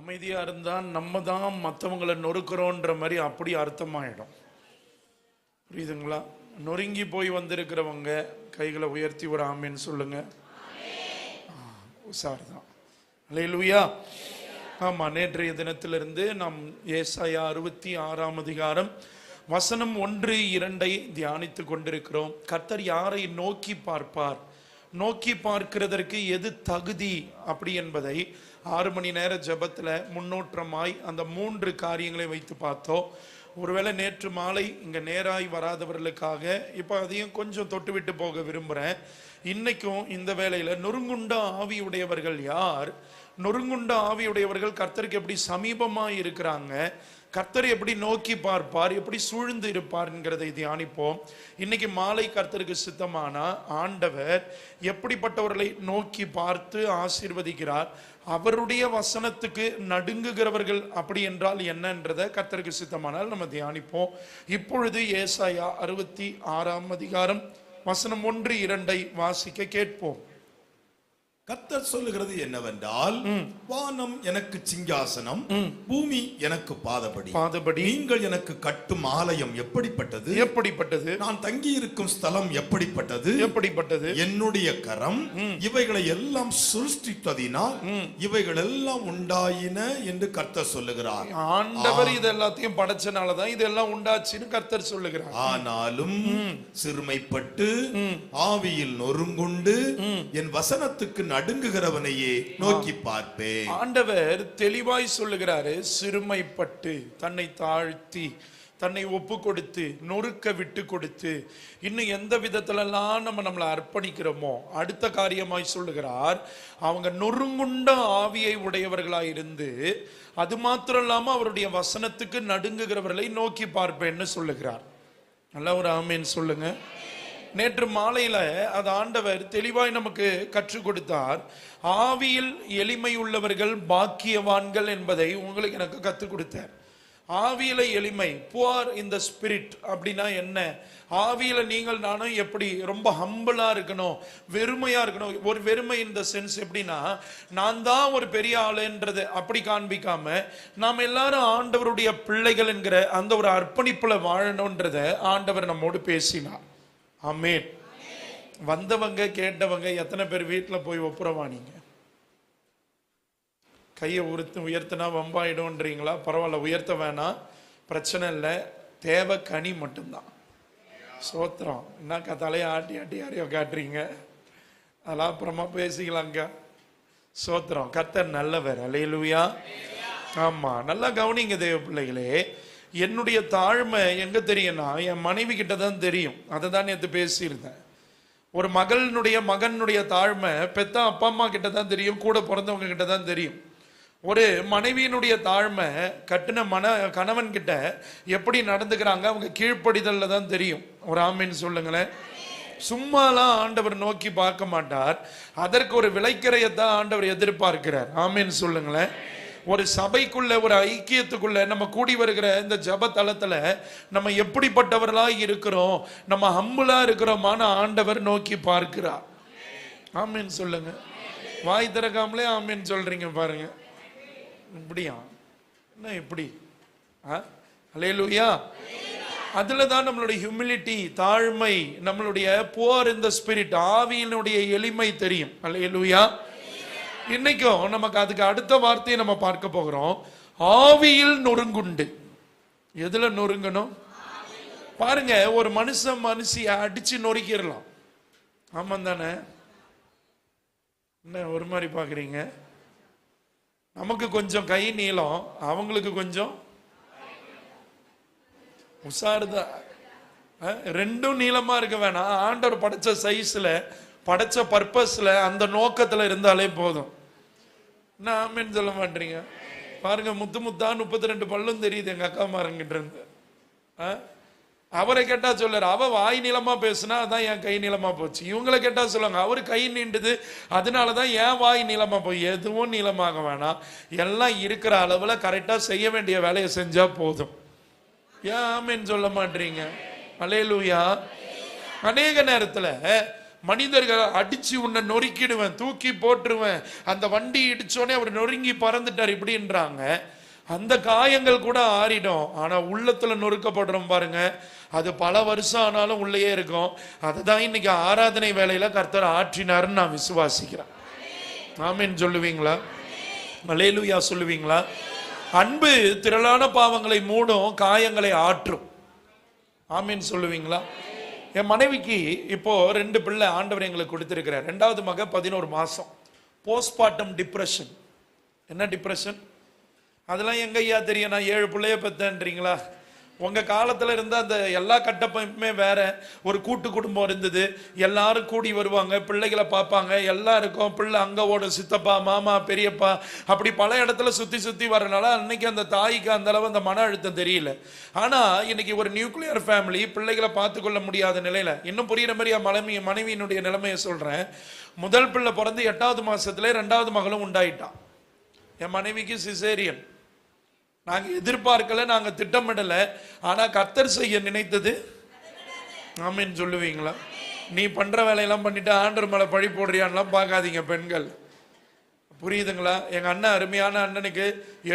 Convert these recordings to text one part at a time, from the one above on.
அமைதியா இருந்தா நம்ம தான் மற்றவங்களை நொறுக்கிறோன்ற மாதிரி அப்படி அர்த்தமாயிடும். புரியுதுங்களா? நொறுங்கி போய் வந்திருக்கிறவங்க கைகளை உயர்த்தி ஒரு ஆமேன்னு சொல்லுங்க. உஷார் தான். அல்லேலூயா. ஆமா, நேற்றைய தினத்திலிருந்து நாம் ஏசாயா 66ஆம் அதிகாரம் வசனம் 1-2 தியானித்து கொண்டிருக்கிறோம். கர்த்தர் யாரை நோக்கி பார்ப்பார், நோக்கி பார்க்கிறதற்கு எது தகுதி அப்படி என்பதை 6 மணி நேர ஜபத்தில் முன்னோற்றமாய் அந்த 3 காரியங்களை வைத்து பார்த்தோம். ஒருவேளை நேற்று மாலை இங்கே நேராய் வராதவர்களுக்காக இப்போ அதையும் கொஞ்சம் தொட்டுவிட்டு போக விரும்புகிறேன். இன்னைக்கும் இந்த வேளையில் நொறுங்குண்ட ஆவியுடையவர்கள் யார், நொறுங்குண்ட ஆவியுடையவர்கள் கர்த்தருக்கு எப்படி சமீபமாக இருக்கிறாங்க, கர்த்தர் எப்படி நோக்கி பார்ப்பார், எப்படி சூழ்ந்து இருப்பார்ங்கிறதை தியானிப்போம். இன்னைக்கு மாலை கர்த்தருக்கு சித்தமானா ஆண்டவர் எப்படிப்பட்டவர்களை நோக்கி பார்த்து ஆசீர்வதிக்கிறார், அவருடைய வசனத்துக்கு நடுங்குகிறவர்கள் அப்படி என்றால் என்னன்றதை கர்த்தருக்கு சித்தமானால் நம்ம தியானிப்போம். இப்பொழுது ஏசாயா 66ஆம் அதிகாரம் வசனம் 1-2 வாசிக்க கேட்போம். கர்த்தர் சொல்லுகிறது என்னவென்றால், வானம் எனக்கு சிங்காசனம், பூமி எனக்கு பாதபடி. நீங்கள் எனக்கு கட்டும் ஆலயம் எப்படிப்பட்டது, நான் தங்கி இருக்கும் ஸ்தலம் எப்படிப்பட்டது, என்னுடைய கரம் இவைகளை எல்லாம் சிருஷ்டித்ததினால் இவைகள் எல்லாம் உண்டாயின என்று கர்த்தர் சொல்லுகிறார். ஆண்டவர் இது எல்லாத்தையும் படைச்சனாலதான் இதெல்லாம் உண்டாச்சுன்னு கர்த்தர் சொல்லுகிறார். ஆனாலும் சிறுமைப்பட்டு ஆவியில் நொறுங்குண்டு என் வசனத்துக்கு நடுங்குகிறவனையே நோக்கி பார்ப்பேன். ஆண்டவர் தெளிவாய் சொல்லுகிறாரு, சிறுமைப்பட்டு தன்னை தாழ்த்தி தன்னை ஒப்பு கொடுத்து நொறுக்க விட்டு கொடுத்து இன்னும் எந்த விதத்திலெல்லாம் நம்மளை அர்ப்பணிக்கிறோமோ அடுத்த காரியமாய் சொல்லுகிறார், அவங்க நொறுங்குண்ட ஆவியை உடையவர்களாய் இருந்து அது மாத்திரம் இல்லாம அவருடைய வசனத்துக்கு நடுங்குகிறவர்களை நோக்கி பார்ப்பேன்னு சொல்லுகிறார். நல்லா ஒரு ஆமேன்னு சொல்லுங்க. நேற்று மாலையில அது ஆண்டவர் தெளிவாய் நமக்கு கற்றுக் கொடுத்தார். ஆவியில் எளிமை உள்ளவர்கள் பாக்கியவான்கள் என்பதை உங்களுக்கு எனக்கு கற்றுக் கொடுத்தார். ஆவியில எளிமை, புவர் இன் த ஸ்பிரிட் அப்படின்னா என்ன, ஆவியில நீங்கள் நானும் எப்படி ரொம்ப ஹம்பிளா இருக்கணும், வெறுமையா இருக்கணும். ஒரு வெறுமை இந்த சென்ஸ் எப்படின்னா, நான் தான் ஒரு பெரிய ஆளுன்றது அப்படி காண்பிக்காம நாம் எல்லாரும் ஆண்டவருடைய பிள்ளைகள் என்கிற அந்த ஒரு அர்ப்பணிப்புல வாழணும்ன்றத ஆண்டவர் நம்மோடு பேசினார். ஆமென். வந்தவங்க கேட்டவங்க எத்தனை பேர் வீட்டில் போய் ஒப்புரவானீங்க? கையை உயர்த்தினா வம்பாயிடும்ன்றீங்களா? பரவாயில்ல, உயர்த்த வேணாம், பிரச்சனை இல்லை, தேவை கனி மட்டும்தான். சோத்திரம். என்ன தலையை ஆட்டி ஆட்டி யாரையோ காட்டுறீங்க, அதெல்லாம் அப்புறமா பேசிக்கலாங்க. சோத்திரம். கர்த்தர் நல்லவர். அல்லேலூயா. ஆமா, நல்லா கவனிங்க தேவ பிள்ளைகளே. என்னுடைய தாழ்மை எங்க தெரியும்னா என் மனைவி கிட்ட தான் தெரியும். அதை தான் நேற்று பேசியிருந்தேன். ஒரு மகனுடைய தாழ்மை பெத்த அப்பா அம்மா கிட்ட தான் தெரியும், கூட பிறந்தவங்க கிட்ட தான் தெரியும். ஒரு மனைவியினுடைய தாழ்மை கட்டின கணவன் கிட்ட எப்படி நடந்துக்கிறாங்க, அவங்க கீழ்ப்படிதல்ல தான் தெரியும். ஒரு ஆமீன் சொல்லுங்களேன். சும்மாலாம் ஆண்டவர் நோக்கி பார்க்க மாட்டார், அதற்கு ஒரு விளைக்கரையத்தான் ஆண்டவர் எதிர்பார்க்கிறார். ஆமீன் சொல்லுங்களேன். ஒரு சபைக்குள்ள ஒரு ஐக்கியத்துக்குள்ள நம்ம கூடி வருகிற இந்த ஜப தளத்துல நம்ம எப்படிப்பட்டவர்களா இருக்கிறோம், நம்ம ஹம்பிளா இருக்கிறோமான ஆண்டவர் நோக்கி பார்க்கிறார். ஆமீன் சொல்லுங்க. வாய் திறக்காமலே ஆமீன் சொல்றீங்க பாருங்க. இப்படியா என்ன இப்படி? அல்லேலூயா. அதுல தான் நம்மளுடைய ஹியூமிலிட்டி, தாழ்மை, நம்மளுடைய புவர் இன் தி ஸ்பிரிட், ஆவியினுடைய எளிமை தெரியும். அல்லேலூயா. இன்னைக்கும் நமக்கு அதுக்கு அடுத்த வார்த்தையை நம்ம பார்க்க போகிறோம். ஆவியில் நொறுங்குண்டு. எதுல நொறுங்கணும் பாருங்க. ஒரு மனுஷிய அடிச்சு நொறுக்கிடலாம். ஆமா தானே? என்ன ஒரு மாதிரி பாக்குறீங்க? நமக்கு கொஞ்சம் கை நீளம், அவங்களுக்கு கொஞ்சம் உசாருதான். ரெண்டும் நீளமா இருக்க வேணாம். ஆண்டவர் படைச்ச சைஸ்ல, படைச்ச பர்பஸ்ல, அந்த நோக்கத்துல இருந்தாலே போதும். என்ன ஆமேன்னு சொல்ல மாட்டீங்க? பாருங்க, முத்து முத்தா 32 பல்லும் தெரியுது எங்க அக்கா மாரங்கிட்ட இருந்து. அவரை கேட்டா சொல்றாரு, அவ வாய் நீளமா பேசுனா அதான் என் கை நீளமா போச்சு. இவங்களை கேட்டா சொல்லுவாங்க, அவரு கை நீண்டுது அதனாலதான் என் வாய் நீளமா போய். எதுவும் நீளமாக வேணாம், எல்லாம் இருக்கிற அளவுல கரெக்டா செய்ய வேண்டிய வேலையை செஞ்சா போதும். ஏன் ஆமேன்னு சொல்ல மாட்டீங்க? அல்லேலூயா. அநேக நேரத்துல மனிதர்களை அடிச்சு உன்னை நொறுக்கிடுவேன், தூக்கி போட்டுருவேன். அந்த வண்டி இடிச்சோடனே அவர் நொறுங்கி பறந்துட்டார் இப்படின்றாங்க. அந்த காயங்கள் கூட ஆறிடும். ஆனா உள்ளத்துல நொறுக்கப்படுறோம் பாருங்க, அது பல வருஷம் ஆனாலும் உள்ளேயே இருக்கும். அதுதான் இன்னைக்கு ஆராதனை வேலையில கர்த்தர் ஆற்றினாருன்னு நான் விசுவாசிக்கிறேன். ஆமென் சொல்லுவீங்களா? அல்லேலூயா சொல்லுவீங்களா? அன்பு திரளான பாவங்களை மூடும், காயங்களை ஆற்றும். ஆமென் சொல்லுவீங்களா? என் மனைவிக்கு இப்போ 2 பிள்ளை ஆண்டவர் எங்களுக்கு கொடுத்திருக்கிறார். 2வது மக 11 மாசம். Postmortem depression. என்ன டிப்ரெஷன்? அதெல்லாம் எங்க ஐயா தெரியும்? நான் 7 பிள்ளைய பெற்றேன்றீங்களா? உங்க காலத்துல இருந்த அந்த எல்லா கட்டமைப்புமே வேற. ஒரு கூட்டு குடும்பம் இருந்தது, எல்லாரும் கூடி வருவாங்க, பிள்ளைகளை பார்ப்பாங்க, எல்லாம் இருக்கும். பிள்ளை அங்க ஓட, சித்தப்பா மாமா பெரியப்பா அப்படி பல இடத்துல சுத்தி சுத்தி வரனால அன்னைக்கு அந்த தாய்க்கு அந்த அளவு அந்த மன அழுத்தம் தெரியல. ஆனா இன்னைக்கு ஒரு நியூக்ளியர் ஃபேமிலி, பிள்ளைகளை பார்த்து கொள்ள முடியாத நிலையில. இன்னும் புரியுற மாதிரி மனைவியினுடைய நிலைமையை சொல்றேன். முதல் பிள்ளை பிறந்து 8வது மாசத்துல 2வது மகளும் உண்டாயிட்டான். என் மனைவிக்கு சிசேரியன். நாங்க எதிர்பார்க்கல, நாங்க திட்டமிடல. ஆனா கர்த்தர் செய்ய நினைத்தது. ஆமென் சொல்லுவீங்களா? நீ பண்ற வேலையெல்லாம் பண்ணிட்டு ஆண்டவர் மேல பழி போடுறியான்லாம் பார்க்காதீங்க பெண்கள். புரியுதுங்களா? எங்க அண்ணன், அருமையான அண்ணனுக்கு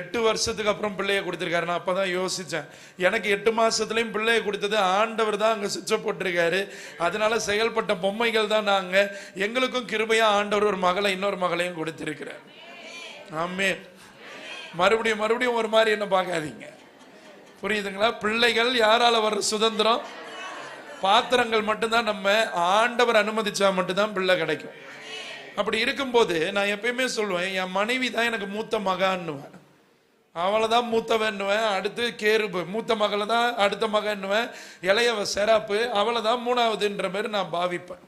8 வருஷத்துக்கு அப்புறம் பிள்ளைய கொடுத்திருக்காரு. நான் அப்பதான் யோசிச்சேன், எனக்கு 8 மாசத்துலயும் பிள்ளைய கொடுத்தது ஆண்டவர் தான் அங்க சுவிட்ச போட்டிருக்காரு. அதனால செயல்பட்ட பொம்மைகள் தான் நாங்க. எங்களுக்கும் கிருபையா ஆண்டவர் ஒரு மகளை, இன்னொரு மகளையும் கொடுத்திருக்கிறார். ஆமென். மறுபடியும் ஒரு மாதிரி என்ன பார்க்காதீங்க. புரியுதுங்களா? பிள்ளைகள் யாரால வர்ற சுதந்திரம்? பாத்திரங்கள் மட்டும்தான். நம்ம ஆண்டவர் அனுமதிச்சா மட்டும்தான் பிள்ளை கிடைக்கும். அப்படி இருக்கும்போது நான் எப்பயுமே சொல்லுவேன், என் மனைவி தான் எனக்கு மூத்த மகான்னுவேன். அவளை தான் மூத்தவன்னுவேன். அடுத்து கேருபு, மூத்த மகளை தான் அடுத்த மகன்னுவேன். இளையவ செராப்பு, அவளை தான் 3வதுன்ற மாதிரி நான் பாவிப்பேன்.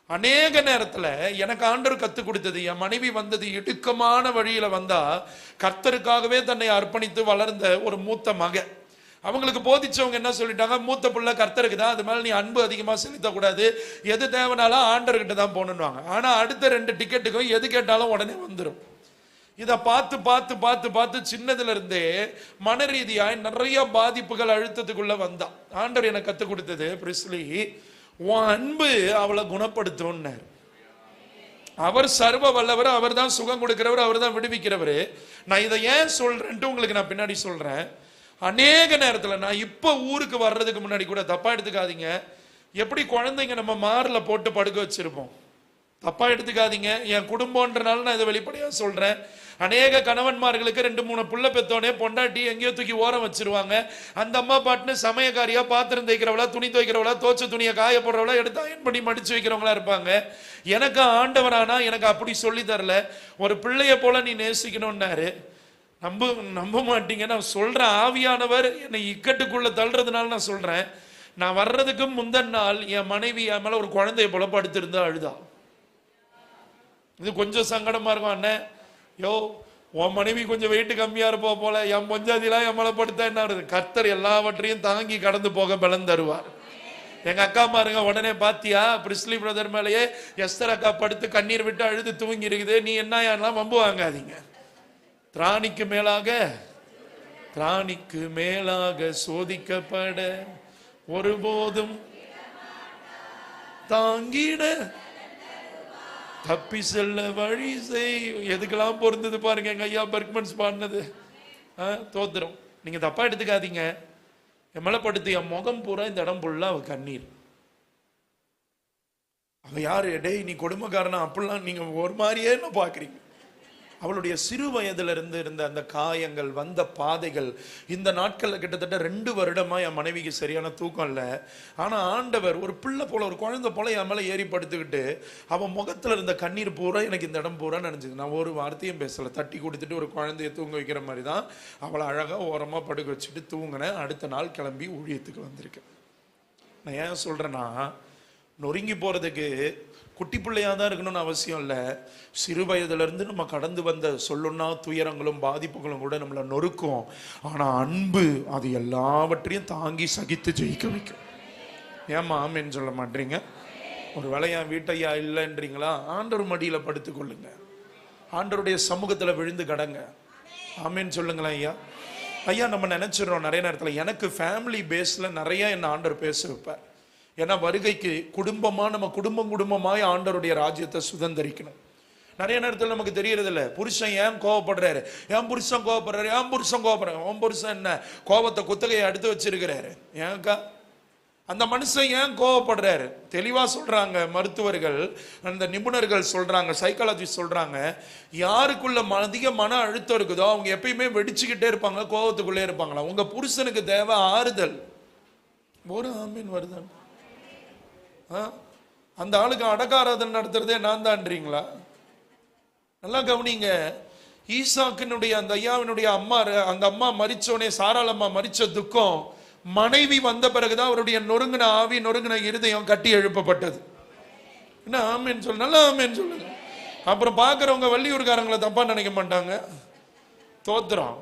அநேக நேரத்துல எனக்கு ஆண்டவர் கத்துக் கொடுத்தது, என் மனைவி வந்தது இடுக்கமான வழியில வந்தா, கர்த்தருக்காகவே தன்னை அர்ப்பணித்து வளர்ந்த ஒரு மூத்த மக. அவங்களுக்கு போதிச்சவங்க என்ன சொல்லிட்டாங்க, மூத்த பிள்ளை கர்த்தருக்கு தான், அது மேல நீ அன்பு அதிகமா செலுத்தக்கூடாது, எது தேவைனாலும் ஆண்டவர்கிட்ட தான் போகணும்னுவாங்க. ஆனா அடுத்த 2 டிக்கெட்டுக்கும் எது கேட்டாலும் உடனே வந்துடும். இதை பார்த்து பார்த்து பார்த்து பார்த்து சின்னதுல இருந்தே மன ரீதியாய் நிறைய பாதிப்புகள், அழுத்தத்துக்குள்ள வந்தா. ஆண்டவர் எனக்கு கத்துக் கொடுத்தது, பிரிஸ்லி, உன் அன்பு அவளை குணப்படுத்தும். அவர் சர்வ வல்லவர், அவர் தான் சுகம் கொடுக்கிறவர், அவர் தான் விடுவிக்கிறவர். நான் இதை ஏன் சொல்றேன்ட்டு உங்களுக்கு நான் பின்னாடி சொல்றேன். அநேக நேரத்தில் நான் இப்போ ஊருக்கு வர்றதுக்கு முன்னாடி கூட, தப்பா எடுத்துக்காதீங்க, எப்படி குழந்தைங்க நம்ம மார்ல போட்டு படுக்க வச்சிருப்போம், தப்பா எடுத்துக்காதீங்க. என் குடும்பம்ன்றனால நான் இதை வெளிப்படையா சொல்றேன். அநேக கணவன்மார்களுக்கு 2-3 புள்ள பெத்தோனே பொண்டாட்டி எங்கேயோ தூக்கி ஓரம் வச்சிருவாங்க. அந்த அம்மா பாட்டுன்னு சமயக்காரியா, பாத்திரம் தேய்க்கிறவளா, துணி துவைக்கிறவளா, தோச்ச துணியை காய போடுறவளா, எடுத்து அயன் பண்ணி மடிச்சு வைக்கிறவங்களா இருப்பாங்க. எனக்கு ஆண்டவரானா எனக்கு அப்படி சொல்லி தரல. ஒரு பிள்ளைய போல நீ நேசிக்கணும்னாரு. நம்ப மாட்டீங்க, நான் சொல்றேன். ஆவியானவர் என்னை இக்கட்டுக்குள்ள தள்ளுறதுனால நான் சொல்றேன். நான் வர்றதுக்கு முந்தின நாள் என் மனைவி என் மேல ஒரு குழந்தைய போல படுத்திருந்தா அழுதா. இது கொஞ்சம் சங்கடமா இருக்கும். அண்ணன், யோ உன் மனைவி கொஞ்சம் வெயிட் கம்மியா இருப்போ போல, என் பொஞ்சாதிலாம் என் மேல படுத்தா என்ன வருது? கர்த்தர் எல்லாவற்றையும் தாங்கி கடந்து போக பலன் தருவார். எங்க அக்கா மாருங்க உடனே பாத்தியா, பிரிஸ்லி பிரதர் மேலேயே எஸ்தர் அக்கா படுத்து கண்ணீர் விட்டு அழுது தூங்கி இருக்குது, நீ என்ன வம்பு வாங்காதீங்க. திராணிக்கு மேலாக சோதிக்கப்பட ஒருபோதும் தாங்கிட தப்பி செல்ல வழி செய். எதுக்கெல்லாம் பொருந்தது பாருங்க எங்க ஐயா பெர்க்மன்ஸ் பாடினது. தோத்திரம். நீங்க தப்பா எடுத்துக்காதீங்க. என் மேல படுத்து என் முகம் பூரா இந்த இடம் ஃபுல்லா அவ கண்ணீர். அவ யாரு? டேய் நீ கொடுமைக்காரனா அப்படிலாம் நீங்க ஒரு மாதிரியே என்ன பாக்குறீங்க? அவளுடைய சிறு வயதுல இருந்து இருந்த அந்த காயங்கள், வந்த பாதைகள். இந்த நாட்கள்ல கிட்டத்தட்ட 2 வருடமா என் மனைவிக்கு சரியான தூக்கம் இல்லை. ஆனா ஆண்டவர் ஒரு பிள்ளை போல, ஒரு குழந்தை போல என் மேல ஏறி படுத்துக்கிட்டு, அவன் முகத்துல இருந்த கண்ணீர் பூரா எனக்கு இந்த இடம் பூரா நினைச்சது. நான் ஒரு வார்த்தையும் பேசல. தட்டி கொடுத்துட்டு ஒரு குழந்தைய தூங்க வைக்கிற மாதிரி தான் அவளை அழகா ஓரமா படுக்க வச்சுட்டு தூங்கினேன். அடுத்த நாள் கிளம்பி ஊழியத்துக்கு வந்திருக்கேன். நான் ஏன் சொல்றேன்னா, நொறுங்கி போறதுக்கு குட்டி பிள்ளையா தான் இருக்கணும்னு அவசியம் இல்லை. சிறு வயதுல இருந்து நம்ம கடந்து வந்த சொல்லுன்னா துயரங்களும் பாதிப்புகளும் கூட நம்மளை நொறுக்கும். ஆனா அன்பு அது எல்லாவற்றையும் தாங்கி சகித்து ஜெயிக்க வைக்கும். ஏமா ஆமேன்னு சொல்ல மாட்டீங்க? ஒரு வேளை என் வீட்டையா இல்லைன்றீங்களா? ஆண்டவர் மடியில படுத்துக்கொள்ளுங்க, ஆண்டவருடைய சமூகத்துல விழுந்து கடங்க. ஆமேன்னு சொல்லுங்களேன் ஐயா. ஐயா நம்ம நினைச்சிடறோம் நிறைய நேரத்தில், எனக்கு ஃபேமிலி பேஸ்ல நிறைய என்ன ஆண்டவர் பேச வைப்பார். ஏன்னா வருகைக்கு நம்ம குடும்பமாய் ஆண்டவருடைய ராஜ்யத்தை சுதந்திரிக்கணும். நிறைய நேரத்தில் நமக்கு தெரியறது இல்லை, புருஷன் ஏன் கோவப்படுறாரு, என் புருஷன் கோவப்படுறாரு, உன் புருஷன் என்ன கோபத்தை குத்தகையை எடுத்து வச்சிருக்கிறாரு, ஏன்க்கா அந்த மனுஷன் ஏன் கோவப்படுறாரு? தெளிவா சொல்றாங்க மருத்துவர்கள், அந்த நிபுணர்கள் சொல்றாங்க, சைக்காலஜி சொல்றாங்க, யாருக்குள்ள அதிக மன அழுத்தம் இருக்குதோ அவங்க எப்பயுமே வெடிச்சுக்கிட்டே இருப்பாங்க, கோபத்துக்குள்ளே இருப்பாங்களா. உங்க புருஷனுக்கு தேவை ஆறுதல். ஒரு ஆமீன் வருதான். அந்த ஆளுக்கு அடக்காராதனை நடத்துறதே நான் தான்றீங்களா? நல்லா கவனிங்க. ஈசாக்கினுடைய அந்த ஐயாவினுடைய அந்த அம்மா மரிச்சோனே, சாராள் அம்மா மரிச்ச துக்கம் மனைவி வந்த பிறகுதான் அவருடைய நொறுங்கின ஆவி, நொறுங்கின இருதயம் கட்டி எழுப்பப்பட்டது. என்ன ஆமேன்னு சொல்லு, நல்லா ஆமேன்னு சொல்லுங்க. அப்புறம் பார்க்குறவங்க வள்ளியூர்காரங்களை தப்பா நினைக்க மாட்டாங்க. தோத்திரம்.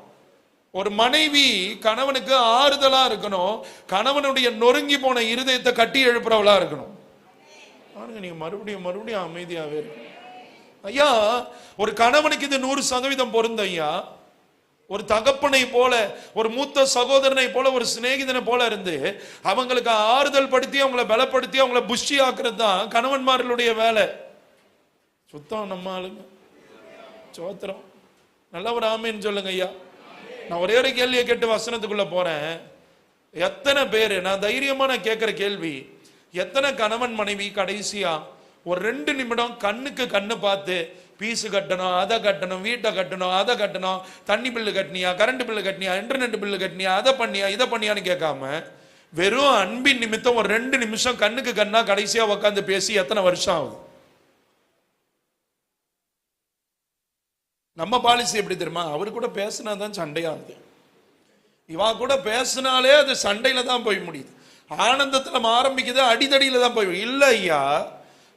ஒரு மனைவி கணவனுக்கு ஆறுதலா இருக்கணும், கணவனுடைய நொறுங்கி போன இருதயத்தை கட்டி எழுப்புறவளா இருக்கணும். நீங்க மறுபடியும் அமைதியாவே இருக்கு ஐயா. ஒரு கணவனுக்கு இது 100% பொருந்த ஐயா. ஒரு தகப்பனை போல, ஒரு மூத்த சகோதரனை போல, ஒரு சிநேகிதனை போல இருந்து அவங்களுக்கு ஆறுதல் படுத்தி, அவங்களை பலப்படுத்தி, அவங்களை புஷ்டி ஆக்குறது தான் கணவன்மார்களுடைய வேலை. சுத்தம் நம்ம ஆளுங்க. சோத்திரம். நல்ல ஒரு ஆமீன் சொல்லுங்க ஐயா. நான் ஒரே ஒரு கேள்வியை கேட்டு வசனத்துக்குள்ள போறேன். எத்தனை பேரு, நான் தைரியமா நான் கேட்கிற கேள்வி, எத்தனை கணவன் மனைவி கடைசியா ஒரு 2 நிமிடம் கண்ணுக்கு கண்ணு பார்த்து பீஸு கட்டணும், அதை கட்டணும், வீட்டை கட்டணும், அதை கட்டணும், தண்ணி பில்லு கட்டினியா, கரண்ட் பில்லு கட்டினியா, இன்டர்நெட் பில்லு கட்டினியா, அதை பண்ணியா, இதை பண்ணியான்னு கேட்காம வெறும் அன்பின் நிமித்தம் ஒரு 2 நிமிஷம் கண்ணுக்கு கண்ணா கடைசியா உட்காந்து பேசி எத்தனை வருஷம் ஆகுது? நம்ம பாலிசி எப்படி தெரியுமா? அவரு கூட பேசினாதான் சண்டையாகுது, இவா கூட பேசினாலே அது சண்டையில தான் போய் முடியுது. ஆனந்தத்துல ஆரம்பிக்குது, அடிதடியில தான் போய். இல்ல ஐயா,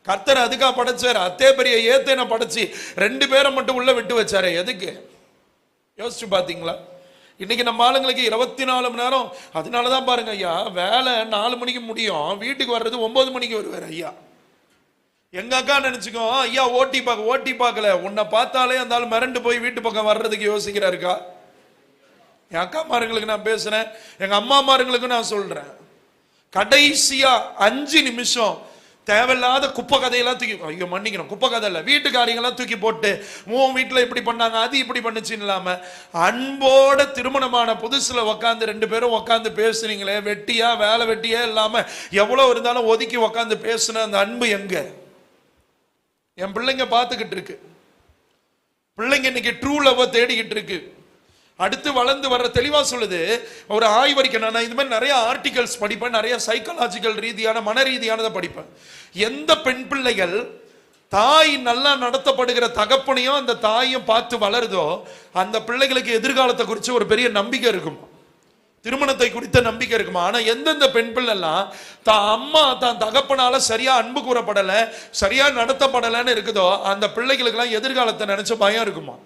கர்த்தர் அதுக்கா படைச்சாரு. அத்தே பெரிய ஏத்தேனை படைச்சு 2 பேரை மட்டும் உள்ள விட்டு வச்சாரு. எதுக்கு? யோசிச்சு பாத்தீங்களா? இன்னைக்கு நம்ம ஆளுங்களுக்கு 24 மணி நேரம். அதனாலதான் பாருங்க ஐயா, வேலை 4 மணிக்கு முடியும், வீட்டுக்கு வர்றது 9 மணிக்கு வருவார் ஐயா. எங்க அக்கா நினைச்சுக்கோ, ஐயா ஓட்டி பார்க்கல, உன்னை பார்த்தாலே அந்த ஆள் மிரண்டு போய் வீட்டு பக்கம் வர்றதுக்கு யோசிக்கிறாருக்கா. என் அக்கா மாருங்களுக்கு நான் பேசுறேன், எங்க அம்மா மாருங்களுக்கு நான் சொல்றேன். கடைசியா 5 நிமிஷம் தேவையில்லாத குப்பை கதையெல்லாம் தூக்கி, ஐயோ மன்னிக்கணும், குப்பை கதை இல்லை, வீட்டுக்காரியங்கெல்லாம் தூக்கி போட்டு உன் வீட்டில் இப்படி பண்ணாங்க, அது இப்படி பண்ணுச்சுன்னு இல்லாம அன்போட திருமணமான புதுசுல உக்காந்து 2 பேரும் உக்காந்து பேசுறீங்களே, வெட்டியா வேலை வெட்டியா இல்லாம எவ்வளவு இருந்தாலும் ஒதுக்கி உக்காந்து பேசுன அந்த அன்பு எங்க? என் பிள்ளைங்க பார்த்துக்கிட்டு இருக்கு. பிள்ளைங்க இன்னைக்கு ட்ரூ லவ் தேடிக்கிட்டு இருக்கு. அடுத்து வளர்ந்து வர்ற தெளிவா சொல்லுது. ஒரு ஆய்வறிக்கை, நான் இது மாதிரி நிறைய ஆர்டிகல்ஸ் படிப்பேன், நிறைய சைக்காலஜிக்கல் ரீதியான மன ரீதியானதை படிப்பேன். எந்த பெண் பிள்ளைகள் தாய் நல்லா நடத்தப்படுகிற தகப்பனையும் அந்த தாயையும் பார்த்து வளருதோ அந்த பிள்ளைகளுக்கு எதிர்காலத்தை குறித்து ஒரு பெரிய நம்பிக்கை இருக்கும், திருமணத்தை குறித்த நம்பிக்கை இருக்குமா. ஆனா எந்தெந்த பெண் பிள்ளைலாம் தான் அம்மா தான் தகப்பனால சரியா அன்பு கூறப்படல, சரியா நடத்தப்படலைன்னு இருக்குதோ அந்த பிள்ளைகளுக்கு எல்லாம் எதிர்காலத்தை நினைச்ச பயம் இருக்குமா.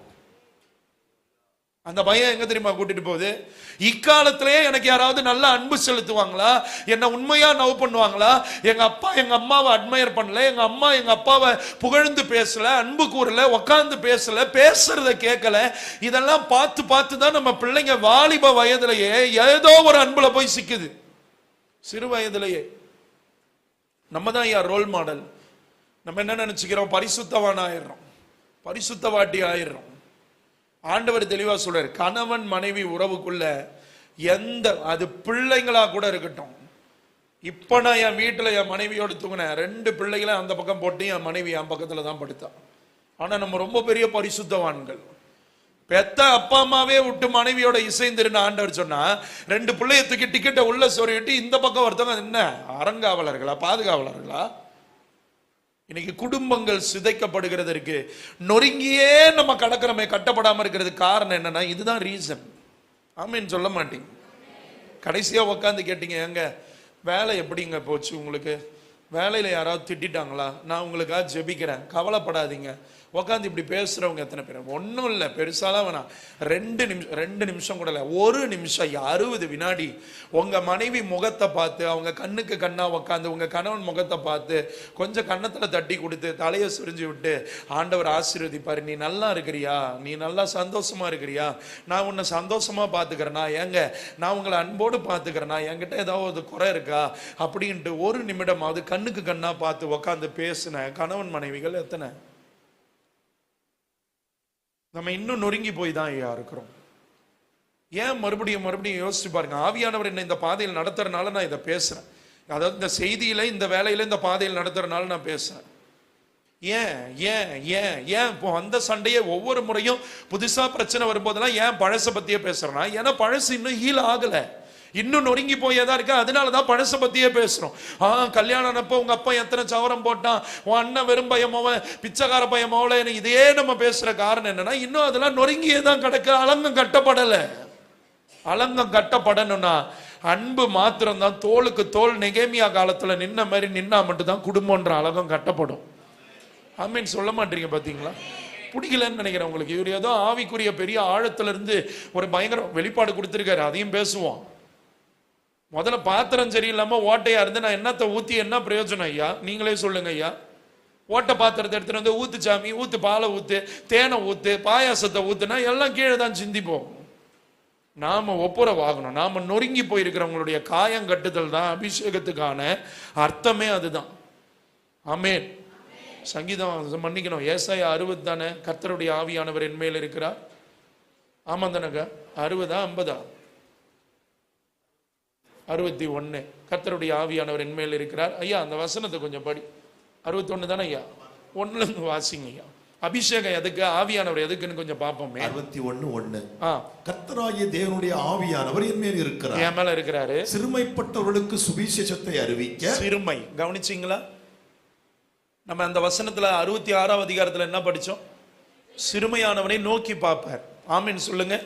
அந்த பயம் எங்க தெரியுமா கூட்டிட்டு போகுது? இக்காலத்திலேயே எனக்கு யாராவது நல்ல அன்பு செலுத்துவாங்களா, என்ன உண்மையா நவ் பண்ணுவாங்களா, எங்க அப்பா எங்க அம்மாவை அட்மையர் பண்ணல, எங்க அம்மா எங்க அப்பாவை புகழ்ந்து பேசல, அன்பு கூறல, உட்கார்ந்து பேசல, பேசுறத கேட்கல, இதெல்லாம் பார்த்து பார்த்து தான் நம்ம பிள்ளைங்க வாலிப வயதிலேயே ஏதோ ஒரு அன்புல போய் சிக்குது. சிறு வயதிலேயே நம்ம தான் யார் ரோல் மாடல். நம்ம என்ன நினைச்சுக்கிறோம்? பரிசுத்தவான் ஆயிடுறோம், பரிசுத்தவாட்டி ஆயிடுறோம். ஆண்டவர் தெளிவா சொல்றாரு, கணவன் மனைவி உறவுக்குள்ள அது பிள்ளைங்களா கூட இருக்கட்டும். இப்ப நான் என் வீட்டுல என் மனைவியோடு தூங்கினேன், 2 பிள்ளைகளை அந்த பக்கம் போட்டு என் மனைவி என் பக்கத்துல தான் படுத்தா. ஆனா நம்ம ரொம்ப பெரிய பரிசுத்தவான்கள். பெத்த அப்பா அம்மாவே விட்டு மனைவியோட இசைந்திருந்த ஆண்டவர் சொன்னா 2 பிள்ளைய தூக்கி டிக்கெட்டை உள்ள சொருவிட்டு இந்த பக்கம் ஒருத்தவங்க என்ன அறங்காவலர்களா, பாதுகாவலர்களா? இன்னைக்கு குடும்பங்கள் சிதைக்கப்படுகிறதற்கு, நொறுங்கியே நம்ம கடக்கிறோமே, கட்டப்படாம இருக்கிறது காரணம் என்னன்னா இதுதான் ரீசன். ஆமீன் சொல்ல மாட்டீங்க. கடைசியா உட்காந்து கேட்டீங்க, எங்க வேலை எப்படிங்க போச்சு உங்களுக்கு, வேலையில யாராவது திட்டாங்களா, நான் உங்களுக்காக ஜெபிக்கிறேன், கவலைப்படாதீங்க, உட்காந்து இப்படி பேசுறவங்க எத்தனை பேர்? ஒன்றும் இல்லை, பெருசாலாம் வேணாம், 2 நிமிஷம் கூட இல்லை, 1 நிமிஷம் 60 வினாடி உங்க மனைவி முகத்தை பார்த்து, அவங்க கண்ணுக்கு கண்ணா உட்காந்து உங்க கணவன் முகத்தை பார்த்து கொஞ்சம் கன்னத்துல தட்டி கொடுத்து தலையை சுரிஞ்சு விட்டு, ஆண்டவர் ஆசீர்வதிப்பாரு, நீ நல்லா இருக்கிறியா, நீ நல்லா சந்தோஷமா இருக்கிறியா, நான் உன்னை சந்தோஷமா பார்த்துக்கிறேனா, ஏங்க நான் உங்களை அன்போடு பார்த்துக்கிறேனா, என்கிட்ட ஏதாவது குறை இருக்கா அப்படின்ட்டு 1 நிமிடமாவது கண்ணுக்கு கண்ணா பார்த்து உட்காந்து பேசின கணவன் மனைவிகள் எத்தனை? நம்ம இன்னும் நொறுங்கி போய் தான் ஐயா இருக்கிறோம். ஏன் மறுபடியும் யோசிச்சு பாருங்க. ஆவியானவர் என்ன இந்த பாதையில் நடத்துறதுனால நான் இதை பேசுறேன். அதாவது இந்த செய்தியில, இந்த வேலையில, இந்த பாதையில் நடத்துறதுனால நான் பேசுறேன். ஏன் ஏன் ஏன் ஏன் இப்போ அந்த சண்டையே ஒவ்வொரு முறையும் புதுசா பிரச்சனை வரும்போதெல்லாம் ஏன் பழச பத்தியே பேசுறேன்னா, ஏன்னா பழசு இன்னும் ஹீல் ஆகல, இன்னும் நொறுங்கி போயதான் இருக்கு. அதனாலதான் பழச பத்தியே பேசுறோம். கல்யாணம் ஆனப்போ உங்க அப்பா எத்தனை சவரம் போட்டான், உன் அண்ணன் வெறும் பயமாவ, பிச்சைக்கார பயமாவல, இதே நம்ம பேசுற காரணம் என்னன்னா, இன்னும் அதெல்லாம் நொறுங்கியே தான் கிடக்கு, அலங்கம் கட்டப்படல. அலங்கம் கட்டப்படணும்னா அன்பு மாத்திரம் தான் தோளுக்கு தோல் நெகேமியா காலத்துல நின்ன மாதிரி நின்னா மட்டும் தான் குடும்பம்ன்ற அலங்கம் கட்டப்படும். ஆமீன் சொல்ல மாட்டீங்க பாத்தீங்களா? பிடிக்கலன்னு நினைக்கிறேன் உங்களுக்கு. இவர் ஏதோ ஆவிக்குரிய பெரிய ஆழத்துல இருந்து ஒரு பயங்கர வெளிப்பாடு கொடுத்திருக்காரு, அதையும் பேசுவோம். முதல்ல பாத்திரம் சரியில்லாம ஓட்டையா இருந்து நான் என்னத்தை ஊத்தி என்ன பிரயோஜனம் ஐயா, நீங்களே சொல்லுங்க ஐயா. ஓட்டை பாத்திரத்தை எடுத்துட்டு வந்து ஊத்து சாமி, ஊத்து பாலை ஊத்து, தேனை ஊத்து, பாயாசத்தை ஊத்துனா எல்லாம் கீழே தான் சிந்திப்போம். நாம ஒப்புரவாகணும். நாம நொறுங்கி போயிருக்கிறவங்களுடைய காயம் கட்டுதல் தான் அபிஷேகத்துக்கான அர்த்தமே அதுதான். ஆமென். சங்கீதம் மன்னிக்கணும், ஏசாயா 60 தானே, கர்த்தருடைய ஆவியானவர் என் மேல் இருக்கிறார். ஆமா தானங்க, 60 50 61 கர்த்தருடைய ஆவியானவர் என் மேல் இருக்கிறார். ஐயா அந்த வசனத்தை கொஞ்சம் படி. 61 தானே ஐயா, 1ல இருந்து வாசிங்க ஐயா. அபிஷேகம் எதுக்கு, ஆவியானவர் எதுக்குன்னு கொஞ்சம் பார்ப்போமே. 61:1 கர்த்தராகிய தேவனுடைய ஆவியானவர் என் மேல் இருக்கிறார், என் மேல இருக்கிறாரு, சிறுமைப்பட்டவர்களுக்கு சுவிசேஷத்தை அறிவிக்க. சிறுமை கவனிச்சிங்களா? நம்ம அந்த வசனத்துல 66ஆம் அதிகாரத்துல என்ன படிச்சோம்? சிறுமையானவனை நோக்கி பார்ப்பார். ஆமீன் சொல்லுங்க.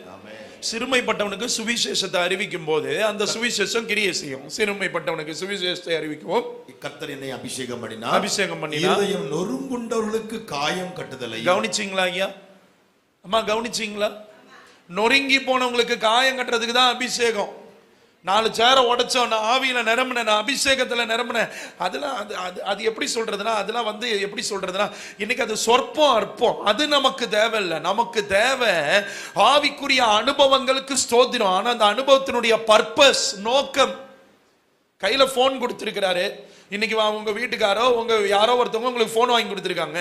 சிறுமைப்பட்டவனுக்கு சுவிசேஷத்தை அறிவிக்கும் போது அந்த சுவிசேஷம் கிரியை செய்யும். சிறுமைப்பட்டவனுக்கு சுவிசேஷத்தை அறிவிக்கும். கர்த்தர் என்னை அபிஷேகம் பண்ணினார், இருதயம் நொறுங்குண்டவர்களுக்கு காயம் கட்டுதலை. கவனிச்சிங்களா ஐயா? அம்மா கவனிச்சிங்களா? நொறுங்கி போனவங்களுக்கு காயம் கட்டுறதுக்கு தான் அபிஷேகம். 4 சேரை உடைச்சோம், நான் ஆவியில நிரம்பின, நான் அபிஷேகத்துல நிரம்பினேன். அதெல்லாம் அது எப்படி சொல்றதுன்னா, அதெல்லாம் வந்து எப்படி சொல்றதுன்னா, இன்னைக்கு அது சொற்பம் அற்பம், அது நமக்கு தேவையில்லை. நமக்கு தேவை ஆவிக்குரிய அனுபவங்களுக்கு ஸ்தோத்திரம். ஆனா அந்த அனுபவத்தினுடைய பர்பஸ், நோக்கம். கையில போன் கொடுத்திருக்கிறாரு, இன்னைக்கு உங்க வீட்டுக்காரோ உங்க யாரோ ஒருத்தவங்க உங்களுக்கு போன் வாங்கி கொடுத்துருக்காங்க.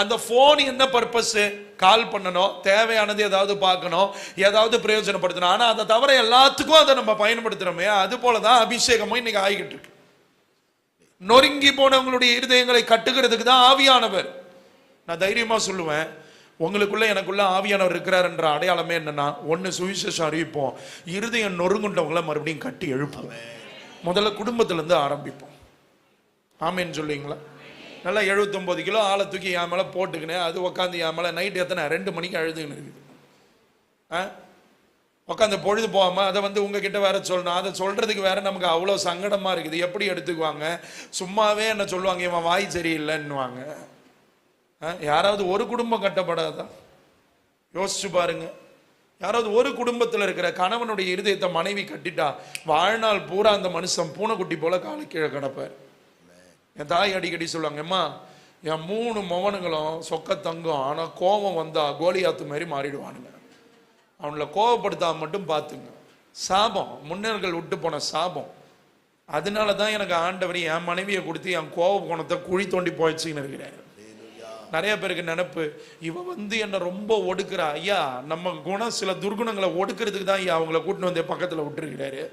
அந்த போன் என்ன பர்பஸ்? கால் பண்ணணும், தேவையானது ஏதாவது பார்க்கணும், ஏதாவது பிரயோஜனப்படுத்தணும். ஆனா அதை தவிர எல்லாத்துக்கும் அதை நம்ம பயன்படுத்துறோமே. அது போலதான் அபிஷேகமும் இன்னைக்கு ஆகிட்டு இருக்கு. நொறுங்கி போனவங்களுடைய இருதயங்களை கட்டுகிறதுக்கு தான் ஆவியானவர். நான் தைரியமா சொல்லுவேன், உங்களுக்குள்ள எனக்குள்ள ஆவியானவர் இருக்கிறார் என்ற அடையாளமே என்னன்னா, 1 சுவிசேஷம் அறிவிப்போம், இருதயம் நொறுங்குண்டவங்களை மறுபடியும் கட்டி எழுப்போம். முதல்ல குடும்பத்துல இருந்து ஆரம்பிப்போம். ஆமேன்னு சொல்லுவீங்களா? நல்லா 79 கிலோ ஆளை தூக்கி என் மேலே போட்டுக்கினேன், அது உட்காந்து என் மேலே நைட்டு எத்தனை 2 மணிக்கு அழுதுன்னு இருக்குது. உட்காந்து பொழுது போகாமல் அதை வந்து உங்ககிட்ட வேற சொல்லணும், அதை சொல்றதுக்கு வேற நமக்கு அவ்வளோ சங்கடமா இருக்குது. எப்படி எடுத்துக்குவாங்க? சும்மாவே என்ன சொல்லுவாங்க, இவன் வாய் சரியில்லைன்னுவாங்க. யாராவது ஒரு குடும்பம் கட்டப்படாதா? யோசிச்சு பாருங்க. யாராவது ஒரு குடும்பத்தில் இருக்கிற கணவனுடைய இருதயத்தை மனைவி கட்டிட்டா வாழ்நாள் பூரா அந்த மனுஷன் பூனைக்குட்டி போல காலு கீழே கிடப்பார். என் தாய் அடிக்கடி சொல்லுவாங்க, அம்மா என் 3 மவனுங்களும் சொக்க தங்கம், ஆனா கோபம் வந்தா கோலியாத்து மாதிரி மாறிடுவானுங்க, அவங்கள கோபப்படுத்தாம மட்டும் பார்த்துங்க. சாபம், முன்னோர்கள் விட்டு போன சாபம். அதனால தான் எனக்கு ஆண்டவர் என் மனைவியை கொடுத்து என் கோப குணத்தை குழி தோண்டி போயிடுச்சுன்னு இருக்கிறார். நிறைய பேருக்கு நினைப்பு, இவ வந்து என்ன ரொம்ப ஒடுக்குறா. ஐயா நம்ம குணம் சில துர்குணங்களை ஒடுக்கிறதுக்கு தான் ஐயா அவங்கள கூட்டின்னு வந்து பக்கத்துல விட்டுருக்கிறாரு.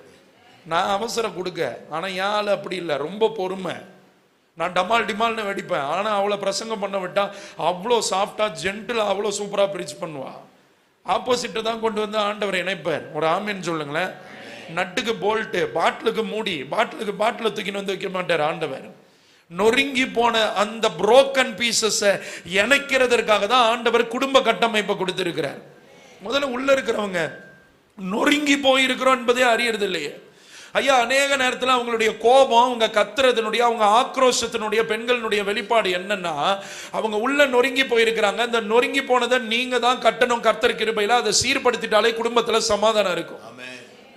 நான் அவசரம் கொடுக்க, ஆனா யாழ் அப்படி இல்லை, ரொம்ப பொறுமை. நான் டமால் டிமால்னு வெடிப்பேன், ஆனா அவளை பிரசங்கம் பண்ண விட்டா அவ்வளோ சாஃப்டா ஜென்டிலா அவ்வளோ சூப்பரா பிரிச் பண்ணுவா. ஆப்போசிட்டை தான் கொண்டு வந்து ஆண்டவர் இணைப்பார். ஒரு ஆமீன் சொல்லுங்களேன். நட்டுக்கு போல்ட்டு, பாட்டிலுக்கு மூடி, பாட்டில தூக்கின்னு வந்து வைக்க மாட்டார் ஆண்டவர். நொறுங்கி போன அந்த புரோக்கன் பீசஸை இணைக்கிறதற்காக தான் ஆண்டவர் குடும்ப கட்டமைப்பை கொடுத்திருக்கிறார். முதல்ல உள்ள இருக்கிறவங்க நொறுங்கி போயிருக்கிறோம் என்பதே அறியறது இல்லையே. ஐயா அநேக நேரத்தில் அவங்களுடைய கோபம், அவங்க கத்துறதுனுடைய, அவங்க ஆக்ரோஷத்தினுடைய, பெண்களினுடைய வெளிப்பாடு என்னன்னா, அவங்க உள்ள நொறுங்கி போயிருக்கிறாங்க. அந்த நொறுங்கி போனதை நீங்க தான் கட்டணும். கர்த்தர் கிருபையில அதை சீர்படுத்திட்டாலே குடும்பத்துல சமாதானம் இருக்கும்.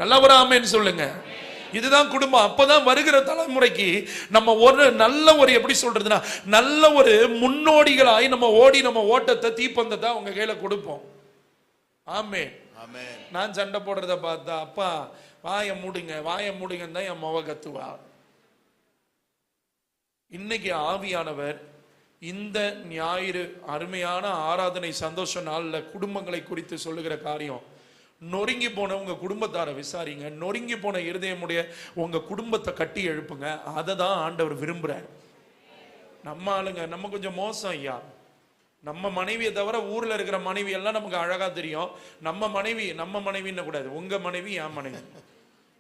நல்லா ஒரு ஆமென் சொல்லுங்க. இதுதான் குடும்பம். அப்பதான் வருகிற தலைமுறைக்கு நம்ம ஒரு நல்ல ஒரு எப்படி சொல்றதுன்னா, நல்ல ஒரு முன்னோடிகளாய் நம்ம ஓடி நம்ம ஓட்டத்தை, தீப்பந்தத்தை அவங்க கையில கொடுப்போம். ஆமென். நான் சண்டை போடுறத பார்த்தா, அப்பா வாய மூடுங்க வாய மூடுங்கன்னு தான் என் மொவ கத்துவா. இன்னைக்கு ஆவியானவர் இந்த ஞாயிறு அருமையான ஆராதனை சந்தோஷ நாள்ல குடும்பங்களை குறித்து சொல்லுகிற காரியம், நொறுங்கி போன உங்க குடும்பத்தாரை விசாரிங்க. நொறுங்கி போன இருதயமுடைய உங்க குடும்பத்தை கட்டி எழுப்புங்க. அதை தான் ஆண்டவர் விரும்புறார். நம்ம ஆளுங்க நம்ம கொஞ்சம் மோசம் ஐயா. நம்ம மனைவியை தவிர ஊர்ல இருக்கிற மனைவி எல்லாம் நமக்கு அழகா தெரியும். நம்ம மனைவின்னு கூடாது, உங்க மனைவி என் மனைவி,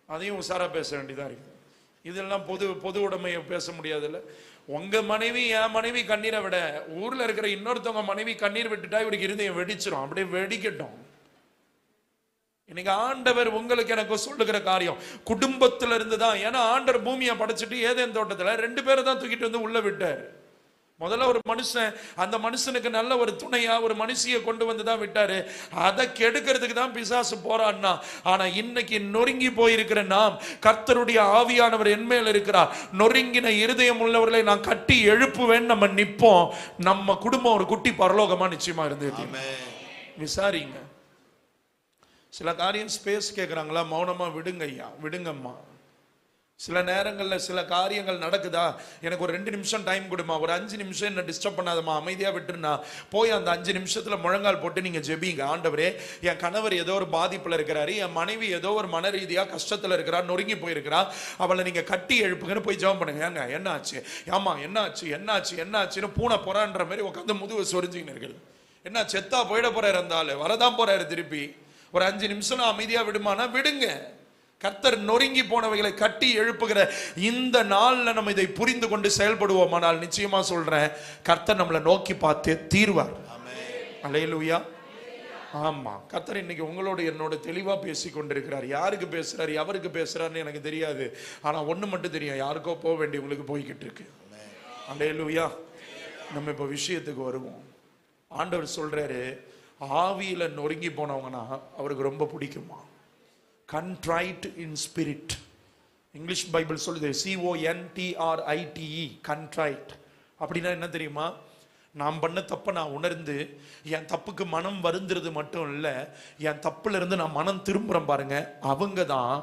அதையும் உசாரா பேச வேண்டியதா இருக்கு. இதெல்லாம் பொது உடைமையை பேச முடியாதுல்ல. உங்க மனைவி என் மனைவி கண்ணீரை விட ஊர்ல இருக்கிற இன்னொருத்தவங்க மனைவி கண்ணீர் விட்டுட்டா இவருக்கு இருதயம் வெடிச்சிடும். அப்படியே வெடிக்கட்டும். இன்னைக்கு ஆண்டவர் உங்களுக்கு எனக்கு சொல்லுகிற காரியம் குடும்பத்துல இருந்துதான். ஏன்னா ஆண்டவர் பூமியை படைச்சிட்டு ஏதேன் தோட்டத்துல 2 பேரை தான் தூக்கிட்டு வந்து உள்ள விட்டார். முதல்ல ஒரு மனுஷன், அந்த மனுஷனுக்கு நல்ல ஒரு துணையா ஒரு மனுஷியை கொண்டு வந்து தான் விட்டாரு. அதை கெடுக்கிறதுக்கு தான் பிசாசு போறான்னா. ஆனா இன்னைக்கு நொறுங்கி போயிருக்கிற நாம், கர்த்தருடைய ஆவியானவர் என்மேல் இருக்கிறார். நொறுங்கின இருதயம் உள்ளவர்களை நான் கட்டி எழுப்புவேன். நம்ம நிப்போம். நம்ம குடும்பம் ஒரு குட்டி பரலோகமா நிச்சயமா இருந்தது. விசாரிங்க. சில காரியம் ஸ்பேஸ் கேட்குறாங்களா, மௌனமா விடுங்க ஐயா, விடுங்கம்மா. சில நேரங்களில் சில காரியங்கள் நடக்குதா, எனக்கு ஒரு 2 நிமிஷம் டைம் கொடுமா, ஒரு 5 நிமிஷம் என்ன டிஸ்டர்ப் பண்ணாதம்மா, அமைதியாக விட்டுருனா போய் அந்த 5 நிமிஷத்தில் முழங்கால் போட்டு நீங்கள் ஜெபிங்க. ஆண்டவரே, என் கணவர் ஏதோ ஒரு பாதிப்பில் இருக்கிறாரு, என் மனைவி ஏதோ ஒரு மன ரீதியாக கஷ்டத்தில் இருக்கிறா, நொறுங்கி போயிருக்கிறா, அவளை நீங்கள் கட்டி எழுப்புங்கன்னு போய் ஜெபம் பண்ணுங்க. ஏங்க என்ன ஆச்சு, ஆமா என்னாச்சுன்னு பூனை போறான்ற மாதிரி உட்காந்து முதுவை சொரிஞ்சின்னு இருக்குது. என்ன செத்தா போயிட போறாரு, இருந்தாலும் வரதான் போறாரு திருப்பி. ஒரு 5 நிமிஷம் அமைதியாக விடுமானா விடுங்க. கர்த்தர் நொறுங்கி போனவைகளை கட்டி எழுப்புகிற இந்த நாள்ல நம்ம இதை புரிந்து கொண்டு செயல்படுவோம். ஆனால் நிச்சயமா சொல்றேன், கர்த்தர் நம்மளை நோக்கி பார்த்து தீர்வார். அல்லேலூயா. ஆமா, கர்த்தர் இன்னைக்கு உங்களோட என்னோட தெளிவா பேசி கொண்டிருக்கிறார். யாருக்கு பேசுறாரு, எவருக்கு பேசுறாருன்னு எனக்கு தெரியாது. ஆனா ஒண்ணு மட்டும் தெரியும், யாருக்கோ போக வேண்டியவங்களுக்கு போய்கிட்டு இருக்கு. அல்லேலூயா. நம்ம இப்ப விஷயத்துக்கு வருவோம். ஆண்டவர் சொல்றாரு, ஆவியில நொறுங்கி போனவங்கன்னா அவருக்கு ரொம்ப பிடிக்குமா. contrite in spirit, English Bible சொல்லுது CONTRITE, contrite. அப்படின்னா என்ன தெரியுமா, நான் பண்ண தப்பை நான் உணர்ந்து என் தப்புக்கு மனம் வருந்துறது மட்டும் இல்லை, என் தப்புல இருந்து நான் மனம் திரும்புறேன் பாருங்க, அவங்க தான்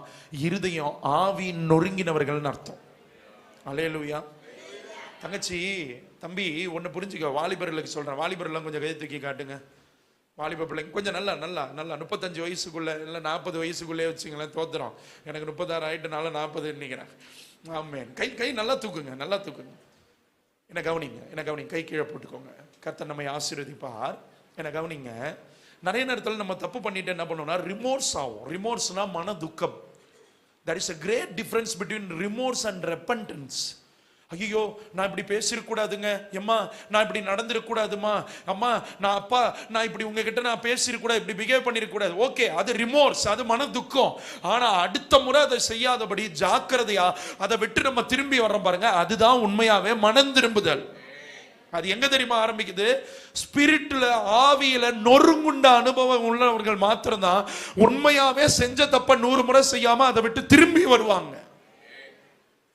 இருதயம் ஆவி நொறுங்கினவர்கள்னு அர்த்தம். அல்லேலூயா. தங்கச்சி தம்பி ஒன்று புரிஞ்சுக்க, வாலிபர்களுக்கு சொல்றேன், வாலிபர்லாம் கொஞ்சம் கை தூக்கி காட்டுங்க. வாலிப பிள்ளைங்க கொஞ்சம் நல்லா 35 வயசுக்குள்ள இல்லை 40 வயசுக்குள்ளே வச்சுங்களேன். தோத்துறோம், எனக்கு 36 ஆயிட்டுனால 40 நினைக்கிறேன். ஆமென். கை நல்லா தூக்குங்க, நல்லா தூக்குங்க. என்ன கவனிங்க, கை கீழே போட்டுக்கோங்க. கர்த்தர் நம்மை ஆசீர்வதிப்பார். என்ன கவனிங்க. நிறைய நேரத்தில் நம்ம தப்பு பண்ணிட்டு என்ன பண்ணுவோம்னா ரிமோர்ஸ் ஆகும். ரிமோர்ஸ்னா மன துக்கம். there is a great difference between remorse and repentance. ஐயோ நான் இப்படி பேசிருக்கூடாதுங்க, எம்மா நான் இப்படி நடந்துருக்கூடாதுமா, அம்மா நான் அப்பா நான் இப்படி உங்ககிட்ட நான் பேசிருக்கூடாது, இப்படி பிஹேவ் பண்ணிருக்கூடாது. ஓகே, அது ரிமோர்ஸ், அது மன துக்கம். ஆனா அடுத்த முறை அதை செய்யாதபடி ஜாக்கிரதையா அதை விட்டு நம்ம திரும்பி வர்றோம் பாருங்க, அதுதான் உண்மையாவே மனம் திரும்புதல். அது எங்க தெரியுமா ஆரம்பிக்குது, ஸ்பிரிட்ல ஆவியில நொறுங்குண்ட அனுபவம் உள்ளவர்கள் மாத்திரம்தான் உண்மையாவே செஞ்ச தப்ப 100 முறை செய்யாம அதை விட்டு திரும்பி வருவாங்க.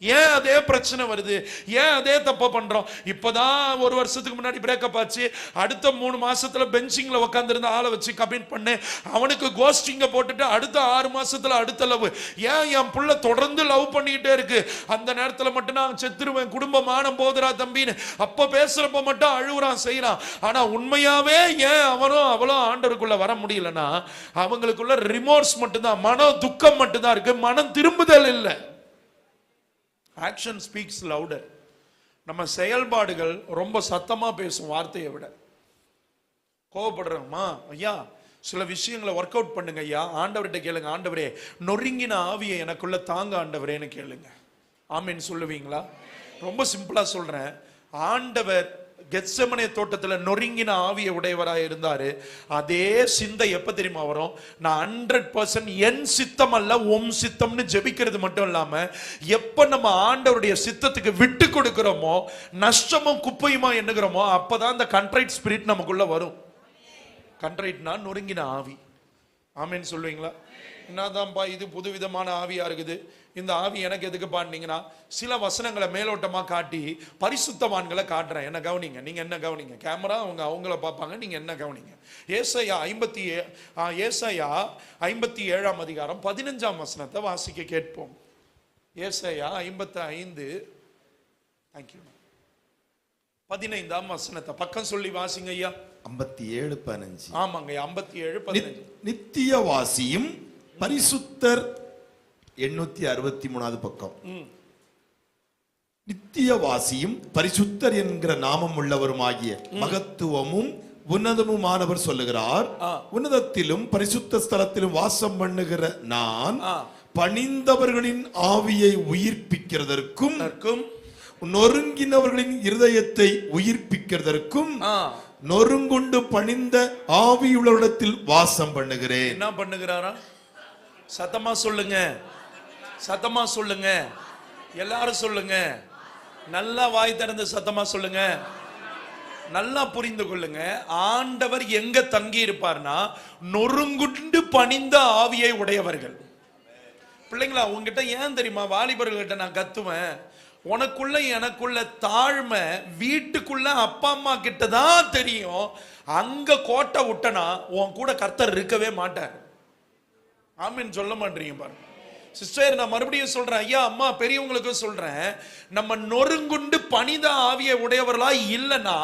ஏன் அதே பிரச்சனை வருது, ஏன் அதே தப்ப பண்றோம்? இப்பதான் 1 வருஷத்துக்கு முன்னாடி பிரேக்கப் ஆச்சு, அடுத்த 3 மாசத்துல பெஞ்சிங்ல உட்காந்துருந்த ஆளை வச்சு கமிட் பண்ணு, அவனுக்கு கோஸ்டிங்க போட்டுட்டு அடுத்த 6 மாசத்துல அடுத்த லவ். ஏன் என் புள்ள தொடர்ந்து லவ் பண்ணிக்கிட்டே இருக்கு, அந்த நேரத்துல மட்டும் நான் செத்துருவேன், குடும்பமான போதுரா தம்பின்னு அப்ப பேசுறப்ப மட்டும் அழுகுறான் செய்யறான். ஆனா உண்மையாவே ஏன் அவனும் அவளும் ஆண்டவருக்குள்ள வர முடியலன்னா அவங்களுக்குள்ள ரிமோர்ஸ் மட்டும்தான், மன துக்கம் மட்டும்தான் இருக்கு, மனம் திரும்புதல் இல்லை. Action speaks louder. நம்ம செயல்பாடுகள் ரொம்ப சத்தமா பேசும் வார்த்தையை விட. கோவப்படுறோமா ஐயா, சில விஷயங்களை ஒர்க் அவுட் பண்ணுங்க ஐயா, ஆண்டவர்கிட்ட கேளுங்க, ஆண்டவரே நொறுங்கின ஆவியை எனக்குள்ள தாங்க ஆண்டவரேன்னு கேளுங்க. ஆமேன்னு சொல்லுவீங்களா? ரொம்ப சிம்பிளா சொல்றேன், ஆண்டவர் கெத்செமனே தோட்டத்துல நொறுங்கின ஆவியை உடையவராய் இருந்தாரு. அதே சிந்தை எப்ப தெரியுமா வரும்? நான் 100% என் சித்தம் அல்ல உம் சித்தம்னு ஜெபிக்கிறது மட்டும் இல்லாம, எப்ப நம்ம ஆண்டவருடைய சித்தத்துக்கு விட்டு கொடுக்கிறோமோ, நஷ்டமும் குப்பையுமா எண்ணுகிறோமோ, அப்பதான் அந்த கண்ட்ரைட் ஸ்பிரிட் நமக்குள்ள வரும். கண்ட்ரைட்னா நொறுங்கின ஆவி. ஆமேன்னு சொல்லுவீங்களா? என்னதான்ப்பா இது புதுவிதமான ஆவியா இருக்குது, இந்த ஆவி எனக்கு எதுக்கு பாண்டிங்கன்னா, சில வசனங்களை மேலோட்டமா காட்டி பரிசுத்தவான்களை காட்டுறேன். என்ன கவனிங்க, நீங்க என்ன கவனிங்க, கேமரா அவங்கள பார்ப்பாங்க, நீங்க என்ன கவனிங்க. ஏசாயா 57ஆம் அதிகாரம் 15ஆம் வசனத்தை வாசிக்க கேட்போம். ஏசாயா 55 தேங்க்யூ 15ஆம் வசனத்தை பக்கம் சொல்லி வாசிங்க ஐயா. 57:15. ஆமாங்க, 57:15. நித்தியவாசியும் பரிசுத்தர் 863வது பக்கம். நித்தியவாசியும் பரிசுத்தர் என்கிற நாமம் உள்ளவருமாகிய மகத்துவமும் உன்னதமுமானவர் சொல்லுகிறார், உன்னதத்திலும் பரிசுத்த ஸ்தலத்திலும் வாசம் பண்ணுகிற நான் பணிந்தவர்களின் ஆவியை உயிர்ப்பிக்கிறதற்கும் நொறுங்கினவர்களின் இருதயத்தை உயிர்ப்பிக்கிறதற்கும் நொறுங்குண்டு பணிந்த ஆவியுள்ளவரிடத்தில் வாசம் பண்ணுகிறேன். என்ன பண்ணுகிறாரா? சத்தமா சொல்லுங்க, சத்தமா சொல்லுங்க, எல்லாரும் சொல்லுங்க, நல்லா வாய் திறந்து சத்தமா சொல்லுங்க. நல்லா புரிந்து கொள்ளுங்க, ஆண்டவர் எங்க தங்கி இருப்பார்னா நொறுங்குண்டு பணிந்த ஆவியை உடையவர்கள். பிள்ளைங்களா, உங்ககிட்ட ஏன் தெரியுமா வாலிபர்கள்கிட்ட நான் கத்துவேன், உனக்குள்ள எனக்குள்ள தாழ்மை வீட்டுக்குள்ள அப்பா அம்மா கிட்ட தான் தெரியும். அங்க கோட்டை விட்டனா உன் கூட கர்த்தர் இருக்கவே மாட்டார். ஆமீன் சொல்ல மாட்டீங்க பாருங்க. சிஸ்டர், நான் மறுபடியும் சொல்றேன், ஐயா அம்மா பெரியவங்களுக்கு சொல்றேன், நம்ம நொறுங்குண்டு பணித ஆவியை உடையவர்களா இல்லைன்னா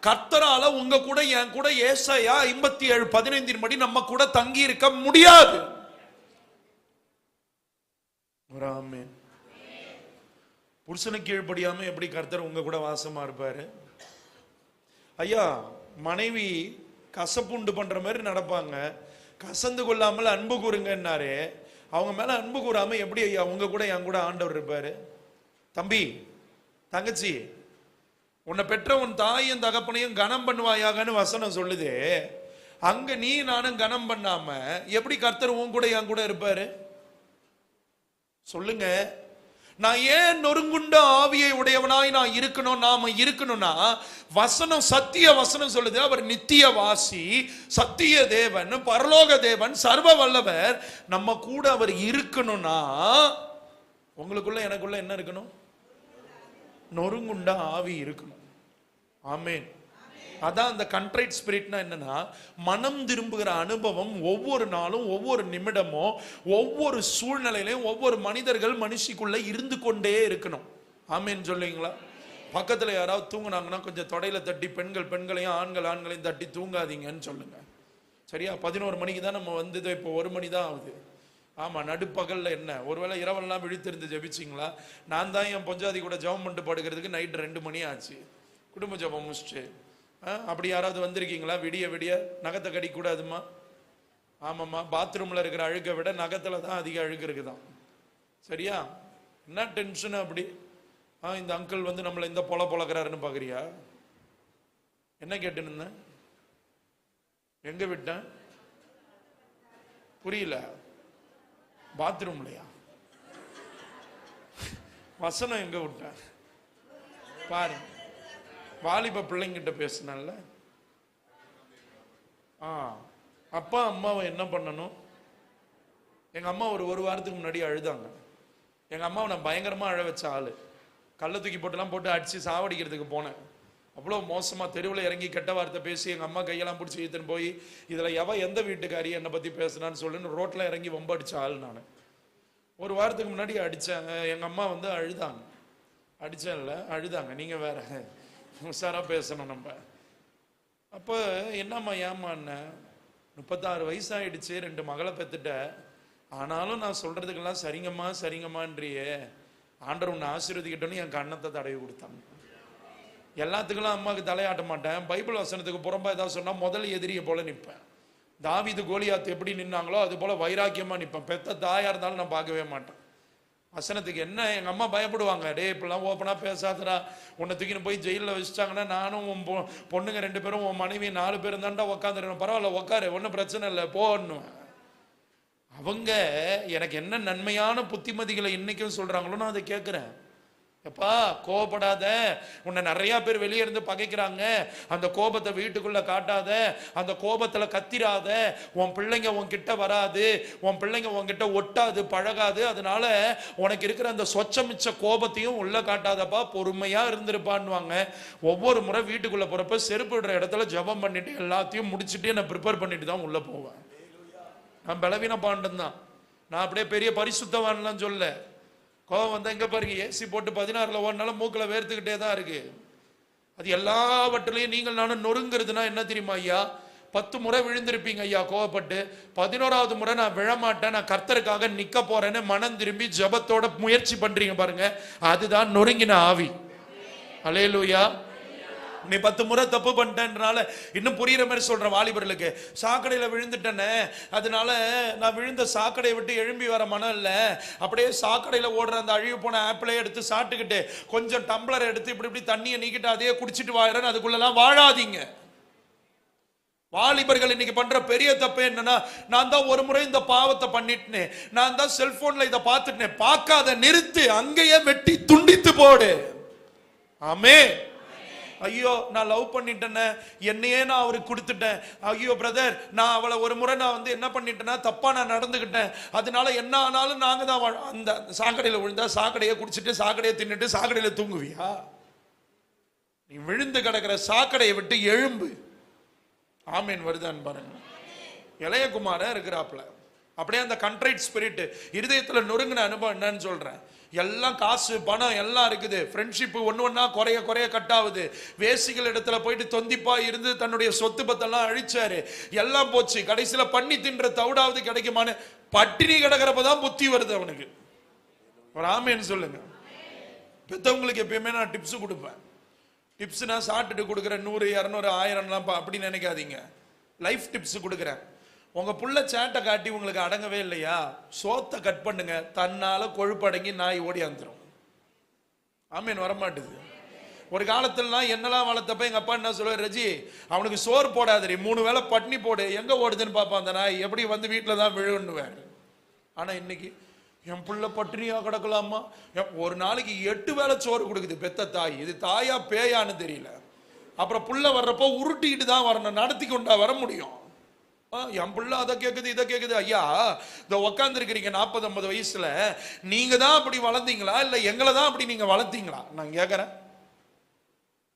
கர்த்தரால உங்க கூட என் கூட ஏசாயா 57:15 படி நம்ம கூட தங்கி இருக்க முடியாது. ஆமென். புருஷனுக்கு கீழ்ப்படியாம எப்படி கர்த்தர் உங்க கூட வாசமா இருப்பாரு? ஐயா, மனைவி கசப்புண்டு பண்ற மாதிரி நடப்பாங்க, கசந்து கொள்ளாமல் அன்பு கூறுங்கன்னாரு. அவங்க மேல அன்பு கூறாம எப்படி ஐயா உங்க கூட என் கூட ஆண்டவர் இருப்பாரு? தம்பி, தங்கச்சி, உன்னை பெற்ற உன் தாயும் தகப்பனையும் கனம் பண்ணுவாயாகன்னு வசனம் சொல்லுது. அங்க நீ நானும் கனம் பண்ணாம எப்படி கர்த்தர் உன் கூட என் கூட இருப்பாரு? சொல்லுங்க. நான் ஏன் நொறுங்குண்ட ஆவியை உடையவனாய் நான் இருக்கணும், நாம இருக்கணும்னா வசனம், சத்திய வசனம் சொல்லுது, அவர் நித்தியவாசி, சத்திய தேவன், பரலோக தேவன், சர்வ வல்லவர். நம்ம கூட அவர் இருக்கணும்னா உங்களுக்குள்ள எனக்குள்ள என்ன இருக்கணும்? நொறுங்குண்ட ஆவி இருக்கணும். ஆமென். அதான் அந்த கண்ட்ரைட் ஸ்பிரிட்னா என்னன்னா, மனம் திரும்புகிற அனுபவம் ஒவ்வொரு நாளும், ஒவ்வொரு நிமிடமும், ஒவ்வொரு சூழ்நிலையிலையும் ஒவ்வொரு மனிதர்கள் மனுஷிக்குள்ள இருந்து கொண்டே இருக்கணும். ஆமென் சொல்லுவீங்களா? பக்கத்துல யாராவது தூங்குனாங்கன்னா கொஞ்சம் தொடையில தட்டி, பெண்களையும் ஆண்களையும் தட்டி தூங்காதீங்கன்னு சொல்லுங்க. சரியா? 11 மணிக்கு தான் நம்ம வந்தது, இப்போ 1 மணி தான் ஆகுது. ஆமா, நடுப்பகல்ல என்ன, ஒருவேளை இரவெல்லாம் விழித்திருந்து ஜெபிச்சிங்களா? நான் தான் என் பொஞ்சாதி கூட ஜெபம் பண்ணிட்டு படுக்கிறதுக்கு நைட் 2 மணி ஆச்சு, குடும்ப ஜெபம் முடிச்சுட்டு. அப்படி யாராவது வந்திருக்கீங்களா? விடிய விடிய நகத்தை கடிக்க கூடாதுமா. ஆமாம்மா, பாத்ரூம்ல இருக்கிற அழுக்கை விட நகத்துல தான் அதிக அழுக்கு இருக்குதான். சரியா? என்ன டென்ஷன் அப்படி? இந்த அங்கிள் வந்து நம்மளை இந்த பொழக்கிறாருன்னு பாக்குறியா? என்ன கேட்டுன்னு எங்க விட்டேன் புரியல. பாத்ரூம்லையா? வசனம் எங்க விட்டேன் பாரு. வாலிப பிள்ளைங்கிட்ட பேசினால அப்பா அம்மாவை என்ன பண்ணணும்? எங்க அம்மா ஒரு வாரத்துக்கு முன்னாடி அழுதாங்க. எங்க அம்மாவை நான் பயங்கரமா அழ வச்ச ஆளு. கள்ள தூக்கி போட்டு அடிச்சு சாவடிக்கிறதுக்கு போனேன். அவ்வளோ மோசமா தெருவில் இறங்கி கெட்ட வார்த்தை பேசி எங்க அம்மா கையெல்லாம் பிடிச்சி இழுத்துன்னு போய், இதுல எந்த வீட்டுக்காரி என்னை பத்தி பேசினான்னு சொல்லுன்னு ரோட்ல இறங்கி வம்ப அடிச்ச ஆள் நான். ஒரு வாரத்துக்கு முன்னாடி அடிச்சேன். எங்க அம்மா வந்து அழுதாங்க. அடிச்சேன்ல, அழுதாங்க. நீங்க வேற உஷாரா பேசணும் நம்ம. அப்போ என்னம்மா ஏமாண்ண, 36 வயசாயிடுச்சு, 2 மகளை பெத்துட்ட, ஆனாலும் நான் சொல்றதுக்கெல்லாம் சரிங்கம்மான்றியே, ஆண்டவர் உன்னை ஆசீர்வதிக்கட்டும்னு என் கண்ணத்தை தடவி கொடுத்தாங்க. எல்லாத்துக்கெல்லாம் அம்மாவுக்கு தலையாட்ட மாட்டேன். பைபிள் வசனத்துக்கு புறம்பா ஏதாவது சொன்னா முதல் எதிரியை போல நிற்பேன். தாவீது கோலியாத் எப்படி நின்னாங்களோ அது போல வைராக்கியமா நிற்பேன். பெத்த தாயா இருந்தாலும் நான் பார்க்கவே மாட்டேன். வசனத்துக்கு என்ன எங்க அம்மா பயப்படுவாங்க, டே இப்பெல்லாம் ஓப்பனா பேசாதடா, உன்னை தூக்கின்னு போய் ஜெயிலில் வச்சுட்டாங்கன்னா நானும் உன் பொண்ணுங்க 2 பேரும் உன் மனைவி 4 பேரும் தான்டா உட்காந்துருக்கணும், பரவாயில்ல உட்காரு, ஒன்றும் பிரச்சனை இல்லை போன்னுவேன். அவங்க எனக்கு என்ன நன்மையான புத்திமதிகளை இன்னைக்கும் சொல்றாங்களோ நான் அதை கேட்கிறேன். எப்பா கோபப்படாத, உன்னை நிறைய பேர் வெளியே இருந்து பகைக்கிறாங்க, அந்த கோபத்தை வீட்டுக்குள்ள காட்டாத, அந்த கோபத்துல கத்திராத, உன் பிள்ளைங்க உன்கிட்ட வராது, உன் பிள்ளைங்க உன்கிட்ட ஒட்டாது பழகாது, அதனால உனக்கு இருக்கிற அந்த சொச்சமிச்ச கோபத்தையும் உள்ள காட்டாதப்பா, பொறுமையா இருந்திருப்பான்வாங்க. ஒவ்வொரு முறை வீட்டுக்குள்ள போறப்ப செருப்பு விடுற இடத்துல ஜபம் பண்ணிட்டு எல்லாத்தையும் முடிச்சுட்டு நான் ப்ரிப்பேர் பண்ணிட்டு தான் உள்ள போவேன். நான் பலவீன பாண்டன் தான், நான் அப்படியே பெரிய பரிசுத்தவான்லாம் சொல்ல. கோபம் வந்தா எங்க பாருங்க, ஏசி போட்டு 16ல ஓடினாலும் மூக்கில் வேர்த்துக்கிட்டே தான் இருக்கு. அது எல்லாவற்றிலையும் நீங்கள் நானும் நொறுங்கிறதுனா என்ன தெரியுமா ஐயா, 10 முறை விழுந்திருப்பீங்க ஐயா கோவப்பட்டு, 11வது முறை நான் விழமாட்டேன், நான் கர்த்தருக்காக நிக்க போறேன்னு மனம் திரும்பி ஜபத்தோட முயற்சி பண்றீங்க பாருங்க, அதுதான் நொறுங்கின ஆவி. அல்லேலூயா. நீ 10 முறை தப்பு பண்ணிட்டேன்றனால இன்னும் புரியுற மாதிரி சொல்ற வாலிபர்களுக்கு, சாக்கடையில விழுந்துட்டேனே, அதனால நான் விழுந்த சாக்கடையை விட்டு எழும்பி வர மனம் இல்லை, அப்படியே சாக்கடையில ஓடுற அந்த அழிவு போன ஆப்பிளே எடுத்து சாப்பிட்டுக்கிட்டு கொஞ்சம் டம்ளர் எடுத்து இப்படி இப்படி தண்ணியை நீக்கிட்டு அதையே குடிச்சிட்டு வாழறேன்னு அதுக்குள்ளெல்லாம் வாழாதீங்க. வாலிபர்கள் இன்னைக்கு பண்ற பெரிய தப்பு என்னன்னா, நான் தான் ஒரு முறை இந்த பாவத்தை பண்ணிட்டேன், நான் தான் செல்போன்ல இதை பார்த்துட்டேன், பார்க்காத நிறுத்து, அங்கேயே வெட்டி துண்டித்து போடு. ஆமே. ஐயோ நான் லவ் பண்ணிட்டேனே, என்னையே நான் அவருக்கு கொடுத்துட்டேன், ஐயோ பிரதர் நான் அவளை ஒரு முறை நான் வந்து என்ன பண்ணிட்டேன்னா தப்பா நான் நடந்துக்கிட்டேன், அதனால என்ன ஆனாலும் நாங்க தான் அந்த சாக்கடையில விழுந்தா சாக்கடையை குடிச்சிட்டு சாக்கடையை தின்னுட்டு சாக்கடையில தூங்குவியா? நீ விழுந்து கிடக்கிற சாக்கடையை விட்டு எழும்பு. ஆமீன் வருதான்னு பாருங்க. இளையகுமாரன் இருக்கிறாப்ல, அப்படியே அந்த கண்ட்ரைட் ஸ்பிரிட் இருதயத்துல நொறுங்கின அனுபவம் என்னன்னு சொல்றேன். எல்லாம் காசு பணம் எல்லாம் இருக்குது, ஃப்ரெண்ட்ஷிப் ஒண்ணா குறைய குறைய கட்டாகுது, வேசிகள் இடத்துல போயிட்டு தொந்திப்பா இருந்து தன்னுடைய சொத்து பத்தெல்லாம் அழிச்சாரு, எல்லாம் போச்சு, கடைசியில பண்ணி தின்ற தவிடாவது கிடைக்குமான்னு பட்டினி கிடக்கிறப்பதான் புத்தி வருது அவனுக்கு. ஒரு ஆமேன்னு சொல்லுங்க. பெத்தவங்களுக்கு எப்பயுமே நான் டிப்ஸ் கொடுப்பேன். டிப்ஸ் நான் சாப்பிட்டுட்டு கொடுக்குறேன் 100 200 1000 அப்படி நினைக்காதீங்க. லைஃப் டிப்ஸ் கொடுக்குறேன். உங்க புள்ள சேட்டை காட்டி உங்களுக்கு அடங்கவே இல்லையா, சோத்தை கட் பண்ணுங்க, தன்னால கொழுப்படங்கி நாய் ஓடி வந்துடும். ஆமீன் வரமாட்டுது. ஒரு காலத்துலலாம் என்னெல்லாம் வளர்த்தப்ப எங்க அப்பா என்ன சொல்லுவார், ரஜி அவனுக்கு சோறு போடாதரி, 3 வேளை பட்னி போடு, எங்க ஓடுதுன்னு பார்ப்பான் அந்த நாய், எப்படி வந்து வீட்டில் தான் விழுன்னுவேன். ஆனா இன்னைக்கு என் புள்ள பட்டினியா கிடக்கலாமா, ஒரு நாளைக்கு 8 வேளை சோறு கொடுக்குது பெத்த தாய். இது தாயா பேயான்னு தெரியல. அப்புறம் புள்ள வர்றப்போ உருட்டிக்கிட்டு தான் வரணும், நடத்தி கொண்டா வர முடியும். என் பிள்ளை அதை கேட்குது இதை கேட்குது. ஐயா இந்த உக்காந்துருக்கிறீங்க 40-50 வயசுல, நீங்க தான் அப்படி வளர்ந்தீங்களா இல்ல எங்களை தான் அப்படி நீங்க வளர்த்தீங்களா? நான் கேட்கறேன்.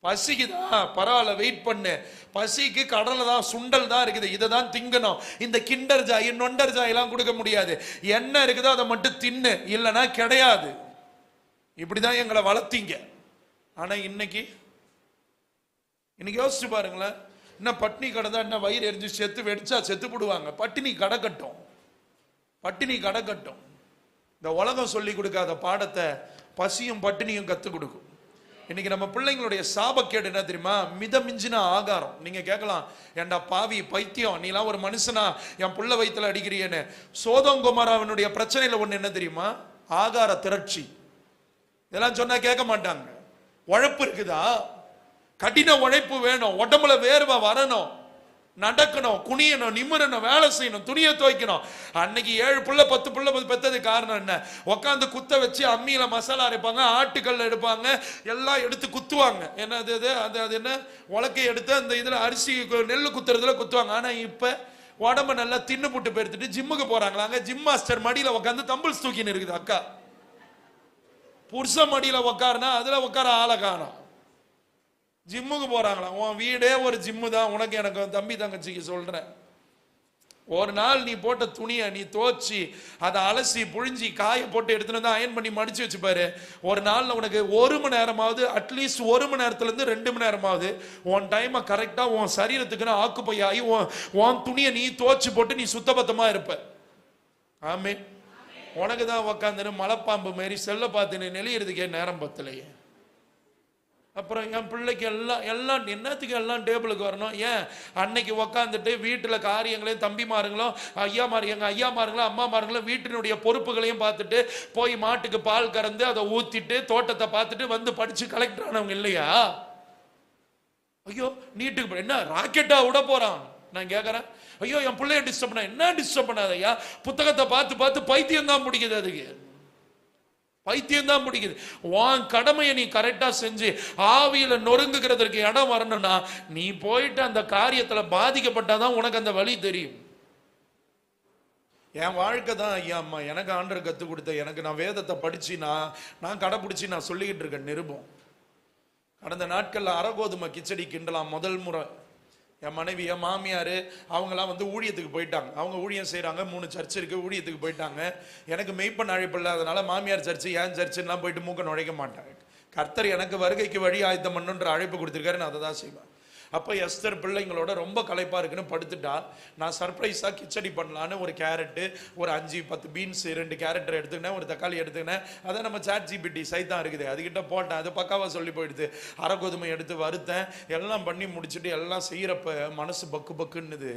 பசிக்குதா பரவாயில்ல வெயிட் பண்ணு, பசிக்கு கடலை தான் சுண்டல் தான் இருக்குது, இதை தான் திங்கணும். இந்த கிண்டர் ஜாய் நொண்டர் ஜாய் எல்லாம் கொடுக்க முடியாது, என்ன இருக்குதோ அதை மட்டும் தின்னு, இல்லைன்னா கிடையாது. இப்படிதான் எங்களை வளர்த்தீங்க. ஆனா இன்னைக்கு யோசிச்சு பாருங்களேன், என்ன பட்டினி கடந்தா என்ன வயிறு எரிஞ்சு செத்து வெடிச்சா செத்து போடுவாங்க. பட்டினி கடக்கட்டும், பட்டினி கடக்கட்டும். இந்த உலகம் சொல்லி கொடுக்காத பாடத்தை பசியும் பட்டினியும் கத்து கொடுக்கும். இன்னைக்கு நம்ம பிள்ளைங்களுடைய சாபக்கேடு என்ன தெரியுமா, மிதமிஞ்சின ஆகாரம். நீங்க கேட்கலாம், ஏண்டா பாவி பைத்தியம் நீலாம் ஒரு மனுஷனா என் புள்ள வயித்துல அடிக்கிறியேன்னு. சோதோம் கொமோராவினுடைய பிரச்சனையில ஒண்ணு என்ன தெரியுமா, ஆகார திரட்சி. இதெல்லாம் சொன்னா கேட்க மாட்டாங்க. உழைப்பு இருக்குதா, கடின உழைப்பு வேணும், உடம்புல வேர்வை வரணும், நடக்கணும், குனியணும், நிமிரணும், வேலை செய்யணும், துணியை துவைக்கணும். அன்னைக்கு 7 புள்ள 10 புள்ள பெத்தது காரணம் என்ன, உட்காந்து குத்த வச்சு அம்மியில மசாலா அரைப்பாங்க, ஆட்டுக்கல்ல எடுப்பாங்க, எல்லாம் எடுத்து குத்துவாங்க. என்னது அது என்ன உலக்கை எடுத்து அந்த இதுல அரிசி நெல் குத்துறதுல குத்துவாங்க. ஆனா இப்ப உடம்ப நல்லா தின்னு புட்டு பெருத்துட்டு ஜிம்முக்கு போறாங்களாங்க. ஜிம் மாஸ்டர் மடியில உட்காந்து தம்பிள்ஸ் தூக்கின்னு இருக்குது. அக்கா புருஷ மடியில உட்காருனா அதுல உட்கார ஆளை காணோம். ஜிம்முக்கு போறாங்களா? உன் வீடே ஒரு ஜிம்மு தான். உனக்கு எனக்கு தம்பி தங்கச்சிக்கு சொல்றேன், ஒரு நாள் நீ போட்ட துணியை நீ துவச்சி அதை அலசி புழிஞ்சி காய போட்டு எடுத்துன்னு வந்து அயன் பண்ணி மடிச்சு வச்சுப்பாரு. ஒரு நாள்ல உனக்கு 1 மணி நேரமாவது, அட்லீஸ்ட் 1 மணி நேரத்துல இருந்து 2 மணி நேரமாவது உன் டைமை கரெக்டா உன் சரீரத்துக்குன்னு ஆக்குப்பை ஆகி உன் துணியை நீ துவச்சு போட்டு நீ சுத்தபத்தமா இருப்ப. ஆமே. உனக்கு தான் உக்காந்துன்னு மலைப்பாம்பு மாரி செல்ல பார்த்துன்னு நெளியறதுக்கே நேரம் பத்தலையே. அப்புறம் என் பிள்ளைக்கு எல்லாம் என்னத்துக்கு எல்லாம் டேபிளுக்கு வரணும்? ஏன் அன்னைக்கு உக்காந்துட்டு வீட்டில் காரியங்களையும் தம்பிமாருங்களும் எங்கள் ஐயாமாருங்களும் அம்மாமாருங்களும் வீட்டினுடைய பொறுப்புகளையும் பார்த்துட்டு போய் மாட்டுக்கு பால் கறந்து அதை ஊற்றிட்டு தோட்டத்தை பார்த்துட்டு வந்து படித்து கலெக்டர் ஆனவங்க இல்லையா? ஐயோ நீட்டுக்கு என்ன ராக்கெட்டா விட போறான்? நான் கேட்குறேன், ஐயோ என் பிள்ளைய டிஸ்டர்ப் பண்ண. என்ன டிஸ்டர்ப் பண்ணாதையா? புத்தகத்தை பார்த்து பார்த்து பைத்தியம் தான் முடிக்குது, அதுக்கு பைத்தியம் தான் முடிக்குது. உன் கடமையை நீ கரெக்டா செஞ்சு ஆவியில நொறுங்குகிறதுக்கு இடம் வரணும்னா நீ போயிட்டு அந்த காரியத்துல பாதிக்கப்பட்டாதான் உனக்கு அந்த வழி தெரியும். என் வாழ்க்கை தான் ஐயா அம்மா எனக்கு ஆண்டவர் கற்றுக் கொடுத்த. எனக்கு நான் வேதத்தை படிச்சு நான் கடைப்பிடிச்சி நான் சொல்லிக்கிட்டு இருக்கேன் நிருபம். கடந்த நாட்கள்ல அரைகோதுமை கிச்சடி கிண்டலாம் முதல் முறை. என் மனைவி என் மாமியார் அவங்களாம் வந்து ஊழியத்துக்கு போயிட்டாங்க. அவங்க ஊழியம் செய்கிறாங்க, 3 சர்ச் இருக்குது, ஊழியத்துக்கு போயிட்டாங்க. எனக்கு மெய்ப்பன் அழைப்பு இல்லை, அதனால மாமியார் சர்ச்சு ஏன் சர்ச்சுலாம் போயிட்டு மூக்க நுழைக்க மாட்டாங்க. கர்த்தர் எனக்கு வருகைக்கு வழி ஆயத்தம் பண்ணுன்ற அழைப்பு கொடுத்துருக்காரு, நான் அதை தான் செய்வேன். அப்போ எஸ்தர் பிள்ளைங்களோட ரொம்ப களைப்பாக இருக்குன்னு படுத்துட்டா. நான் சர்ப்ரைஸாக கிச்சடி பண்ணலான்னு ஒரு கேரட்டு, ஒரு 5-10 பீன்ஸ், 2 கேரட் எடுத்துக்கினேன், ஒரு தக்காளி எடுத்துக்கினேன். அதை நம்ம ChatGPT சைத்தான் இருக்குது அதுக்கிட்ட போட்டேன், அது பக்காவாக சொல்லி போயிடுது. அரைகோதுமை எடுத்து வறுத்தேன், எல்லாம் பண்ணி முடிச்சுட்டு எல்லாம் செய்கிறப்ப மனசு பக்கு பக்குன்னுது.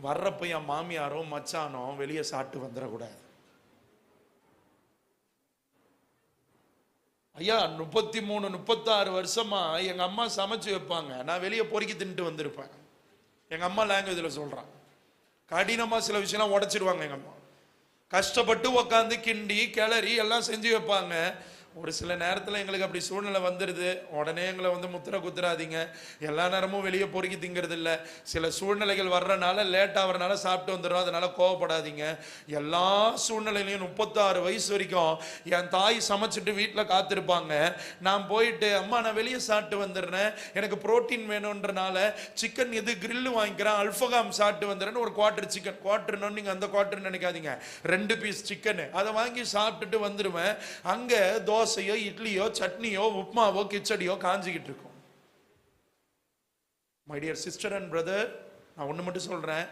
வர்றப்ப என் மாமியாரும் மச்சானும் வெளியே சாப்பிட்டு வந்துடக்கூடாது. ஐயா 33-36 வருஷமா எங்க அம்மா சமைச்சு வைப்பாங்க, நான் வெளியே பொறுக்கி தின்ட்டு வந்திருப்பேன். எங்க அம்மா லாங்குவேஜில் சொல்றான், கடினமா சில விஷயம்லாம் உடைச்சிடுவாங்க. எங்க அம்மா கஷ்டப்பட்டு உக்காந்து கிண்டி கிளறி எல்லாம் செஞ்சு வைப்பாங்க. ஒரு சில நேரத்தில் எங்களுக்கு அப்படி சூழ்நிலை வந்துடுது, உடனே எங்களை வந்து முத்திர குத்துறாதீங்க. எல்லா நேரமும் வெளியே பொறுக்கி திங்கிறது இல்லை. சில சூழ்நிலைகள் வர்றனால லேட் ஆகிறனால சாப்பிட்டு வந்துடும், அதனால கோவப்படாதீங்க. எல்லா சூழ்நிலையிலையும் 36 வயசு வரைக்கும் என் தாய் சமைச்சிட்டு வீட்டில் காத்திருப்பாங்க. நான் போயிட்டு அம்மா நான் வெளியே சாப்பிட்டு வந்துடுறேன், எனக்கு புரோட்டீன் வேணுன்றனால சிக்கன் எது கிரில்லு வாங்கிக்கிறேன், அல்ஃபகாம் சாப்பிட்டு வந்துடுறேன்னு ஒரு குவார்டர் சிக்கன், குவார்டர்னு நீங்கள் அந்த குவார்டர் நினைக்காதீங்க, 2 பீஸ் சிக்கனு அதை வாங்கி சாப்பிட்டுட்டு வந்துடுவேன். அங்கே தோசையோ இட்லியோ சட்னியோ உப்மாவோ கிச்சடியோ காஞ்சிக்கிட்டு இருக்கும். My dear sister and brother, நான் ஒன்று மட்டும் சொல்றேன்,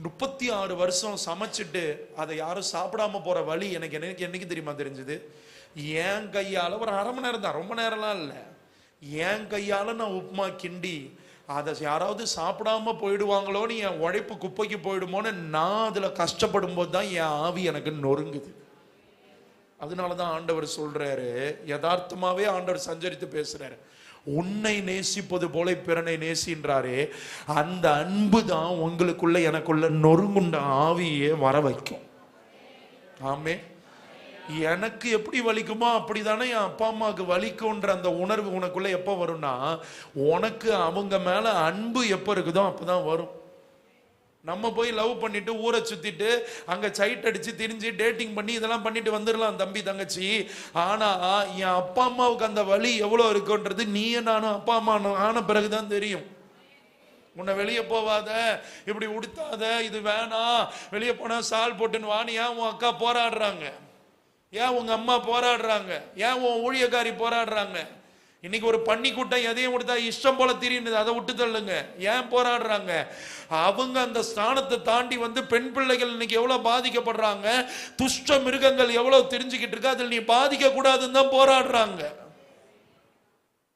36 வருஷம் சமைச்சிட்டு அதை யாரும் சாப்பிடாம போற வழி எனக்கு என்னைக்கு தெரியுமா தெரிஞ்சது? என் கையால ஒரு அரை மணி நேரம் தான், ரொம்ப நேரம்லாம் இல்லை, என் கையால நான் உப்மா கிண்டி அதை யாராவது சாப்பிடாம போயிடுவாங்களோன்னு என் உழைப்பு குப்பைக்கு போயிடுமோன்னு நான் அதுல கஷ்டப்படும் போது தான் என் ஆவி எனக்கு நொறுங்குது. அதனாலதான் ஆண்டவர் சொல்றாரு, யதார்த்தமாவே ஆண்டவர் சஞ்சரித்து பேசுறாரு, உன்னை நேசிப்பது போல பிறனை நேசின்றாரே, அந்த அன்பு தான் உங்களுக்குள்ள எனக்குள்ள நொறுங்குண்ட ஆவியே வர வைக்கும். ஆமே. எனக்கு எப்படி வலிக்குமோ அப்படிதானே என் அப்பா அம்மாவுக்கு வலிக்கும்ன்ற அந்த உணர்வு உனக்குள்ள எப்போ வரும்னா, உனக்கு அவங்க மேல அன்பு எப்போ இருக்குதோ அப்பதான் வரும். நம்ம போய் லவ் பண்ணிட்டு ஊரை சுத்திட்டு அங்க சைட் அடிச்சு திரிஞ்சு டேட்டிங் பண்ணி இதெல்லாம் பண்ணிட்டு வந்துடலாம் தம்பி தங்கச்சி. ஆனா என் அப்பா அம்மாவுக்கு அந்த வலி எவ்வளவு இருக்குன்றது நீயே நானும் அப்பா அம்மா ஆன பிறகுதான் தெரியும். உன்னை வெளியே போவாத, இப்படி உடுத்தாத, இது வேணாம், வெளியே போனா சால் போட்டுன்னு வான்னு ஏன் உன் அக்கா போராடுறாங்க, ஏன் உங்க அம்மா போராடுறாங்க, ஏன் உன் ஊழியக்காரி போராடுறாங்க? இன்னைக்கு ஒரு பன்னி கூட்டம் எதையும் கொடுத்தா இஷ்டம் போல தெரியுது, அதை விட்டு தள்ளுங்க. ஏன் போராடுறாங்க? அவங்க அந்த ஸ்தானத்தை தாண்டி வந்து பெண் பிள்ளைகள் இன்னைக்கு எவ்வளவு பாதிக்கப்படுறாங்க, துஷ்ட மிருகங்கள் எவ்வளவு தெரிஞ்சுக்கிட்டு இருக்கு, அதில் நீ பாதிக்க கூடாதுன்னு தான் போராடுறாங்க.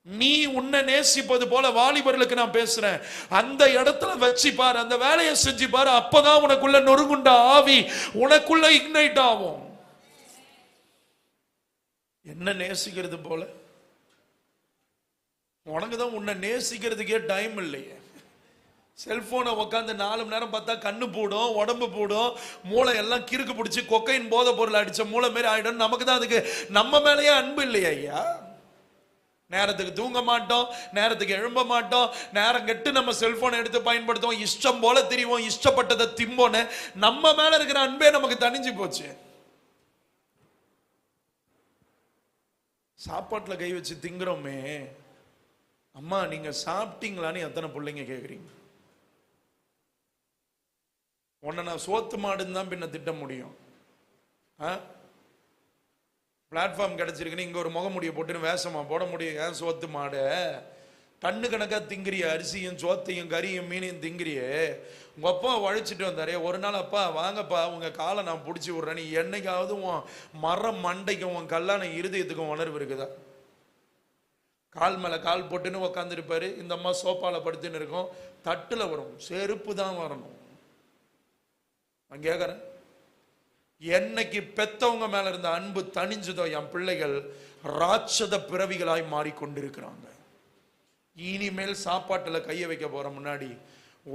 நீ உன்னை நேசிப்பது போல வாலிபர்களுக்கு நான் பேசுறேன், அந்த இடத்துல வச்சு பாரு, அந்த வேலையை செஞ்சு பாரு, அப்பதான் உனக்குள்ள நொறுங்குண்ட ஆவி உனக்குள்ள இக்னைட் ஆகும். என்ன நேசிக்கிறது போல? உனக்கு தான் உன்னை நேசிக்கிறதுக்கே டைம் இல்லையே. செல்போனை உட்காந்து 4 மணி நேரம் பார்த்தா கண்ணு போடும், உடம்பு போடும், மூளை எல்லாம் கிறுக்கு பிடிச்சி கொக்கைன் போதை பொருள் அடிச்ச மூளை மாரி ஆயிடும். நமக்கு தான் அதுக்கு நம்ம மேலேயே அன்பு இல்லையா ஐயா? நேரத்துக்கு தூங்க மாட்டோம், நேரத்துக்கு எழும்ப மாட்டோம், நேரம் கெட்டு நம்ம செல்போனை எடுத்து பயன்படுத்துவோம், இஷ்டம் போல தெரியும், இஷ்டப்பட்டதை திம்போன்னு நம்ம மேல இருக்கிற அன்பே நமக்கு தனிஞ்சு போச்சு. சாப்பாட்டுல கை வச்சு திங்குறோமே, அம்மா நீங்க சாப்பிட்டீங்களான்னு எத்தனை பிள்ளைங்க கேக்குறீங்க? உன்னை நான் சோத்து மாடுன்னு தான் பின்ன திட்ட முடியும். பிளாட்ஃபார்ம் கிடைச்சிருக்குன்னு இங்க ஒரு முகமுடியை போட்டுன்னு வேஷமா போட முடியும்? ஏன் சோத்து மாடு டன்னு கணக்கா திங்கிறிய, அரிசியும் சோத்தையும் கறியும் மீனையும் திங்கிறியே. உங்க அப்பா உழைச்சிட்டு வந்தாரே, ஒரு நாள் அப்பா வாங்கப்பா உங்க காலை நான் பிடிச்சி விடுறேன்னு என்னைக்காவது உன் மரம் மண்டைக்கும் உன் கல்லான இருதயத்துக்கும் உணர்வு இருக்குதா? கால் மேல கால் போட்டுன்னு உக்காந்துருப்பாரு. இந்த அம்மா சோப்பால படுத்துன்னு இருக்கும். தட்டுல வரும், செருப்பு தான் வரணும். நான் கேட்கறேன், என்னைக்கு பெத்தவங்க மேல இருந்த அன்பு தணிஞ்சதோ என் பிள்ளைகள் ராட்சத பிறவிகளாய் மாறிக்கொண்டிருக்கிறாங்க. இனிமேல் சாப்பாட்டுல கைய வைக்க போற முன்னாடி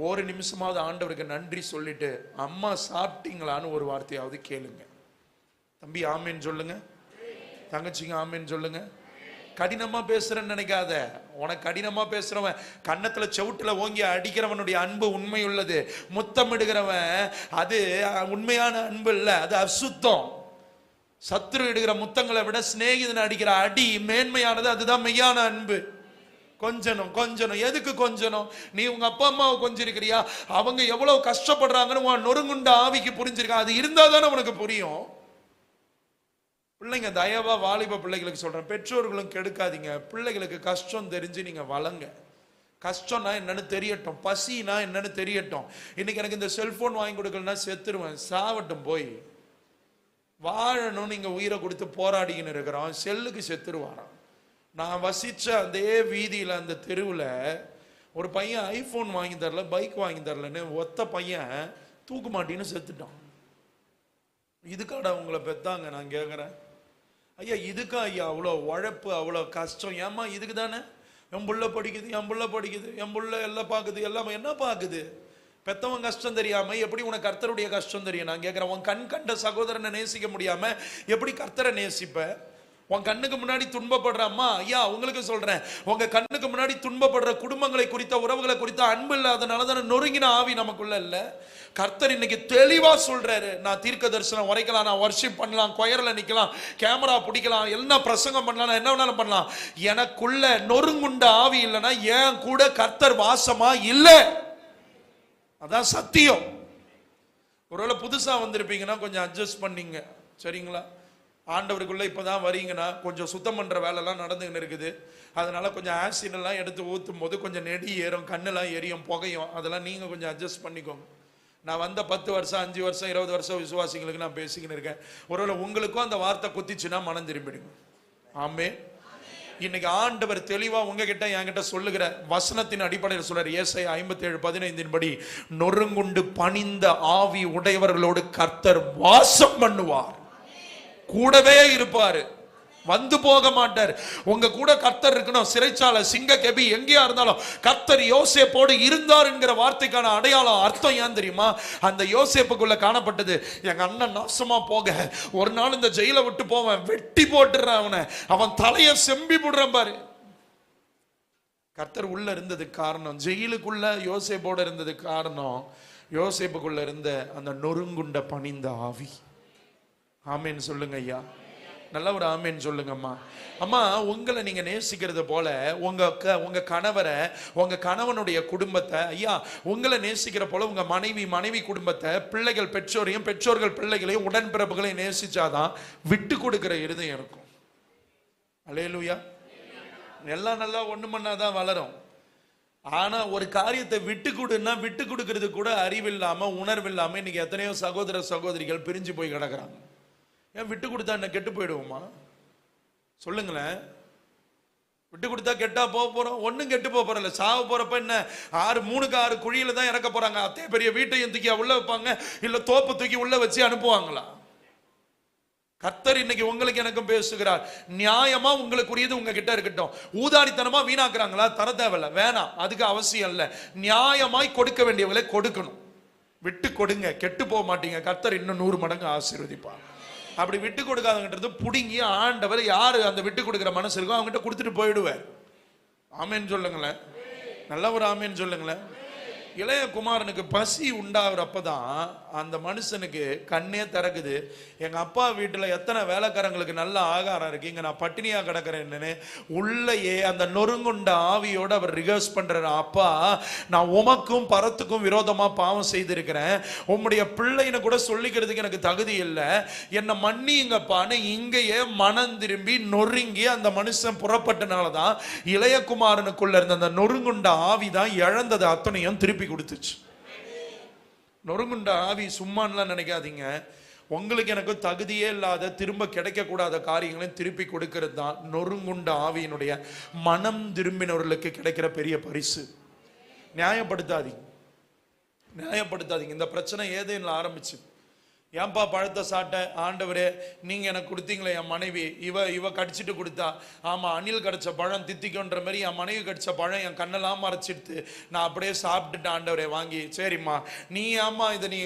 ஒரு நிமிஷமாவது ஆண்டவருக்கு நன்றி சொல்லிட்டு அம்மா சாப்பிட்டீங்களான்னு ஒரு வார்த்தையாவது கேளுங்க. தம்பி ஆமேன்னு சொல்லுங்க, தங்கச்சிங்க ஆமேன்னு சொல்லுங்க. கடினமா பேசுறேன்னு நினைக்காத. உனக்கு கடினமா பேசுறவன், கன்னத்துல செவுட்டுல ஓங்கி அடிக்கிறவனுடைய அன்பு உண்மை உள்ளது. முத்தமிடுகிறவன் அது உண்மையான அன்பு இல்ல, அது அசுத்தம். சத்துரு இடுகிற முத்தங்களை விட சிநேகிதன் அடிக்கிற அடி மேன்மையானது, அதுதான் மெய்யான அன்பு. கொஞ்சணும் கொஞ்சணும், எதுக்கு கொஞ்சணும்? நீ உங்க அப்பா அம்மாவை கொஞ்சிருக்கிறியா? அவங்க எவ்வளவு கஷ்டப்படுறாங்கன்னு உன் நொறுங்குண்ட ஆவிக்கு புரிஞ்சிருக்கா? அது இருந்தா தானே உனக்கு புரியும். பிள்ளைங்க, தயவா வாலிப பிள்ளைகளுக்கு சொல்றேன், பெற்றோர்களும் கெடுக்காதீங்க. பிள்ளைகளுக்கு கஷ்டம் தெரிஞ்சு நீங்க வளங்க. கஷ்டம்னா என்னன்னு தெரியட்டும், பசினா என்னன்னு தெரியட்டும். இன்னைக்கு எனக்கு இந்த செல்போன் வாங்கி கொடுக்கலன்னா செத்துருவேன், சாவட்டும் போய். வாழணும் நீங்க உயிரை கொடுத்து போராடிக்கின்னு இருக்கிறோம், செல்லுக்கு செத்துருவாராம். நான் வசிச்ச அதே வீதியில அந்த தெருவில் ஒரு பையன் ஐபோன் வாங்கி தரல, பைக் வாங்கி தரலன்னு ஒத்த பையன் தூக்கு மாட்டின்னு செத்துட்டான். இதுக்காடா உங்களை பெத்தாங்க? நான் கேட்குறேன், ஐயா இதுக்கா ஐயா அவ்வளோ உழைப்பு, அவ்வளோ கஷ்டம்? ஏம்மா இதுக்கு தானே? என் புள்ள படிக்குது, என் புள்ள படிக்குது, என் புள்ள எல்லாம் பார்க்குது, எல்லாம் என்ன பார்க்குது? பெத்தவன் கஷ்டம் தெரியாம எப்படி உனக்கு கர்த்தருடைய கஷ்டம் தெரியும்? நான் கேட்குறேன், உன் கண் கண்ட சகோதரனை நேசிக்க முடியாம எப்படி கர்த்தரை நேசிப்ப? உன் கண்ணுக்கு முன்னாடி துன்பப்படுற அம்மா, ஐயா உங்களுக்கு சொல்றேன், உங்க கண்ணுக்கு முன்னாடி துன்பப்படுற குடும்பங்களை குறித்த, உறவுகளை குறித்த அன்பு இல்லாதனால தானே நொறுங்கின ஆவி நமக்குள்ள இல்ல. கர்த்தர் இன்னைக்கு தெளிவா சொல்றாரு, நான் தீர்க்க தரிசனம் உரைக்கலாம், நான் வர்ஷிப் பண்ணலாம், கொயர்ல நிக்கலாம், கேமரா பிடிக்கலாம், எல்லாம் பிரசங்கம் பண்ணலாம், நான் என்ன வேணாலும் பண்ணலாம். எனக்குள்ள நொறுங்குண்ட ஆவி இல்லைன்னா ஏன் கூட கர்த்தர் வாசமா இல்ல. அதான் சத்தியம். ஒருவேளை புதுசா வந்திருப்பீங்கன்னா கொஞ்சம் அட்ஜஸ்ட் பண்ணீங்க, சரிங்களா? ஆண்டவருக்குள்ள இப்பதான் வரீங்கன்னா கொஞ்சம் சுத்தம் பண்ற வேலைலாம் நடந்துன்னு இருக்குது. அதனால கொஞ்சம் ஆசிட் எல்லாம் எடுத்து ஊற்றும் போது கொஞ்சம் நெடி ஏறும், கண்ணெல்லாம் எரியும், புகையும். அதெல்லாம் நீங்க கொஞ்சம் அட்ஜஸ்ட் பண்ணிக்கோங்க. நான் வந்த 10 வருஷம் 5 வருஷம் 20 வருஷம் விசுவாசிகளுக்கு நான் பேசிக்கின்னு இருக்கேன். ஒருவேளை உங்களுக்கும் அந்த வார்த்தை குத்திச்சுன்னா மனம் திரும்பிடுங்க. ஆமே. இன்னைக்கு ஆண்டவர் தெளிவா உங்ககிட்ட என்கிட்ட சொல்லுகிற வசனத்தின் அடிப்படையில் சொல்றாரு. ஏசாயா 57:15 படி, நொறுங்குண்டு பணிந்த ஆவி உடையவர்களோடு கர்த்தர் வாசம் பண்ணுவார். கூடவே இருப்பாரு, வந்து போக மாட்டார். உங்க கூட கர்த்தர் இருக்கணும். சிறைச்சாலை, சிங்க கெபி, எங்கேயா இருந்தாலும் கர்த்தர் யோசேப்போடு இருந்தார் என்கிற வார்த்தைக்கான அடையாளம், அர்த்தம் ஏன் தெரியுமா? அந்த யோசேப்புக்குள்ள காணப்பட்டது, எங்க அண்ணன் நாசமா போக ஒரு நாள் இந்த ஜெயில விட்டு போவேன், வெட்டி போட்டுறான் அவனை, அவன் தலைய செம்பி போடுறான் பாரு. கர்த்தர் உள்ள இருந்ததுக்கு காரணம், ஜெயிலுக்குள்ள யோசேப்போட இருந்ததுக்கு காரணம், யோசேப்புக்குள்ள இருந்த அந்த நொறுங்குண்ட பணிந்த ஆவி. ஆமேன்னு சொல்லுங்க ஐயா, நல்ல ஒரு ஆமேன்னு சொல்லுங்க அம்மா. அம்மா, உங்களை நீங்க நேசிக்கிறது போல உங்க கணவரை, உங்க கணவனுடைய குடும்பத்தை, ஐயா உங்களை நேசிக்கிற போல உங்க மனைவி குடும்பத்தை, பிள்ளைகள் பெற்றோரையும், பெற்றோர்கள் பிள்ளைகளையும், உடன்பிறப்புகளையும் நேசிச்சாதான் விட்டு கொடுக்கிற இருதயம் இருக்கும். அல்லேலூயா. எல்லாம் நல்லா ஒண்ணு பண்ணாதான் வளரும். ஆனா ஒரு காரியத்தை விட்டு கொடுன்னா விட்டு கொடுக்கறது கூட அறிவில்லாம, உணர்வில்லாம இன்னைக்கு எத்தனையோ சகோதர சகோதரிகள் பிரிஞ்சு போய் கிடக்குறாங்க. ஏன் விட்டு கொடுத்தா என்ன கெட்டு போயிடுவோமா? சொல்லுங்களேன். விட்டு கொடுத்தா கெட்டா போக போறோம்? ஒன்னும் கெட்டு போக போறல. சாவ போறப்ப என்ன 3 குழியில தான் இறக்க போறாங்க. அத்தே பெரிய வீட்டையும் தூக்கி உள்ள வைப்பாங்க, இல்ல தோப்பு தூக்கி உள்ள வச்சு அனுப்புவாங்களா? கர்த்தர் இன்னைக்கு உங்களுக்கு எனக்கும் பேசுகிறார். நியாயமா உங்களுக்குரியது உங்ககிட்ட இருக்கட்டும். ஊதாரித்தனமா வீணாக்குறாங்களா? தர தேவையில்ல, வேணாம், அதுக்கு அவசியம் இல்லை. நியாயமாய் கொடுக்க வேண்டியவங்களை கொடுக்கணும். விட்டு கொடுங்க, கெட்டு போக மாட்டீங்க. கர்த்தர் இன்னும் 100 மடங்கு ஆசீர்வதிப்பார். அப்படி விட்டு கொடுக்காதங்கிறது புடுங்கி ஆண்டவர் யாரு அந்த விட்டு கொடுக்கிற மனசு இருக்கோ அவங்ககிட்ட கொடுத்துட்டு போயிடுவார். ஆமேன்னு சொல்லுங்களேன், நல்ல ஒரு ஆமேன்னு சொல்லுங்களேன். இளைய குமாரனுக்கு பசி உண்டாகிறப்பதான் அந்த மனுஷனுக்கு கண்ணே திறக்குது. எங்க அப்பா வீட்டுல எத்தனை வேலைக்காரங்களுக்கு நல்ல ஆகாரம் இருக்கு, இங்க நான் பட்டினியா கிடக்கிறேன்னு உள்ளேயே அந்த நொறுங்குண்ட ஆவியோட அவர் ரிகர்ஸ் பண்றாரு. அப்பா, நான் உமக்கும் பரத்துக்கும் விரோதமா பாவம் செய்திருக்கிறேன், உம்முடைய பிள்ளைன்னு கூட சொல்லிக்கிறதுக்கு எனக்கு தகுதி இல்லை, என்னை மன்னிங்கப்பான்னு இங்கேயே மனம் திரும்பி நொறுங்கி அந்த மனுஷன் புறப்பட்டனாலதான் இளையகுமாரனுக்குள்ள இருந்த அந்த நொறுங்குண்ட ஆவிதான் இழந்தது அத்தனையும் திருப்பி கொடுத்துச்சு. நொறுங்குண்ட ஆவி சும்மான்லாம் நினைக்காதீங்க. உங்களுக்கு எனக்கு தகுதியே இல்லாத திரும்ப கிடைக்கக்கூடாத காரியங்களையும் திருப்பி கொடுக்கிறது தான் நொறுங்குண்ட ஆவியினுடைய மனம் திரும்பினவர்களுக்கு கிடைக்கிற பெரிய பரிசு. நியாயப்படுத்தாதீங்க, நியாயப்படுத்தாதீங்க. இந்த பிரச்சனை ஏதேன்னு ஆரம்பிச்சு, ஏன்பா பழத்தை சாட்ட ஆண்டவரே, நீங்க எனக்கு கொடுத்தீங்களே என் மனைவி, இவ கடிச்சிட்டு கொடுத்தா, ஆமா அணில் கடிச்ச பழம் தித்திக்குன்ற மாதிரி என் மனைவி கடிச்ச பழம் என் கண்ணெல்லாம் மறைச்சிடுத்து, நான் அப்படியே சாப்பிட்டுட்டேன் ஆண்டவரே வாங்கி. சரிம்மா, நீ ஆமா இதை நீ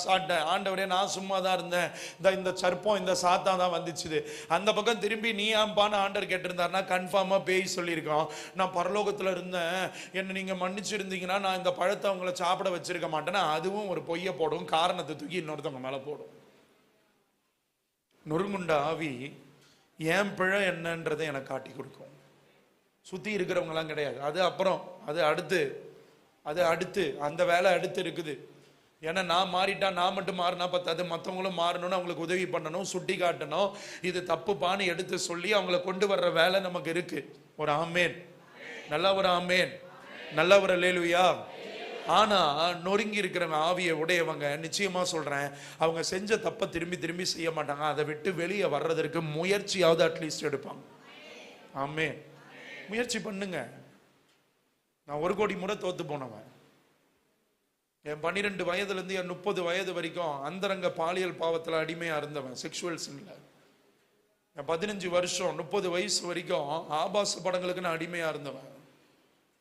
சாப்பிட்ட ஆண்டவரே, நான் சும்மா தான் இருந்தேன், இந்த சர்ப்பம் இந்த சாத்தா தான் வந்துச்சுது. அந்த பக்கம் திரும்பி நீ ஏம்பான்னு ஆண்டவர் கேட்டிருந்தாருன்னா கன்ஃபார்மா பேய் சொல்லியிருக்கோம், நான் பரலோகத்துல இருந்தேன், என்ன நீங்க மன்னிச்சிருந்தீங்கன்னா நான் இந்த பழத்தை அவங்கள சாப்பிட வச்சிருக்க மாட்டேன்னா அதுவும் ஒரு பொய்ய போடும், காரணத்தை தூக்கி இன்னொருத்தவங்க மேல போடும். நொறுங்குண்ட ஆவி ஏன் பிழை என்னன்றதை எனக்கு காட்டி கொடுக்கும். சுத்தி இருக்கிறவங்க எல்லாம் கிடையாது, அது அப்புறம், அது அடுத்து அந்த வேலை அடுத்து இருக்குது. ஏன்னா நான் மாறிட்டா, நான் மட்டும் மாறினா பத்தாது, மற்றவங்களும் மாறணும்னு அவங்களுக்கு உதவி பண்ணணும், சுட்டி காட்டணும், இது தப்புப்பான்னு எடுத்து சொல்லி அவங்கள கொண்டு வர்ற வேலை நமக்கு இருக்கு. ஒரு ஆமேன், நல்ல ஒரு ஆமேன், நல்ல ஒரு அல்லேலூயா. ஆனா நொறுங்கி இருக்கிற ஆவியை உடையவங்க நிச்சயமா சொல்றேன், அவங்க செஞ்ச தப்ப திரும்பி திரும்பி செய்ய மாட்டாங்க, அதை விட்டு வெளியே வர்றதற்கு முயற்சியாவது அட்லீஸ்ட் எடுப்பாங்க. ஆமென். முயற்சி பண்ணுங்க. நான் 1 கோடி முறை தோத்து போனவன். என் 12 வயதுல இருந்து என் 30 வயது வரைக்கும் அந்தரங்க பாலியல் பாவத்துல அடிமையா இருந்தவன், செக்ஷுவல் சின்ல. 15 வருஷம் 30 வயசு வரைக்கும் ஆபாச படங்களுக்கு நான் அடிமையா இருந்தவன்.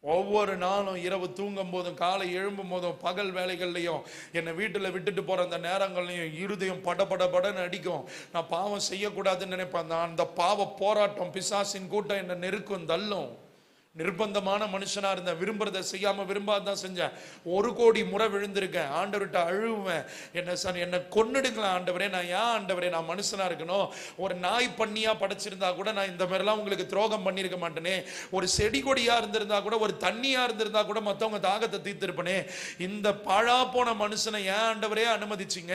ஒவ்வொரு நாளும் இரவு தூங்கும் போதும் காலை எழும்பும் போதும் பகல் வேலைகள்லையும் என்னை வீட்டில் விட்டுட்டு போற அந்த நேரங்கள்லையும் இருதயம் படன்னு அடிக்கும். நான் பாவம் செய்யக்கூடாதுன்னு நினைப்பேன். அந்த பாவ போராட்டம், பிசாசின் கூட்டம் என்னை நெருக்கும், தள்ளும். நிர்பந்தமான மனுஷனா இருந்தேன், விரும்புறதை செய்யாம விரும்பாதான் செஞ்சேன். 1 கோடி முறை விழுந்திருக்கேன், ஆண்டவர்கிட்ட அழுவேன், என்னை கொன்னுடுங்களேன் ஆண்டவரே, நான் ஏன் ஆண்டவரே நான் மனுஷனா இருக்கணும், ஒரு நாய் பண்ணியா படைச்சிருந்தா கூட நான் இந்த மாதிரிலாம் உங்களுக்கு துரோகம் பண்ணியிருக்க மாட்டேனே, ஒரு செடி கொடியா இருந்திருந்தா கூட, ஒரு தண்ணியா இருந்திருந்தா கூட மற்றவங்க தாகத்தை தீர்த்திருப்பனே, இந்த பாழா போன மனுஷனை ஏன் ஆண்டவரே அனுமதிச்சிங்க,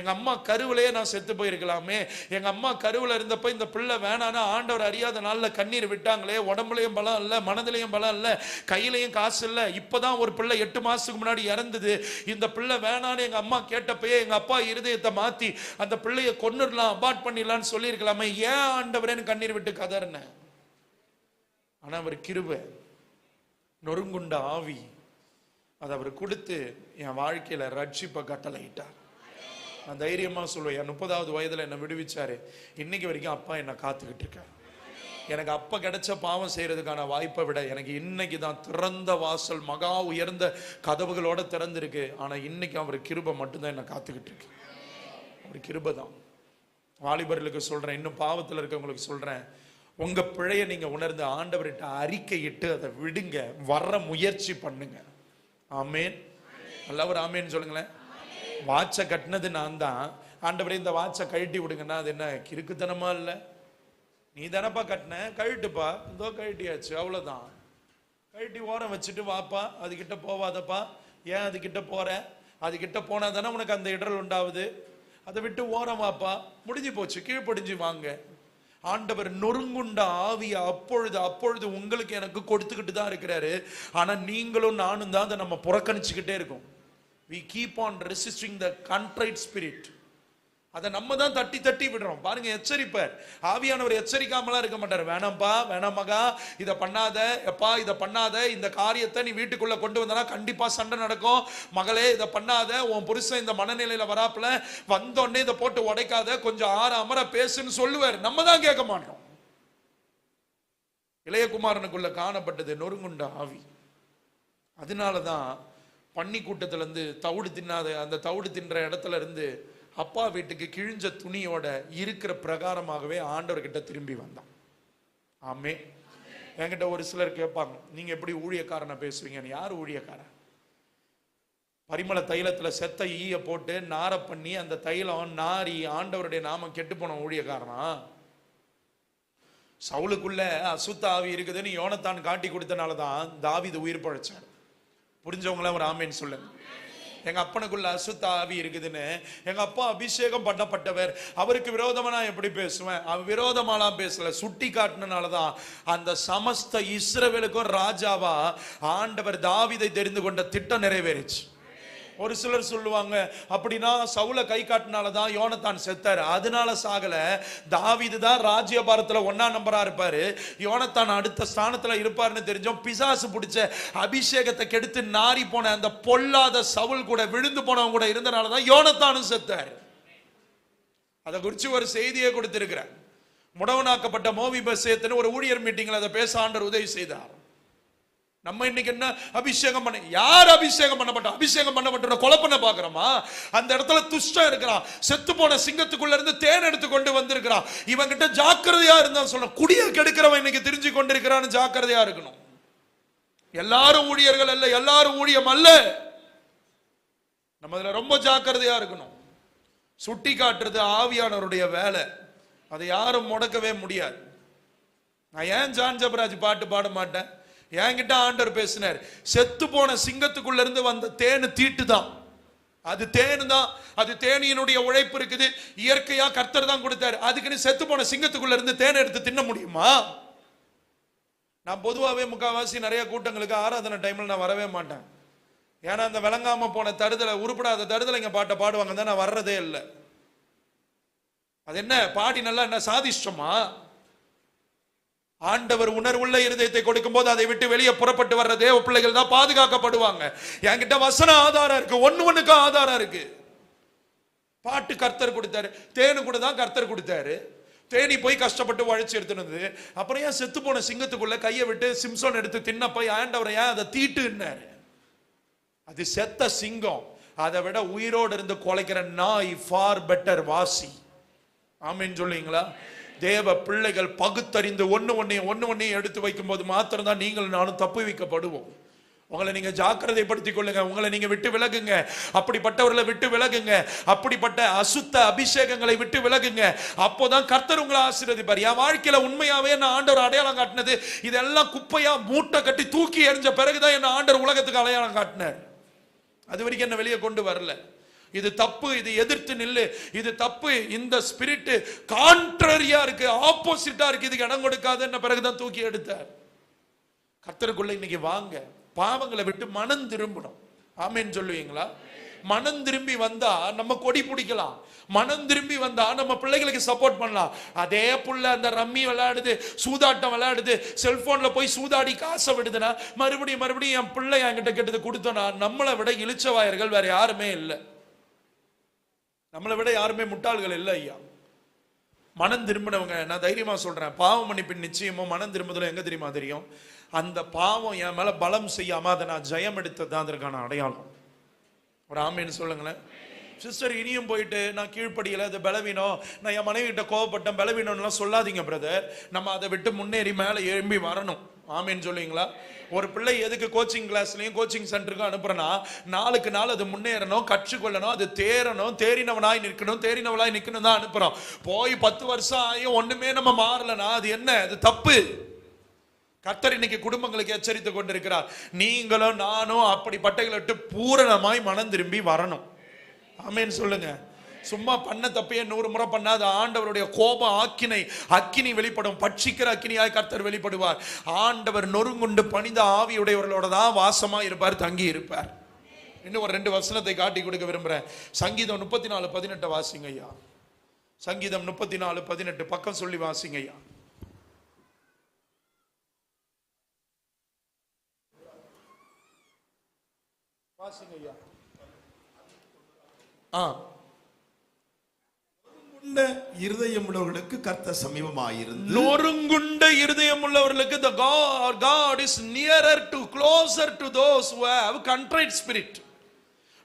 எங்க அம்மா கருவிலேயே நான் செத்து போயிருக்கலாமே, எங்க அம்மா கருவில் இருந்தப்ப இந்த பிள்ளை வேணானா ஆண்டவர் அறியாத நாள்ல கண்ணீர் விட்டாங்களே, உடம்புலையும் பலம் இல்லை, மனதிலையும் பலம் இல்ல, கையிலையும் காசு இல்ல, இப்பதான் ஒரு பிள்ளை 8 மாசத்துக்கு முன்னாடி இறந்தது, இந்த பிள்ளை வேணான்னு எங்க அம்மா கேட்டப்பயே எங்க அப்பா இருதயத்தை மாத்தி அந்த பிள்ளைய கொன்னுடலாம், அபார்ட் பண்ணிடலாம்னு சொல்லி இருக்கலாமே, ஏன் ஆண்டவரேன்னு கண்ணீர் விட்டு கதறின. ஆனா அவர் கிருபை, நொறுங்குண்ட ஆவி அதை அவர் கொடுத்து என் வாழ்க்கையில ரட்சிப்பை கட்டளையிட்டார். நான் தைரியமா சொல்லுவேன், என் 30வது வயதுல என்னை விடுவிச்சாரு, இன்னைக்கு வரைக்கும் அப்பா என்னை காத்துக்கிட்டு இருக்காரு. எனக்கு அப்ப கிடைச்ச பாவம் செய்யறதுக்கான வாய்ப்பை விட எனக்கு இன்னைக்கு தான் திறந்த வாசல், மகா உயர்ந்த கதவுகளோட திறந்திருக்கு. ஆனா இன்னைக்கு அவர் கிருபை மட்டும்தான் என்னை காத்துக்கிட்டு இருக்கு. அவர் கிருபை தான். வாலிபர்களுக்கு சொல்றேன், இன்னும் பாவத்தில் இருக்கவங்களுக்கு சொல்றேன், உங்க பிழையை நீங்க உணர்ந்து ஆண்டவர்கிட்ட அறிக்கையிட்டு அதை விடுங்க, வர்ற முயற்சி பண்ணுங்க. ஆமேன். நல்லவர் ஆமேன்னு சொல்லுங்களேன். வாட்சை கட்டினது நான் தான், ஆண்டவரே இந்த வாட்சை கழட்டி விடுங்கன்னா அது என்ன கிறுக்குத்தனமா இல்லை? நீ தானப்பா கட்டின, கழட்டுப்பா, இதோ கழட்டியாச்சு, அவ்வளோதான். கழட்டி ஓரம் வச்சுட்டு வாப்பா, அதுகிட்ட போவாதப்பா, ஏன் அதுகிட்ட போற, அதுகிட்ட போனா தானே உனக்கு அந்த இடரல் உண்டாகுது, அதை விட்டு ஓரம் வாப்பா, முடிஞ்சு போச்சு, கீழ்ப்படிஞ்சு வாங்க. ஆண்டவர் நொறுங்குண்ட ஆவியை அப்பொழுது உங்களுக்கு எனக்கு கொடுத்துக்கிட்டு தான் இருக்கிறாரு. ஆனா நீங்களும் நானும் தான் அதை நம்ம புறக்கணிச்சுக்கிட்டே இருக்கோம். we keep on resisting the contrite spirit. அதை நம்ம தான் தட்டி விடுறோம். பாருங்க, எச்சரிப்பார். ஆவியானவர் எச்சரிக்காமலாம் இருக்க மாட்டார். வேணாம்ப்பா, வேணாம் மகா, இதை பண்ணாத, எப்பா இதை பண்ணாத, இந்த காரியத்தை நீ வீட்டுக்குள்ள கொண்டு வந்தனா கண்டிப்பா சண்டை நடக்கும், மகளே இதை பண்ணாத, உன் புருஷன் இந்த மனநிலையில வராப்புல, வந்தோடனே இதை போட்டு உடைக்காத, கொஞ்சம் அமர பேசுன்னு சொல்லுவார். நம்ம தான் கேட்க மாட்டோம். இளையகுமாரனுக்குள்ள காணப்பட்டது நொறுங்குண்ட ஆவி. அதனாலதான் பன்னி கூட்டத்துல இருந்து தவிடு தின்னாத, அந்த தவிடு தின்ற இடத்துல இருந்து அப்பா வீட்டுக்கு கிழிஞ்ச துணியோட இருக்கிற பிரகாரமாகவே ஆண்டவர்கிட்ட திரும்பி வந்தான். ஆமே. என்கிட்ட ஒரு சிலர் கேட்பாங்க, நீங்க எப்படி ஊழியக்காரனை பேசுவீங்கன்னு. யார் ஊழியக்காரன்? பரிமள தைலத்துல செத்த ஈய போட்டு நார பண்ணி அந்த தைலம் நாரி ஆண்டவருடைய நாமம் கெட்டு போன ஊழியக்காரனா? சவுலுக்குள்ள அசுத்த ஆவி இருக்குதுன்னு யோனத்தான் காட்டி கொடுத்தனாலதான் தாவீது உயிர் பழைச்சார். புரிஞ்சவங்கள ஒரு ஆமேன்னு சொல்லுங்க. எங்க அப்பனுக்குள்ள அசுத்த ஆவி இருக்குதுன்னு, எங்க அப்பா அபிஷேகம் பண்ணப்பட்டவர், அவருக்கு விரோதமா நான் எப்படி பேசுவேன்? அவர் விரோதமாலாம் பேசல, சுட்டி காட்டினாலதான் அந்த சமஸ்த இஸ்ரவேலுக்கும் ராஜாவா ஆண்டவர் தாவீதை தெரிந்து கொண்ட திட்டம் நிறைவேறிச்சு. ஒரு சிலர் சொல்லுவாங்க, அப்படின்னா சவுல கை காட்டினாலதான் யோனத்தான் செத்தாரு. அதனால சாகல. தாவீது தான் ராஜ்யபாரத்துல 1ஆம் நம்பரா இருப்பாரு, யோனத்தான் அடுத்த ஸ்தானத்துல இருப்பாருன்னு தெரிஞ்சோம். பிசாசு பிடிச்ச அபிஷேகத்தை கெடுத்து நாரி போன அந்த பொல்லாத சவுல் கூட, விழுந்து போனவங்க கூட இருந்தனாலதான் யோனத்தானும் செத்தாரு. அதை குறிச்சு ஒரு செய்தியை கொடுத்திருக்கிறார். முடவனாக்கப்பட்ட மோவிபெசேத்துன்னு ஒரு ஊழியர் மீட்டிங்ல அதை பேச ஆண்டவர் உதவி செய்தார். நம்ம இன்னைக்கு என்ன அபிஷேகம் பண்ண, யார் அபிஷேகம் பண்ணப்பட்ட, அபிஷேகம் பண்ணப்பட்ட கொலை பண்ண பாக்குறோமா? அந்த இடத்துல துஷ்டம் இருக்கிறான். செத்து போன சிங்கத்துக்குள்ள இருந்து தேன் எடுத்து கொண்டு வந்திருக்கிறான். இவன் கிட்ட ஜாக்கிரதையா இருந்தா சொல்ல, குடிய கெடுக்கிறவன் இன்னைக்கு தெரிஞ்சு கொண்டிருக்கிறான்னு ஜாக்கிரதையா இருக்கணும். எல்லாரும் ஊழியர்கள் அல்ல, எல்லாரும் ஊழியம் அல்ல. நம்ம இதுல ரொம்ப ஜாக்கிரதையா இருக்கணும். சுட்டி காட்டுறது ஆவியானவருடைய வேலை, அதை யாரும் முடக்கவே முடியாது. நான் ஏன் ஜான் ஜபராஜ் பாட்டு பாட மாட்டேன்? என்கிட்ட ஆண்டவர் பேசினார், செத்து போன சிங்கத்துக்குள்ள இருந்து வந்த தேனு தீட்டு தான், அது தேனு தான், அது தேனியினுடைய உழைப்பு இருக்குது, இயற்கையா கர்த்தர் தான் கொடுத்தாரு. அதுக்குன்னு செத்து போன சிங்கத்துக்குள்ள இருந்து தேனை எடுத்து தின்ன முடியுமா? நான் பொதுவாகவே முக்கால்வாசி நிறைய கூட்டங்களுக்கு ஆராதனை டைம்ல நான் வரவே மாட்டேன். ஏன்னா அந்த விளங்காம போன தருதலை, உருப்படாத தருதலை இங்க பாட்டை பாடுவாங்க தான், நான் வர்றதே இல்லை. அது என்ன பாடி நல்லா என்ன சாதிஷ்டமா? ஆண்டவர் உணர்வுள்ள இருதயத்தை கொடுக்கும் போது அதை விட்டு வெளியே புறப்பட்டு வர்ற தேவ பிள்ளைகள் தான் பாதுகாக்கப்படுவாங்க. என்கிட்ட வசன ஆதாரம் இருக்கு, ஒண்ணுக்கு ஆதாரம் இருக்கு. பாட்டு கர்த்தர் கொடுத்தாரு, தேனு கூட தான் கர்த்தர் கொடுத்தாரு. தேனி போய் கஷ்டப்பட்டு உழைச்சி எடுத்துனது. அப்புறம் ஏன் செத்து போன சிங்கத்துக்குள்ள கையை விட்டு சிம்சோன் எடுத்து தின்ன போய் ஆண்டவர் ஏன் அதை தீட்டுன்னாரு? அது செத்த சிங்கம், அதை விட உயிரோடு இருந்து கொலைக்கிற நாய் ஃபார் பெட்டர் வாசி. ஆமீன் சொல்லுவீங்களா? தேவ பிள்ளைகள் பகுத்தறிந்து ஒன்னையும் எடுத்து வைக்கும் போது மாத்திரம் தான் நீங்கள் நானும் தப்பு வைக்கப்படுவோம். உங்களை நீங்க ஜாக்கிரதைப்படுத்திக் கொள்ளுங்க, உங்களை நீங்க விட்டு விலகுங்க, அப்படிப்பட்டவர்களை விட்டு விலகுங்க, அப்படிப்பட்ட அசுத்த அபிஷேகங்களை விட்டு விலகுங்க. அப்போதான் கர்த்தர் உங்களை ஆசீர்வதிப்பார். என் வாழ்க்கையில உண்மையாவே நான் ஆண்டவர் அடையாளம் காட்டினது இதெல்லாம் குப்பையா மூட்டை கட்டி தூக்கி எறிஞ்ச பிறகுதான் என்ன ஆண்டவர் உலகத்துக்கு அடையாளம் காட்டினார். அது வரைக்கும் என்ன வெளியே கொண்டு வரல. இது தப்பு, இது எதிர்த்து நில்லு, இது தப்பு, இந்த ஸ்பிரிட் கான்ட்ரரியா இருக்கு, ஆப்போசிட்டா இருக்கு, இதுக்கு இடம் கொடுக்காதுன்னு பிறகுதான் தூக்கி எடுத்தார். கர்த்தருக்குள்ள இன்னைக்கு வாங்க, பாவங்களை விட்டு மனம் திரும்பணும். ஆமேன்னு சொல்லுவீங்களா? மனம் திரும்பி வந்தா நம்ம கொடி பிடிக்கலாம், மனம் திரும்பி வந்தா நம்ம பிள்ளைகளுக்கு சப்போர்ட் பண்ணலாம். அதே புள்ள அந்த ரம்மி விளையாடுது, சூதாட்டம் விளையாடுது, செல்போன்ல போய் சூதாடி காசை விடுதுன்னா மறுபடியும் என் பிள்ளை என்கிட்ட கேட்டது கொடுத்தோன்னா நம்மளை விட இளிச்சவாயர்கள் வேற யாருமே இல்லை, நம்மளை விட யாருமே முட்டாள்கள் இல்லை ஐயா. மனம் திரும்பினவங்க, நான் தைரியமா சொல்றேன், பாவம் மன்னிப்பின் நிச்சயமும் மனம் திரும்புதலும் எங்க தெரியுமா தெரியும்? அந்த பாவம் என் மேல பலம் செய்யாம அதை நான் ஜெயம் எடுத்ததான் அதற்கான அடையாளம். ஒரு ஆமேன்னு சொல்லுங்களேன். சிஸ்டர் இனியும் போயிட்டு நான் கீழ்ப்படியல, அது பலவீனம், நான் என் மனைவி கிட்ட கோவப்பட்டேன், பலவீனம்லாம் சொல்லாதீங்க பிரதர். நம்ம அதை விட்டு முன்னேறி மேலே எழும்பி வரணும். ஆமேன்னு சொல்லுவீங்களா? ஒரு பிள்ளை எதுக்கு கோச்சிங் கிளாஸ்லையும் கோச்சிங் சென்டருக்கும் அனுப்புறேன்னா நாளுக்கு நாள் அது முன்னேறணும், கற்றுக்கொள்ளணும், அது தேரணும், தேறினவனாய் நிற்கணும் தான் அனுப்புறோம். போய் 10 வருஷம் ஆகியும் ஒண்ணுமே நம்ம மாறலனா அது என்ன? அது தப்பு. கர்த்தர் இன்னைக்கு குடும்பங்களுக்கு எச்சரித்து கொண்டிருக்கிறார். நீங்களும் நானும் அப்படிப்பட்டகளை விட்டு பூரணமாய் மனம் திரும்பி வரணும். ஆமேன்னு சொல்லுங்க. சும்மா பண்ண தப்பையே 100 முறை பண்ணாத ஆண்டவருடைய கோபம் அக்கினி வெளிப்படும், பட்சிக்கிற அக்கினியாய் கர்த்தர் வெளிப்படுவார். ஆண்டவர் நொறுங்குண்டு பணிந்த ஆவியுடையவர்களோட தான் வாசமா இருப்பார், தங்கி இருப்பார். இன்னும் ஒரு 2 வசனத்தை காட்டி கொடுக்க விரும்புறேன். சங்கீதம் 34:18 வாசிங்க ஐயா. சங்கீதம் 34:18 பக்கம் சொல்லி வாசிங்க ஐயா. வாசிங்க ஐயா. இருதயம் உள்ளவர்களுக்கு கர்த்தர் சமீபமாயிருந்து, நொறுங்குண்ட இருதயம் உள்ளவர்களுக்கு the God is nearer to closer to those who have contrite spirit.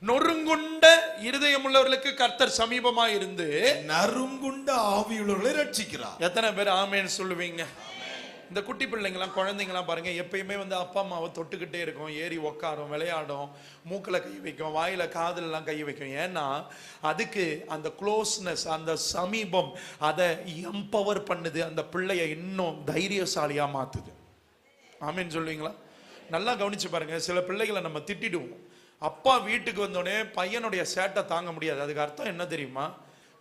நொறுங்குண்ட இருதயம் உள்ளவர்களுக்கு கர்த்தர் சமீபமாயிருந்து நறுங்குண்ட ஆவியுள்ளவர்களை ரட்சிக்கிறார். எத்தனை பேர் ஆமேன்னு சொல்லுவீங்க? இந்த குட்டி பிள்ளைங்களாம் குழந்தைங்களாம் பாருங்க, எப்பயுமே அப்பா அம்மாவை தொட்டுக்கிட்டே இருக்கும், ஏறி உக்காரும், விளையாடும், மூக்கில் கை வைக்கும், வாயில காதலாம் கை வைக்கும். ஏன்னா அதுக்கு அந்த க்ளோஸ்னஸ், அந்த சமீபம் அதை எம்பவர் பண்ணுது, அந்த பிள்ளைய இன்னும் தைரியசாலியா மாத்துது. ஆமேன்னு சொல்லுவீங்களா? நல்லா கவனிச்சு பாருங்க. சில பிள்ளைகளை நம்ம திட்டிடுவோம், அப்பா வீட்டுக்கு வந்தோடனே பையனுடைய சேட்டை தாங்க முடியாது. அதுக்கு அர்த்தம் என்ன தெரியுமா?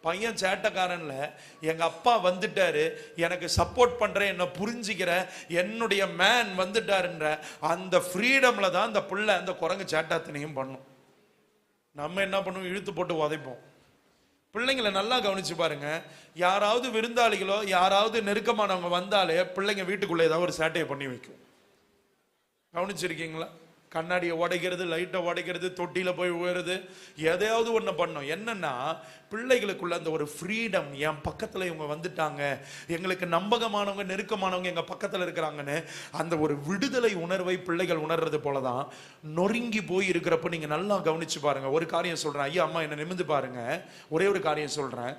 பையன் சேட்டைக்காரன்ல எங்க அப்பா வந்துட்டாரு, எனக்கு சப்போர்ட் பண்ற, என்ன புரிஞ்சுக்கிற என்னுடைய மேன் வந்துட்டாருன்ற அந்த ஃப்ரீடம்ல தான் அந்த பிள்ளை அந்த குரங்கு சேட்டாத்தனையும் பண்ணும். நம்ம என்ன பண்ணுவோம், இழுத்து போட்டு உதைப்போம். பிள்ளைங்களை நல்லா கவனிச்சு பாருங்க. யாராவது விருந்தாளிகளோ யாராவது நெருக்கமானவங்க வந்தாலே பிள்ளைங்க வீட்டுக்குள்ள ஏதாவது ஒரு சேட்டையை பண்ணி வைக்கும். கவனிச்சிருக்கீங்களா? கண்ணாடியை உடைக்கிறது, லைட்டை உடைக்கிறது, தொட்டியில போய் உயருது, எதையாவது ஒன்று பண்ணும். என்னன்னா பிள்ளைகளுக்குள்ள அந்த ஒரு ஃப்ரீடம், என் பக்கத்துல இவங்க வந்துட்டாங்க, எங்களுக்கு நம்பகமானவங்க நெருக்கமானவங்க எங்க பக்கத்துல இருக்கிறாங்கன்னு அந்த ஒரு விடுதலை உணர்வை பிள்ளைகள் உணர்றது போலதான் நொறுங்கி போய் இருக்கிறப்ப நீங்க நல்லா கவனிச்சு பாருங்க. ஒரு காரியம் சொல்றேன், ஐயா அம்மா என்ன நிமிந்து பாருங்க. ஒரே ஒரு காரியம் சொல்றேன்,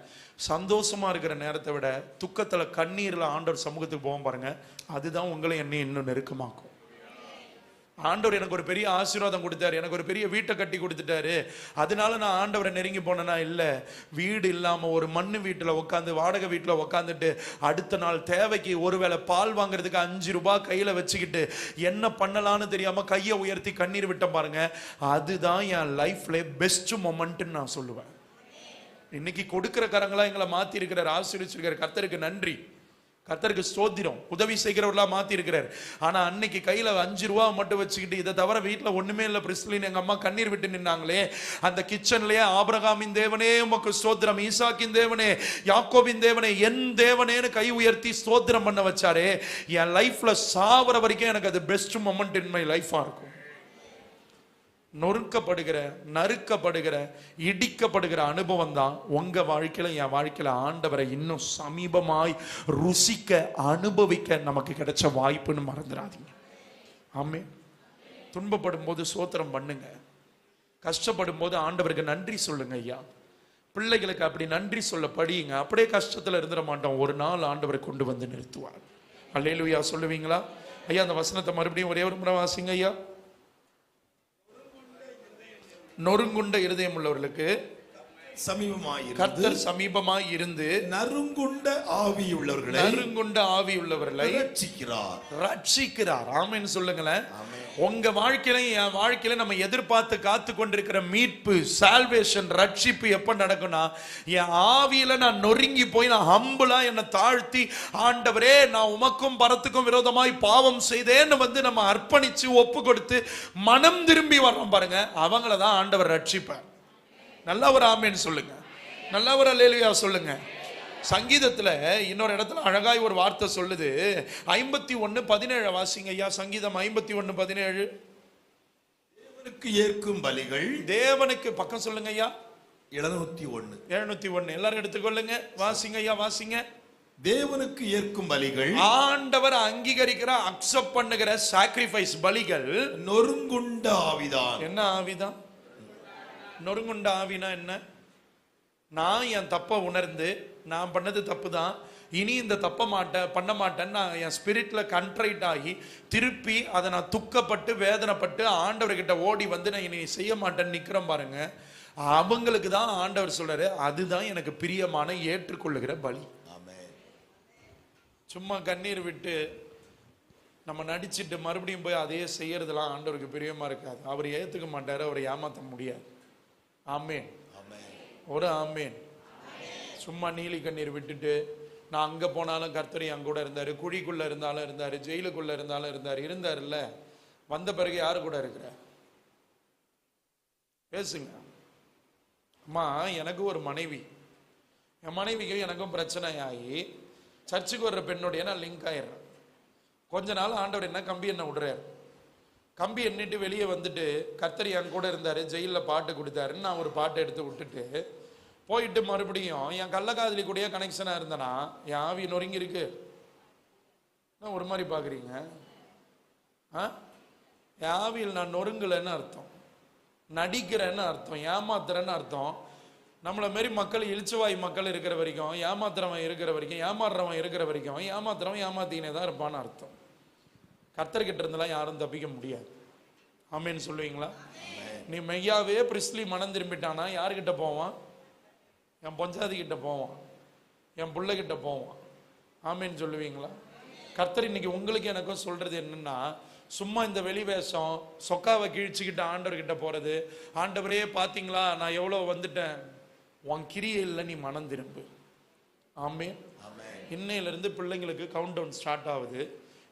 சந்தோஷமா இருக்கிற நேரத்தை விட துக்கத்துல கண்ணீர்ல ஆண்டவர் சமூகத்துக்கு போவோம் பாருங்க, அதுதான் உங்களை என்னை இன்னும் நெருக்கமாக்கும். ஆண்டவர் எனக்கு ஒரு பெரிய ஆசீர்வாதம் கொடுத்தாரு, எனக்கு ஒரு பெரிய வீட்டை கட்டி கொடுத்துட்டாரு, அதனால நான் ஆண்டவரை நெருங்கி போனேன்னா இல்லை. வீடு இல்லாம ஒரு மண்ணு வீட்டுல உட்காந்து, வாடகை வீட்டுல உட்காந்துட்டு, அடுத்த நாள் தேவைக்கு ஒருவேளை பால் வாங்குறதுக்கு 5 ரூபாய் கையில வச்சுக்கிட்டு என்ன பண்ணலான்னு தெரியாம கையை உயர்த்தி கண்ணீர் விட்ட பாருங்க, அதுதான் என் லைஃப்ல பெஸ்ட் மொமெண்ட்னு நான் சொல்லுவேன். இன்னைக்கு கொடுக்கிற கரங்களா எங்களை மாத்தி இருக்கிறார், ஆசீர்வதிச்சிருக்கிற கர்த்தருக்கு நன்றி, கர்த்தருக்கு ஸ்தோத்திரம். உதவி செய்கிறவர்களா மாத்தி இருக்கிறார். ஆனா அன்னைக்கு கையில 5 ரூபா மட்டும் வச்சுக்கிட்டு, இதை தவிர வீட்டுல ஒண்ணுமே இல்ல பிரிஸ்லின் எங்க அம்மா கண்ணீர் விட்டு நின்னாங்களே, அந்த கிச்சன்லயே ஆபிரகாமின் தேவனே உமக்கு ஸ்தோத்திரம், ஈசாக்கின் தேவனே, யாக்கோபின் தேவனே, என் தேவனேன்னு கை உயர்த்தி ஸ்தோத்திரம் பண்ண வச்சாரே, என் லைஃப்ல சாவர வரைக்கும் எனக்கு அது பெஸ்ட் மொமெண்ட் இன் மை லைஃபா இருக்கும். நொறுக்கப்படுகிற, நறுக்கப்படுகிற, இடிக்கப்படுகிற அனுபவம் தான் உங்க வாழ்க்கையில என் வாழ்க்கையில ஆண்டவரை இன்னும் சமீபமாய் ருசிக்க, அனுபவிக்க நமக்கு கிடைச்ச வாய்ப்புன்னு மறந்துடாதீங்க. ஆமென். துன்பப்படும் போது சோத்திரம் பண்ணுங்க, கஷ்டப்படும் போது ஆண்டவருக்கு நன்றி சொல்லுங்க. ஐயா பிள்ளைகளுக்கு அப்படி நன்றி சொல்ல படியுங்க. அப்படியே கஷ்டத்துல இருந்துட மாட்டோம், ஒரு நாள் ஆண்டவரை கொண்டு வந்து நிறுத்துவார். அல்லேலூயா சொல்லுவீங்களா? ஐயா அந்த வசனத்தை மறுபடியும் ஒரே ஒரு முறை வாசிங்க ஐயா. நொறுங்குண்ட இருதயம் உள்ளவர்களுக்கு கர்த்தர் சமீபமாய் இருந்து நறுங்குண்ட ஆவியுள்ளவர்களை ரட்சிக்கிறார். ஆமென் சொல்லுங்களேன். உங்க வாழ்க்கையில என் வாழ்க்கையில நம்ம எதிர்பார்த்து காத்து கொண்டிருக்கிற மீட்பு, சால்வேஷன், ரட்சிப்பு எப்ப நடக்கும்னா, என் ஆவியில நான் நொறுங்கி போய், நான் ஹம்பிளா என்னை தாழ்த்தி, ஆண்டவரே நான் உமக்கும் பரத்துக்கும் விரோதமாய் பாவம் செய்தேன்னு வந்து நம்ம அர்ப்பணிச்சு ஒப்பு கொடுத்து மனம் திரும்பி வர்றோம் பாருங்க, அவங்களதான் ஆண்டவர் ரட்சிப்பார். நல்லா ஒரு ஆமேன்னு சொல்லுங்க, நல்லா ஒரு அல்லேலூயா சொல்லுங்க. சங்கீதத்துல இன்னொரு இடத்துல அழகாய் ஒரு வார்த்தை சொல்லுது. 51:17 வாசிங்க ஐயா. சங்கீதம் 51:17. தேவனுக்கு ஏற்கும் பலிகள், தேவனுக்கு பக்கம் சொல்லுங்க ஐயா. 701 எல்லாரும் எடுத்துக்கொள்ளுங்க, வாசிங்க ஐயா வாசிங்க. தேவனுக்கு ஏற்கும் பலிகள், ஆண்டவர் அங்கீகரிக்கிற, அக்செப்ட் பண்ணுகிற சாக்ரிஃபைஸ் பலிகள் நொறுங்குண்ட ஆவிதான். என்ன ஆவிதான்? நொறுங்குண்ட ஆவினா என்ன? நான் என் தப்பை உணர்ந்து, நான் பண்ணது தப்பு தான், இனி இந்த தப்பை பண்ண மாட்டேன்னு நான் என் ஸ்பிரிட்ல கண்ட்ரைட் ஆகி திருப்பி அதை நான் துக்கப்பட்டு வேதனைப்பட்டு ஆண்டவர்கிட்ட ஓடி வந்து நான் இனி செய்ய மாட்டேன்னு நிக்கிறேன் பாருங்க, அவங்களுக்கு தான் ஆண்டவர் சொல்றாரு அதுதான் எனக்கு பிரியமான ஏற்றுக்கொள்ளுகிற பலி. சும்மா கண்ணீர் விட்டு நம்ம நடிச்சிட்டு மறுபடியும் போய் அதையே செய்யறதுலாம் ஆண்டவருக்கு பிரியமா இருக்காது. அவர் ஏத்துக்க மாட்டாரு, அவரை ஏமாற்ற முடியாது. ஆமேன், ஒரு ஆமேன். சும்மா நீலி கண்ணீர் விட்டுட்டு நான் அங்க போனாலும் கர்த்தர் என் கூட இருந்தாரு, குழிக்குள்ள இருந்தாலும் இருந்தாரு, ஜெயிலுக்குள்ள இருந்தாலும் இருந்தாருல்ல, வந்த பிறகு யாரு கூட இருக்கிற? பேசுங்க. அம்மா எனக்கு ஒரு மனைவி, என் மனைவிக்கு எனக்கும் பிரச்சனை ஆகி சர்ச்சுக்கு வர்ற பெண்ணுடைய நான் லிங்க் ஆயிடுறேன். கொஞ்ச நாள் ஆண்டவர் என்ன கம்பி என்ன விடுறாரு, கம்பி எண்ணிட்டு வெளியே வந்துட்டு கர்த்தர் என் கூட இருந்தாரு, ஜெயிலில் பாட்டு கொடுத்தாருன்னு நான் ஒரு பாட்டை எடுத்து விட்டுட்டு போயிட்டு மறுபடியும் என் கள்ளக்காதலி கூடயே கனெக்ஷனா இருந்தனா என் ஆவி நொறுங்கி இருக்கு. ஒரு மாதிரி பாக்குறீங்க. என் ஆவியில் நான் நொறுங்கலைன்னு அர்த்தம், நடிக்கிறேன்னு அர்த்தம், ஏமாத்துறேன்னு அர்த்தம். நம்மளை மாரி மக்கள், இழிச்சுவாய் மக்கள் இருக்கிற வரைக்கும், ஏமாத்துறவன் இருக்கிற வரைக்கும், ஏமாறுறவன் இருக்கிற வரைக்கும், ஏமாத்துறவன் ஏமாத்தினே தான் இருப்பான்னு அர்த்தம். கர்த்தர்கிட்ட இருந்தெல்லாம் யாரும் தப்பிக்க முடியாது. ஆமேன்னு சொல்லுவீங்களா? நீ மெய்யாவே பிரிஸ்லி மனம் திரும்பிட்டானா யாருக்கிட்ட போவான்? என் பொஞ்சாதி கிட்ட போவான், என் பிள்ளைகிட்ட போவான். ஆமேன்னு சொல்லுவீங்களா? கர்த்தர் இன்னைக்கு உங்களுக்கு எனக்கும் சொல்றது என்னன்னா, சும்மா இந்த வெளி வேஷம் சொக்காவை கிழிச்சுக்கிட்டு ஆண்டவர்கிட்ட போறது, ஆண்டவரே பாத்தீங்களா நான் எவ்வளவு வந்துட்டேன், உன் கிரியை இல்லை, நீ மனம் திரும்பு. ஆமேன். இன்னையிலிருந்து பிள்ளைங்களுக்கு கவுண்ட் டவுன் ஸ்டார்ட் ஆகுது.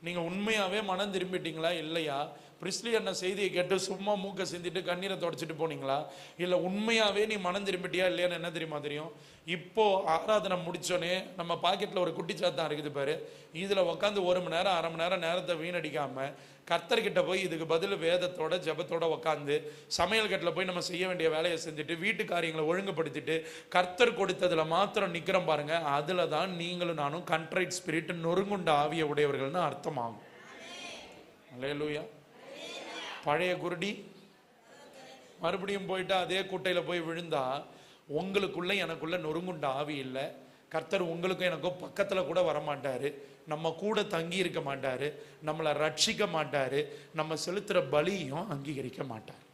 நீங்க உண்மையாவே மனம் திரும்பிட்டீங்களா இல்லையா? பிரிஸ்லி என்ன செய்தியை கேட்டு சும்மா மூக்க சிந்திட்டு கண்ணீரை தொடச்சிட்டு போனீங்களா, இல்லை உண்மையாகவே நீ மனம் திரும்பிட்டியா இல்லையான்னு என்ன தெரியுமா தெரியும்? இப்போ ஆராதனை முடிச்சோன்னே நம்ம பாக்கெட்டில் ஒரு குட்டி சாத்தான் இருக்குது பாரு, இதில் உட்காந்து 1 மணி நேரம் 1/2 மணி நேரம் நேரத்தை வீணடிக்காமல் கர்த்தர்கிட்ட போய் இதுக்கு பதில் வேதத்தோட ஜபத்தோட உட்காந்து சமையல் கட்டில் போய் நம்ம செய்ய வேண்டிய வேலையை செஞ்சுட்டு வீட்டு காரியங்களை ஒழுங்குபடுத்திட்டு கர்த்தர் கொடுத்ததுல மாத்திரம் நிற்கிறோம் பாருங்க, அதில் தான் நீங்களும் நானும் கண்ட்ரைட் ஸ்பிரிட் நொறுங்குண்ட ஆவிய உடையவர்கள்னு அர்த்தமாகும். அல்லேலூயா. பழைய குருடி மறுபடியும் போயிட்டு அதே குட்டையில் போய் விழுந்தா உங்களுக்குள்ள எனக்குள்ள நொறுங்குண்ட ஆவி இல்லை. கர்த்தர் உங்களுக்கும் எனக்கும் பக்கத்தில் கூட வரமாட்டாரு, நம்ம கூட தங்கி இருக்க மாட்டாரு, நம்மளை ரட்சிக்க மாட்டாரு, நம்ம செலுத்துகிற பலியும் அங்கீகரிக்க மாட்டார்.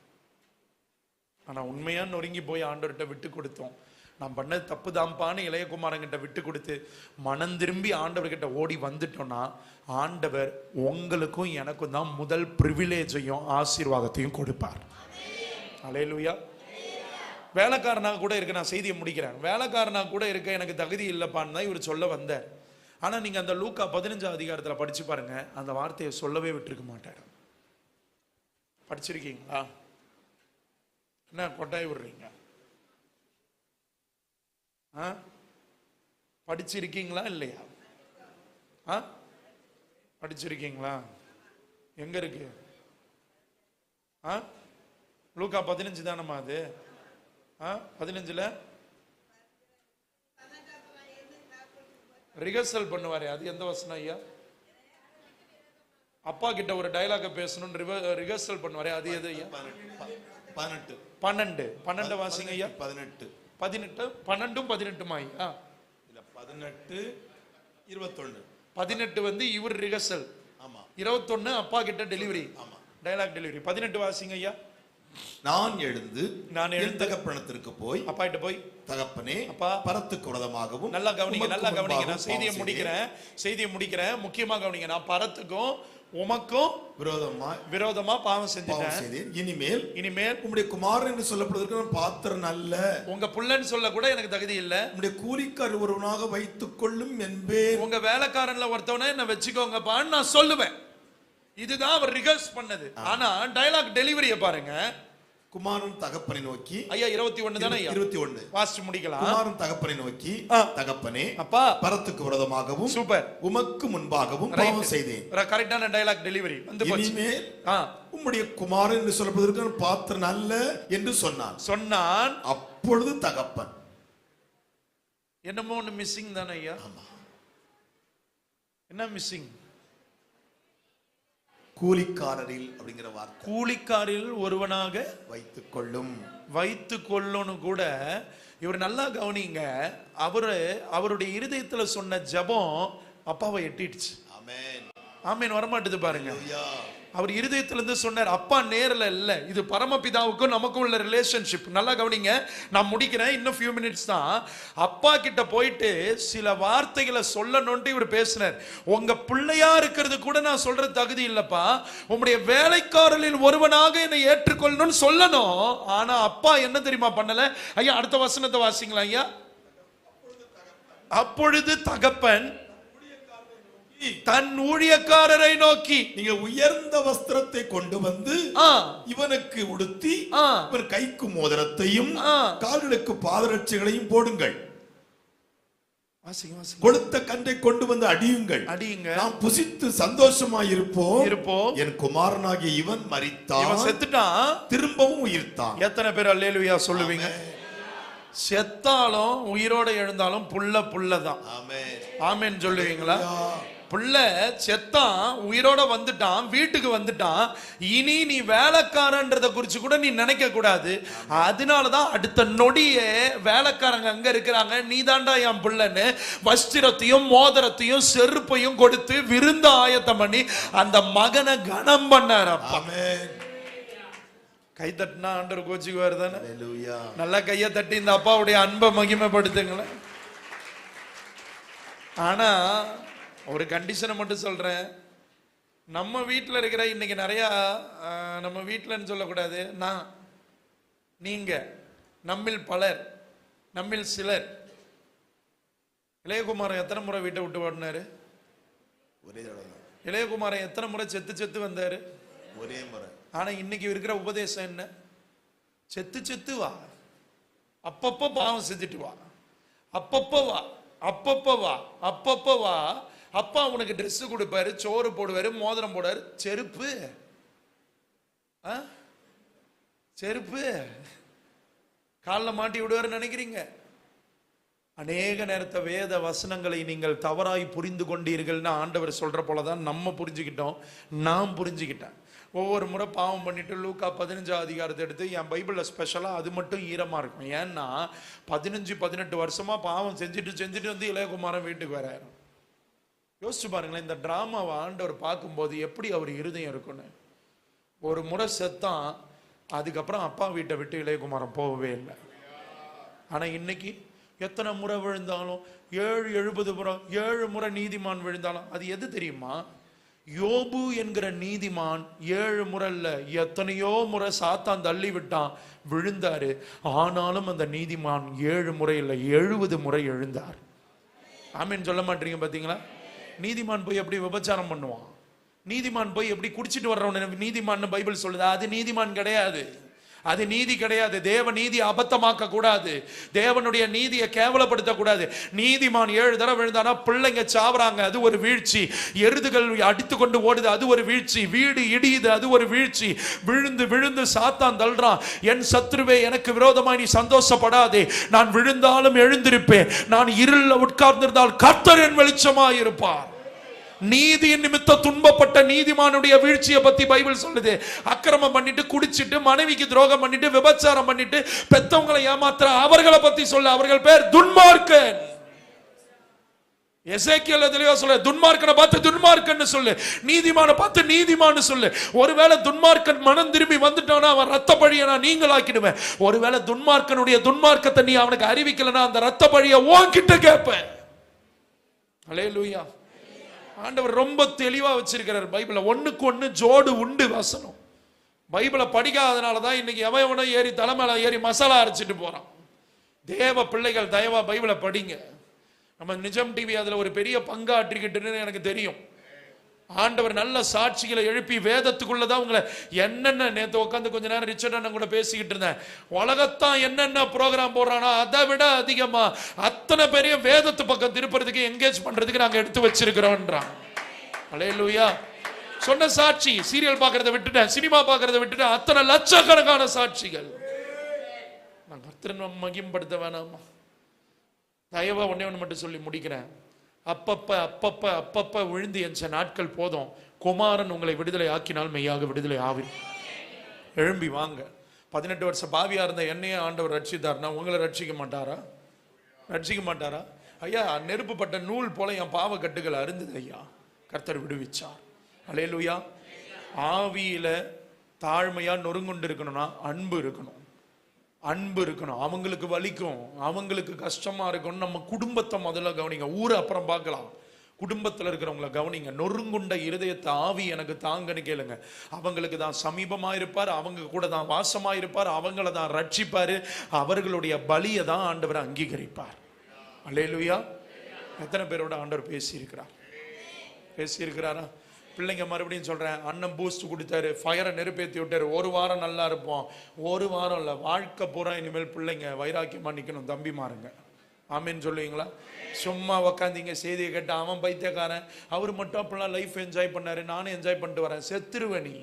ஆனால் உண்மையாக நொறுங்கி போய் ஆண்டவர்கிட்ட விட்டு கொடுத்தோம், நான் பண்ணது தப்பு தான்ப்பான்னு இளையகுமாரங்கிட்ட விட்டு கொடுத்து மனம் திரும்பி ஆண்டவர்கிட்ட ஓடி வந்துட்டோம்னா ஆண்டவர் உங்களுக்கும் எனக்கும் தான் முதல் பிரிவிலேஜையும் ஆசீர்வாதத்தையும் கொடுப்பார். அல்லேலூயா. வேலைக்காரனாக கூட இருக்க, நான் செய்தியை முடிக்கிறேன், வேலைக்காரனாக கூட இருக்க எனக்கு தகுதி இல்லைப்பான்னு தான் இவர் சொல்ல வந்தார். ஆனால் நீங்கள் அந்த லூக்கா 15 அதிகாரத்தில் படிச்சு பாருங்க, அந்த வார்த்தையை சொல்லவே விட்டுருக்க மாட்டார். படிச்சிருக்கீங்களா? என்ன கொட்டாய் விடுறீங்க? படிச்சிருக்கீங்களா இல்லையா? படிச்சிருக்கீங்களா? எங்க இருக்கு? லூக்கா 15 தானம்மா அது? 15ல ரிஹர்சல் பண்ணுவாரு, அது எந்த வசனம் ஐயா? அப்பா கிட்ட ஒரு டயலாக பேசணும் ரிஹர்சல் பண்ணுவாரு, அது எது ஐயா? 12 வாசிங்க ஐயா. 18 12ம் 18மா ஐயா? 18 21. 18 வந்து இவர் ரிஹர்சல், 21 அப்பா கிட்ட டெலிவரி, டயலாக் டெலிவரி. 18 வாசிங்க ஐயா. நான் எழுந்து தகப்பனத்திற்கு போய் அப்பா கிட்ட போய், தகப்பனே அப்பா பரத்துக்கு விரோதமாகவும். நல்லா கவனிங்க, நல்லா கவனிங்க, நான் செய்தியை முடிக்கிறேன், முக்கியமா கவனிங்க. நான் பரத்துக்கும் உமக்கும் விரோதமா பாவம் செஞ்சுட்டேன். இனிமேல் உம்முடைய குமாரன் என்று சொல்லப்படுவதற்கு நான் பாத்திரம் அல்ல, உங்க புள்ளன்னு சொல்ல கூட எனக்கு தகுதி இல்ல, உம்முடைய கூலிக்காரர் ஒருவனாக வைத்துக் கொள்ளும் என்பேன். உங்க வேலைக்காரன்ல ஒருத்தவனே என்ன வச்சுக்கோங்கப்பான்னு நான் சொல்லுவேன். இதுதான் அவர் ரிஹர்ஸ் பண்ணது. ஆனா டயலாக் டெலிவரியை பாருங்க. குமாரன் தகப்பனை நோக்கி, ஐயா 21 தானே ஐயா? 21 வாசிச்சு முடிக்கலாம். குமாரன் தகப்பனை நோக்கி, தகப்பனே அப்பா பரத்துக்கு விரோதமாகவும் சூப்பர் உமக்கு முன்பாகவும் பாவம் செய்தேன். கரெக்டான டயலாக் டெலிவரி வந்து போச்சு. உம்முடைய குமாரன் என்று சொல்லப்படுவதற்கு பாத்திரம் அல்ல என்று சொன்னான். அப்பொழுது தகப்பன், என்னமோ ஒண்ணு மிஸ்ஸிங் தானே ஐயா? என்ன மிஸ்ஸிங்? கூலிக்காரரில் அப்படிங்கிற வார்த்தை, கூலிக்காரில் ஒருவனாக வைத்துக் கொள்ளும் கூட. இவர் நல்லா கவனிங்க, அவருடைய இருதயத்துல சொன்ன ஜெபம் அப்பாவை எட்டிடுச்சு. ஆமென் ஆமென் வரமாட்டுது பாருங்க. அவர் இருதயத்திலிருந்து சொன்னார், அப்பா நேரில் இல்லை, இது பரமபிதாவுக்கும் நமக்கும் உள்ள ரிலேஷன்ஷிப். நல்லா கவனிங்க, நான் முடிக்கிறேன், இன்னும் ஃபியூ மினிட்ஸ் தான். அப்பா கிட்ட போயிட்டு சில வார்த்தைகளை சொல்லணும்ட்டு இவர் பேசினார். உங்க பிள்ளையா இருக்கிறது கூட நான் சொல்ற தகுதி இல்லப்பா, உங்களுடைய வேலைக்காரர்களில் ஒருவனாக என்னை ஏற்றுக்கொள்ளணும்னு சொல்லணும். ஆனா அப்பா என்ன தெரியுமா பண்ணல ஐயா? அடுத்த வசனத்தை வாசிங்களா ஐயா. அப்பொழுது தகப்பன் தன் ஊழியக்காரரை நோக்கி, நீங்க உயர்ந்த வஸ்திரத்தை கொண்டு வந்து இவனுக்கு உடுத்தி இவர் கைக்கு மோதிரத்தையும் கால்களுக்கு பாதரட்சைகளையும் போடுங்கள், கொளுத்த கன்றை கொண்டு வந்து அடியுங்கள், நாம் புசித்து சந்தோஷமாய் இருப்போம். என் குமாரனாகிய இவன் மரித்தான், செத்துட்டான், திரும்பவும் உயிர்த்தான். எத்தனை பேர் அல்லேலூயா சொல்லுவீங்க? செத்தாலும் உயிரோட எழுந்தாலும் புள்ளதான். ஆமென் சொல்லுவீங்களா? புள்ள செத்தான், உயிரோட வந்துட்டான், வீட்டுக்கு வந்துட்டான். இனி நீ வேலைக்காரன்றத குறிச்சு கூட நீ நினைக்க கூடாது. அதனாலதான் அடுத்த நொடியே வேலைக்காரங்க அங்க இருக்கிறாங்க, நீ தாண்டா என் புள்ளன்னு வஸ்திரத்தையும் மோதிரத்தையும் செருப்பையும் கொடுத்து விருந்து ஆயத்தம் பண்ணி அந்த மகனை கனம் பண்ணார். அப்பா கை தட்டினா ஆண்டவர் கோச்சிக்கு வருதானே? நல்லா கையை தட்டி இந்த அப்பாவுடைய அன்பை மகிமைப்படுத்துங்களேன். ஆனா ஒரு கண்டிஷனை மட்டும் சொல்றேன், நம்ம வீட்டில் இருக்கிற இன்னைக்கு நிறையா, நம்ம வீட்டில்னு சொல்லக்கூடாது, நான் நீங்க நம்மில் பலர், நம்மில் சிலர். இளையகுமாரன் எத்தனை முறை வீட்டை விட்டு ஓடினாரு? ஒரே தடவை. இளையகுமாரன் எத்தனை முறை செத்து வந்தாரு? ஒரே முறை. ஆனா இன்னைக்கு இருக்கிற உபதேசம் என்ன? செத்து செத்து வா, அப்பப்ப பாவம் செஞ்சுட்டு வா, அப்பப்ப வா, அப்பப்ப வா, அப்பப்ப வா. அப்பா உனக்கு ட்ரெஸ் கொடுப்பாரு, சோறு போடுவாரு, மோதிரம் போடுவாரு. செருப்பு செருப்பு காலில் மாட்டி விடுவாரு நினைக்கிறீங்க? அநேக நேரத்தை வேத வசனங்களை நீங்கள் தவறாய் புரிந்து கொண்டீர்கள்னு ஆண்டவர் சொல்ற போலதான் நம்ம புரிஞ்சுக்கிட்டோம். நான் புரிஞ்சுக்கிட்டேன். ஒவ்வொரு முறை பாவம் பண்ணிட்டு லூக்கா 15 அதிகாரத்தை எடுத்து என் பைபிளில் ஸ்பெஷலாக அது மட்டும் ஈரமாக இருக்கும். ஏன்னா 15-18 வருஷமா பாவம் செஞ்சுட்டு வந்து இளையகுமாரன் வீட்டுக்கு வராரு. யோசிச்சு பாருங்களேன், இந்த டிராமாவை ஆண்டவர் பார்க்கும்போது எப்படி அவர் இருதயம் இருக்குன்னு. ஒரு முறை செத்தான், அதுக்கப்புறம் அப்பா வீட்டை விட்டு இளையகுமாரன் போகவே இல்லை. ஆனா இன்னைக்கு எத்தனை முறை விழுந்தாலும் 70 முறை 7 முறை நீதிமான் விழுந்தாலும் அது எது தெரியுமா? யோபு என்கிற நீதிமான் 7 முறை இல்ல, எத்தனையோ முறை சாத்தான் தள்ளி விட்டான், விழுந்தாரு. ஆனாலும் அந்த நீதிமான் 7 முறை இல்லை 70 முறை எழுந்தார். ஆமீன் சொல்ல மாட்டீங்க பாத்தீங்களா? நீதிமான் போய் எப்படி விபச்சாரம் பண்ணுவான்? நீதிமான் போய் எப்படி குடிச்சிட்டு வர்றவன் நீதிமான் பைபிள் சொல்லுது? அது நீதிமான் கிடையாது, அது நீதி கிடையாது. தேவ நீதி அபத்தமாக்க கூடாது, தேவனுடைய நீதியை கேவலப்படுத்த கூடாது. நீதிமான் 7 தடவை விழுந்தானா பிள்ளைங்க சாவறாங்க, அது ஒரு வீழ்ச்சி. எருதுகள் அடித்து கொண்டு ஓடுது, அது ஒரு வீழ்ச்சி. வீடு இடியுது, அது ஒரு வீழ்ச்சி. விழுந்து விழுந்து சாத்தான் தள்ளுறான். என் சத்துருவே, எனக்கு விரோதமாய் நீ சந்தோஷப்படாதே, நான் விழுந்தாலும் எழுந்திருப்பேன், நான் இருளில் உட்கார்ந்திருந்தால் கர்த்தர் என் வெளிச்சமாய் இருப்பார். நீதியின் நிமித்த துன்பப்பட்ட நீதிமானுடைய வீழ்ச்சியை பத்தி பைபிள் சொல்லுது. அக்கிரமம் பண்ணிட்டு, குடிச்சிட்டு, மனைவிக்கு துரோகம் பண்ணிட்டு, விபச்சாரம் பண்ணிட்டு, பெத்தவங்களை ஏமாத்துற அவர்களை பத்தி சொல்ல. அவர்கள் பேர் துன்மார்க்கன். எசேக்கியேல் எதிலேயோ சொல்ல, துன்மார்க்கனை பார்த்து துன்மார்க்கன்னு சொல்லு, நீதிமான பார்த்து நீதிமான்னு சொல்லு. ஒருவேளை துன்மார்க்கன் மனம் திரும்பி வந்துட்டானா அவன் ரத்த பழியை நான் நீங்களாக்கிடுவேன். ஒருவேளை துன்மார்க்கனுடைய துன்மார்க்கத்தை நீ அவனுக்கு அறிவிக்கலனா அந்த ரத்த பழியை உன்கிட்ட கேட்பேன். அல்லேலூயா. ஆண்டவர் ரொம்ப தெளிவா வச்சிருக்கிறார் பைபிள. ஒண்ணுக்கு ஒண்ணு ஜோடு உண்டு வசனம். பைபிளை படிக்காதனாலதான் இன்னைக்கு எவனோ ஏறி தலைமையில ஏறி மசாலா அரைச்சிட்டு போறான். தேவ பிள்ளைகள் தயவா பைபிளை படிங்க. நம்ம நிஜம் டிவி அதுல ஒரு பெரிய பங்காற்றிக்கிட்டுன்னு எனக்கு தெரியும். ஆண்டவர் நல்ல சாட்சிகளை எழுப்பி வேதத்துக்குள்ளதான் உங்களை என்னென்ன. நேற்று உட்காந்து கொஞ்ச நேரம் ரிச்சர்ட் அண்ணன் கூட பேசிக்கிட்டு இருந்தேன். உலகத்தான் என்னென்ன ப்ரோக்ராம் போடுறானா அதை விட அதிகமா அத்தனை பேரையும் வேதத்து பக்கம் திருப்புறதுக்கு என்கேஜ் பண்றதுக்கு நாங்க எடுத்து வச்சிருக்கிறோம்ன்றான். அல்லேலூயா. சொன்ன சாட்சி. சீரியல் பார்க்கறத விட்டுட்டேன், சினிமா பார்க்கறத விட்டுட்டேன், அத்தனை லட்சக்கணக்கான சாட்சிகள். நான் கர்த்தரை மகிமைப்படுத்த வேணாமா? தயவா ஒண்ணே மட்டும் சொல்லி முடிக்கிறேன். அப்பப்ப அப்பப்ப அப்பப்ப விழுந்து என்ற நாட்கள் போதும். குமாரன் உங்களை விடுதலை ஆக்கினால் மெய்யாக விடுதலை ஆவி. எழும்பி வாங்க. 18 வருஷம் பாவியா இருந்த என்னையே ஆண்டவர் ரட்சித்தார்னா உங்களை ரட்சிக்க மாட்டாரா? ரட்சிக்க மாட்டாரா? ஐயா, நெருப்புப்பட்ட நூல் போல என் பாவ கட்டுகள் அருந்தது ஐயா, கர்த்தர் விடுவிச்சார். அல்லேலூயா. ஆவியில தாழ்மையா நொறுங்குண்டு இருக்கணும்னா அன்பு இருக்கணும், அன்பு இருக்கணும். அவங்களுக்கு வலிக்கும், அவங்களுக்கு கஷ்டமா இருக்கும். நம்ம குடும்பத்தை முதல்ல கவனிங்க, ஊரை அப்புறம் பார்க்கலாம். குடும்பத்தில் இருக்கிறவங்களை கவனிங்க. நொறுங்குண்ட இருதயத்தை ஆவி எனக்கு தாங்கன்னு கேளுங்க. அவங்களுக்கு தான் சமீபமா இருப்பார், அவங்க கூட தான் வாசமா இருப்பார், அவங்கள தான் ரட்சிப்பாரு, அவர்களுடைய பலியை தான் ஆண்டவர் அங்கீகரிப்பார். அல்லேலூயா. எத்தனை பேரோட ஆண்டவர் பேசியிருக்கிறாரா? பிள்ளைங்க மறுபடியும் சொல்றேன், அண்ணன் பூஸ்ட் கொடுத்தாரு, ஃபயரை நெருப்பேற்றி விட்டாரு, 1 வாரம் நல்லா இருப்போம். 1 வாரம் இல்லை, வாழ்க்கை பூரா இனிமேல் பிள்ளைங்க வைராக்கியமா நிக்கணும். தம்பி மாறுங்க. ஆமீன் சொல்லுவீங்களா? சும்மா உக்காந்தீங்க செய்தியை கேட்ட அவன் பைத்தியக்காரன், அவர் மட்டும் அப்படிலாம் லைஃப் என்ஜாய் பண்ணாரு, நானும் என்ஜாய் பண்ணிட்டு வரேன். செத்துருவனி.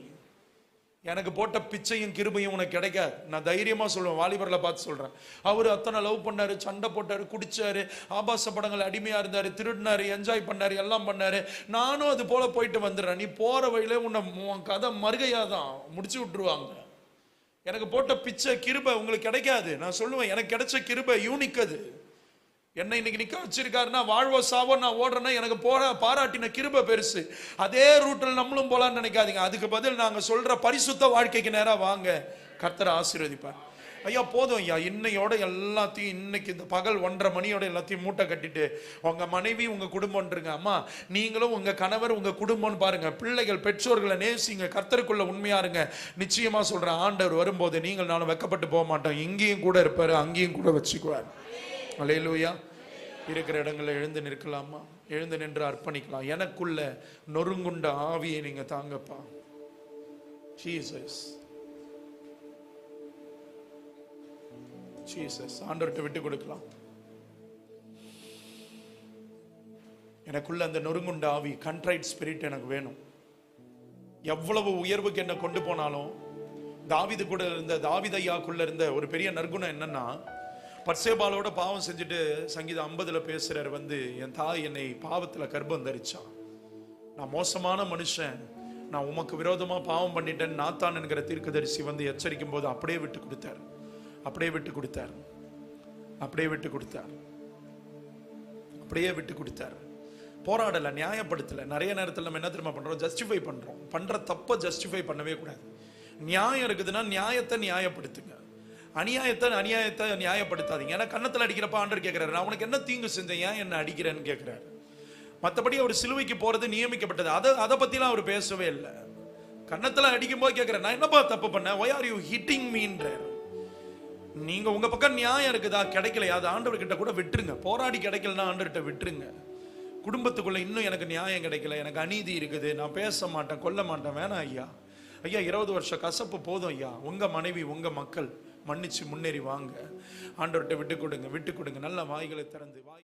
எனக்கு போட்ட பிச்சையும் கிருபையும் உனக்கு கிடைக்காது. நான் தைரியமா சொல்லுவேன், வாலிபர்ல பார்த்து சொல்றேன். அவரு அத்தனை லவ் பண்ணாரு, சண்டை போட்டாரு, குடிச்சாரு, ஆபாச படங்கள் அடிமையா இருந்தாரு, திருடினாரு, என்ஜாய் பண்ணாரு, எல்லாம் பண்ணாரு. நானும் அது போல போயிட்டு வந்துடுறேன். நீ போற வழியில உன் கதை மறுகையாதான் முடிச்சு விட்டுருவாங்க. எனக்கு போட்ட பிச்சை கிருபை உங்களுக்கு கிடைக்காது. நான் சொல்லுவேன், எனக்கு கிடைச்ச கிருபை யூனிக். அது என்னை இன்னைக்கு நிக்க வச்சிருக்காருன்னா, வாழ்வோ சாவோ நான் ஓடுறேன்னா எனக்கு பாராட்டின கிருபை பெருசு. அதே ரூட்டில் நம்மளும் போலான்னு நினைக்காதீங்க. அதுக்கு பதில் நாங்க சொல்ற பரிசுத்த வாழ்க்கைக்கு நேரா வாங்க, கர்த்தரை ஆசீர்வதிப்பார். ஐயா போதும் ஐயா, இன்னையோட எல்லாத்தையும், இன்னைக்கு இந்த பகல் 1:30 மணியோட எல்லாத்தையும் மூட்டை கட்டிட்டு உங்க மனைவி உங்க குடும்பம்ன்றீங்க. அம்மா நீங்களும் உங்க கணவர் உங்க குடும்பம்னு பாருங்க. பிள்ளைகள் பெற்றோர்களை நேசிங்க, கர்த்தருக்குள்ள உண்மையா இருங்க. நிச்சயமா சொல்றேன், ஆண்டவர் வரும்போது நீங்கள் நானும் வெக்கப்பட்டு போக மாட்டோம். இங்கேயும் கூட இருப்பாரு, அங்கேயும் கூட வச்சுக்குவார். அல்லேலூயா. இருக்கிற இடங்களில் எழுந்து நிற்கலாமா? எழுந்து நின்று அர்ப்பணிக்கலாம். எனக்குள்ள நொறுங்குண்ட ஆவியை நீங்க தாங்கப்பா. Jesus Jesus. ஆண்டவர்கிட்ட விட்டு கொடுக்கலாம். எனக்குள்ள அந்த நொறுங்குண்ட ஆவி, கண்ட்ரைட் ஸ்பிரிட் எனக்கு வேணும். எவ்வளவு உயர்வுக்கு என்ன கொண்டு போனாலும், தாவீது கூட இருந்த, தாவீது ஐயாக்குள்ள இருந்த ஒரு பெரிய நற்குணம் என்னன்னா, பத்சேபாளோட பாவம் செஞ்சுட்டு சங்கீதம் 50 பேசுறார், என் தாய் என்னை பாவத்துல கர்ப்பம் தரிச்சான், நான் மோசமான மனுஷன், நான் உமக்கு விரோதமா பாவம் பண்ணிட்டேன் நாத்தான் என்கிற தீர்க்கதரிசி எச்சரிக்கும் போது அப்படியே விட்டு கொடுத்தார், அப்படியே விட்டு கொடுத்தார், அப்படியே விட்டு கொடுத்தார், அப்படியே விட்டு கொடுத்தார். போராடல, நியாயப்படுத்தல. நிறைய நேரத்தில் நம்ம என்ன தெரியுமா பண்றோம்? ஜஸ்டிஃபை பண்றோம். பண்ற தப்ப ஜஸ்டிஃபை பண்ணவே கூடாது. நியாயம் இருக்குதுன்னா நியாயத்தை நியாயப்படுத்துங்க, அநியாயத்தை நியாயப்படுத்தாதீங்க. ஏன்னா கன்னத்தில் அடிக்கிறப்ப ஆண்டவர் கேட்கிறாரு, நான் உனக்கு என்ன தீங்கு செஞ்சேன், ஏன் என்ன அடிக்கிறேன்னு கேட்கிறாரு. மற்றபடி அவர் சிலுவைக்கு போறது நியமிக்கப்பட்டது, அதை பத்திலாம் அவர் பேசவே இல்லை. கன்னத்தில் அடிக்கும் போது கேட்கிறார், நான் என்னப்பா தப்பு பண்ணேன், why are you hitting meன்றார். நீங்க உங்க பக்கம் நியாயம் இருக்குதா, கிடைக்கலையா, அது ஆண்டவர்கிட்ட கூட விட்டுருங்க. போராடி கிடைக்கலன்னா ஆண்டவர்கிட்ட விட்டுருங்க. குடும்பத்துக்குள்ள இன்னும் எனக்கு நியாயம் கிடைக்கல, எனக்கு அநீதி இருக்குது, நான் பேச மாட்டேன், கொல்ல மாட்டேன், வேணாம் ஐயா, 20 வருஷம் கசப்பு போதும் ஐயா, உங்க மனைவி உங்க மக்கள் மன்னிச்சு முன்னேறி வாங்க. ஆண்டவர்கிட்ட விட்டு கொடுங்க, விட்டு கொடுங்க. நல்ல வாய்களை திறந்து வாய்